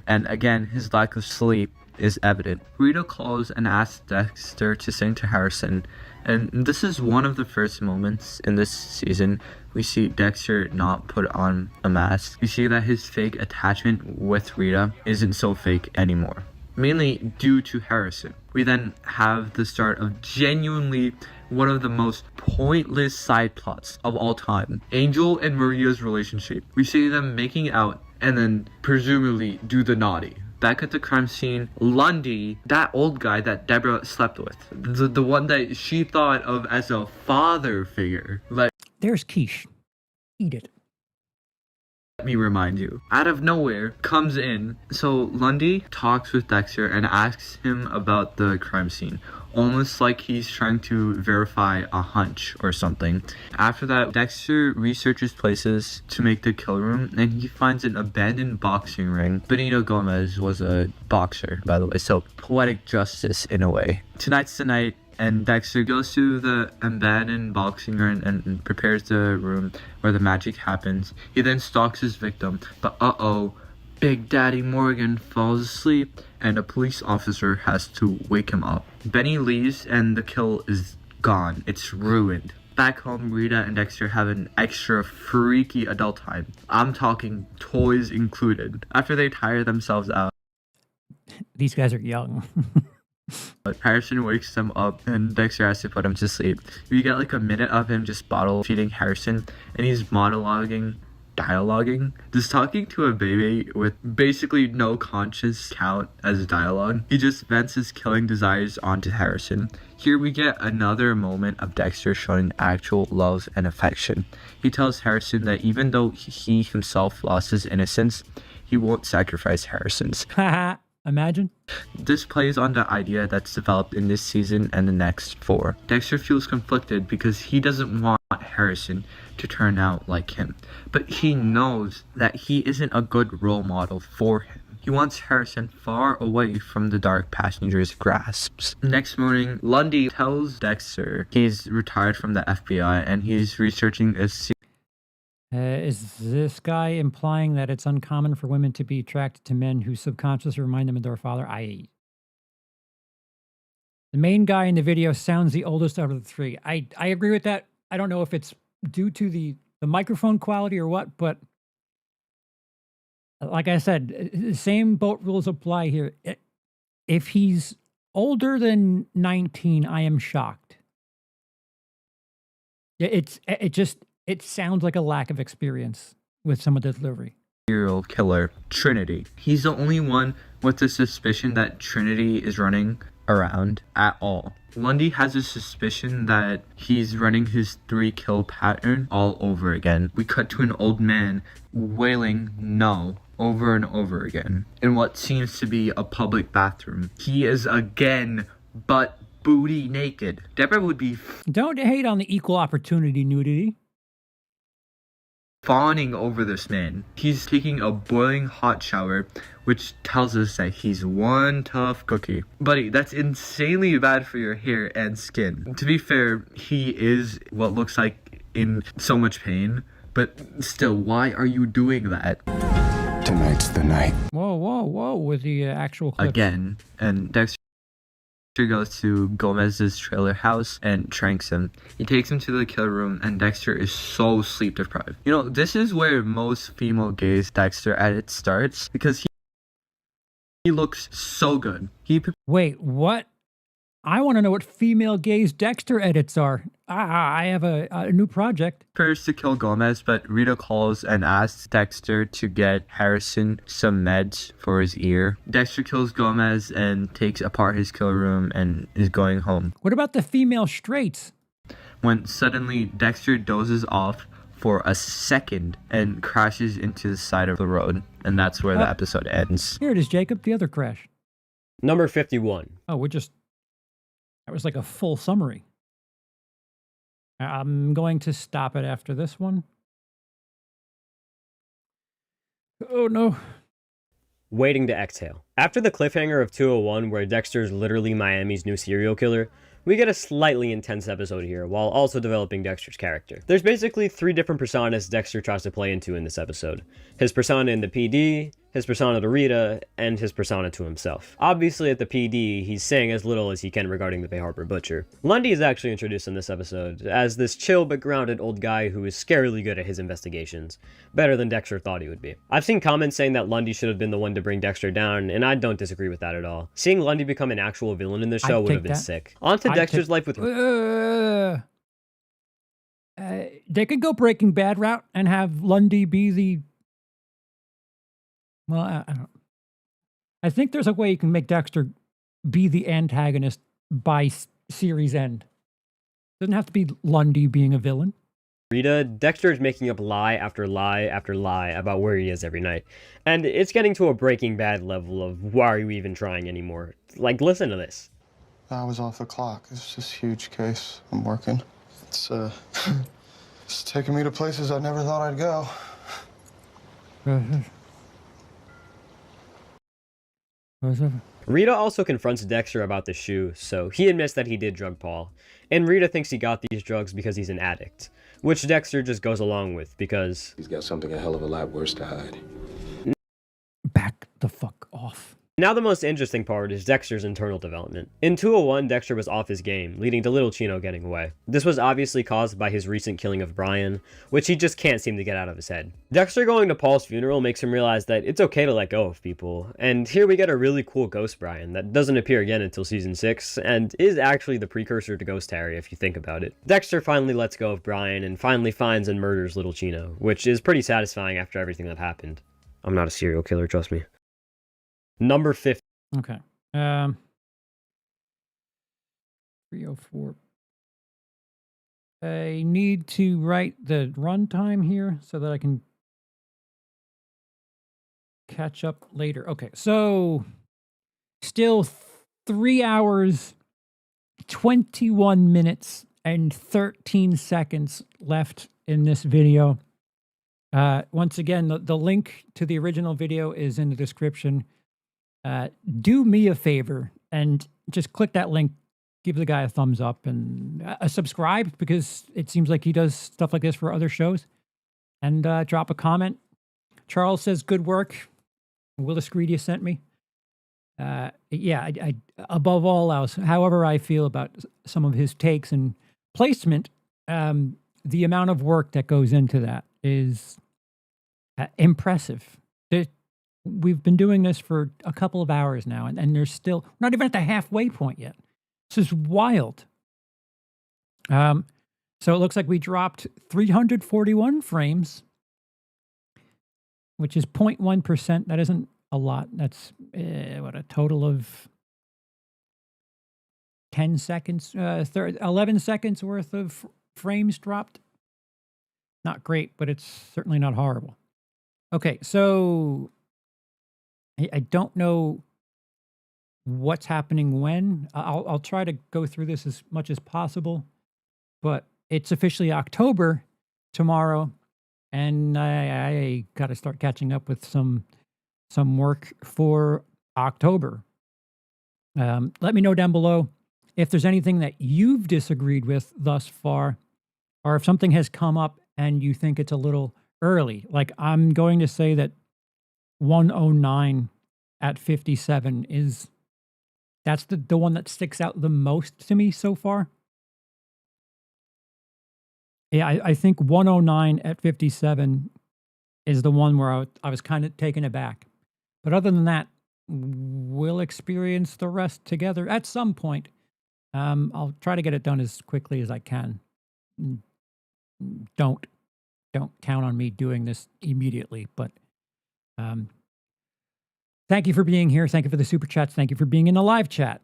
And again, his lack of sleep is evident. Rita calls and asks Dexter to sing to Harrison, and this is one of the first moments in this season we see Dexter not put on a mask. We see that his fake attachment with Rita isn't so fake anymore, mainly due to Harrison. We then have the start of genuinely one of the most pointless side plots of all time. Angel and Maria's relationship. We see them making out and then presumably do the naughty. Back at the crime scene, Lundy, that old guy that Deborah slept with, the one that she thought of as a father figure. There's quiche. Eat it. Let me remind you, out of nowhere comes in. So Lundy talks with Dexter and asks him about the crime scene, almost like he's trying to verify a hunch or something. After that, Dexter researches places to make the kill room, and he finds an abandoned boxing ring. Benito Gomez was a boxer, by the way, so poetic justice in a way. Tonight's the night, and Dexter goes to the abandoned boxing ring and prepares the room where the magic happens. He then stalks his victim, but Big Daddy Morgan falls asleep, and a police officer has to wake him up. Benny leaves, and the kill is gone. It's ruined. Back home, Rita and Dexter have an extra freaky adult time. I'm talking toys included. After they tire themselves out, these guys are young. Harrison wakes them up, and Dexter has to put him to sleep. We get like a minute of him just bottle feeding Harrison, and he's dialoguing, just talking to a baby with basically no conscious count as dialogue. He just vents his killing desires onto Harrison. Here we get another moment of Dexter showing actual love and affection. He tells Harrison that even though he himself lost his innocence, he won't sacrifice Harrison's. Imagine. This plays on the idea that's developed in this season and the next 4. Dexter feels conflicted because he doesn't want Harrison to turn out like him, but he knows that he isn't a good role model for him. He wants Harrison far away from the dark passenger's grasps. Next morning, Lundy tells Dexter he's retired from the FBI and he's researching a Is this guy implying that it's uncommon for women to be attracted to men who subconsciously remind them of their father? The main guy in the video sounds the oldest out of the three. I agree with that. I don't know if it's due to the microphone quality or what, but like I said, the same boat rules apply here. If he's older than 19, I am shocked. It sounds like a lack of experience with some of the delivery. serial killer, Trinity. He's the only one with the suspicion that Trinity is running around at all. Lundy has a suspicion that he's running his 3-kill pattern all over again. We cut to an old man wailing no over and over again in what seems to be a public bathroom. He is again butt booty naked. Deborah would be Don't hate on the equal opportunity nudity. fawning over this man. He's taking a boiling hot shower, which tells us that he's one tough cookie. Buddy, that's insanely bad for your hair and skin. To be fair, he is what looks like in so much pain, but still, why are you doing that? Tonight's the night. Whoa, whoa, whoa, with the actual clips. Again, and Dexter goes to Gomez's trailer house and tranks him. He takes him to the kill room, and Dexter is so sleep deprived. You know, this is where most female gaze Dexter edit starts, because he looks so good. Wait, what? I want to know what female gaze Dexter edits are. I have a new project. Prepares to kill Gomez, but Rita calls and asks Dexter to get Harrison some meds for his ear. Dexter kills Gomez and takes apart his kill room and is going home. What about the female straights? When suddenly Dexter dozes off for a second and crashes into the side of the road. And that's where the episode ends. Here it is, Jacob, the other crash. Number 51. Oh, that was like a full summary. I'm going to stop it after this one. Oh, no. Waiting to exhale. After the cliffhanger of 201, where Dexter's literally Miami's new serial killer, we get a slightly intense episode here, while also developing Dexter's character. There's basically 3 different personas Dexter tries to play into in this episode. His persona in the PD, his persona to Rita, and his persona to himself. Obviously at the PD, he's saying as little as he can regarding the Bay Harbor Butcher. Lundy is actually introduced in this episode as this chill but grounded old guy who is scarily good at his investigations. Better than Dexter thought he would be. I've seen comments saying that Lundy should have been the one to bring Dexter down, and I don't disagree with that at all. Seeing Lundy become an actual villain in this show would have been sick. On to Dexter's life with... They could go Breaking Bad route and have Lundy be the... Well, I don't. I think there's a way you can make Dexter be the antagonist by series end. Doesn't have to be Lundy being a villain. Rita, Dexter is making up lie after lie after lie about where he is every night. And it's getting to a Breaking Bad level of why are you even trying anymore? Like, listen to this. I was off the clock. It's this huge case. I'm working. It's it's taking me to places I never thought I'd go. Rita also confronts Dexter about the shoe, so he admits that he did drug Paul. And Rita thinks he got these drugs because he's an addict, which Dexter just goes along with because... he's got something a hell of a lot worse to hide. Back the fuck off. Now the most interesting part is Dexter's internal development. In 201, Dexter was off his game, leading to Little Chino getting away. This was obviously caused by his recent killing of Brian, which he just can't seem to get out of his head. Dexter going to Paul's funeral makes him realize that it's okay to let go of people, and here we get a really cool Ghost Brian that doesn't appear again until season 6, and is actually the precursor to Ghost Harry if you think about it. Dexter finally lets go of Brian and finally finds and murders Little Chino, which is pretty satisfying after everything that happened. I'm not a serial killer, trust me. Number 50. Okay. 304. I need to write the runtime here so that I can catch up later. Okay, so still 3 hours, 21 minutes, and 13 seconds left in this video. Once again, the link to the original video is in the description. Do me a favor and just click that link, give the guy a thumbs up and subscribe, because it seems like he does stuff like this for other shows. And drop a comment. Charles says, good work. WILIscredia sent me. Yeah, I above all else, however I feel about some of his takes and placement, the amount of work that goes into that is impressive. We've been doing this for a couple of hours now, and there's still not even at the halfway point yet. This is wild. So it looks like we dropped 341 frames, which is 0.1%. That isn't a lot. That's what, a total of 10 seconds, 11 seconds worth of frames dropped. Not great, but it's certainly not horrible. Okay, so I don't know what's happening when. I'll try to go through this as much as possible, but it's officially October tomorrow, and I got to start catching up with some work for October. Let me know down below if there's anything that you've disagreed with thus far, or if something has come up and you think it's a little early. Like, I'm going to say that 109 at 57 that's the one that sticks out the most to me so far. Yeah, I think 109 at 57 is the one where I was kind of taken aback. But other than that, we'll experience the rest together at some point. I'll try to get it done as quickly as I can. Don't count on me doing this immediately, but thank you for being here. Thank you for the super chats. Thank you for being in the live chat.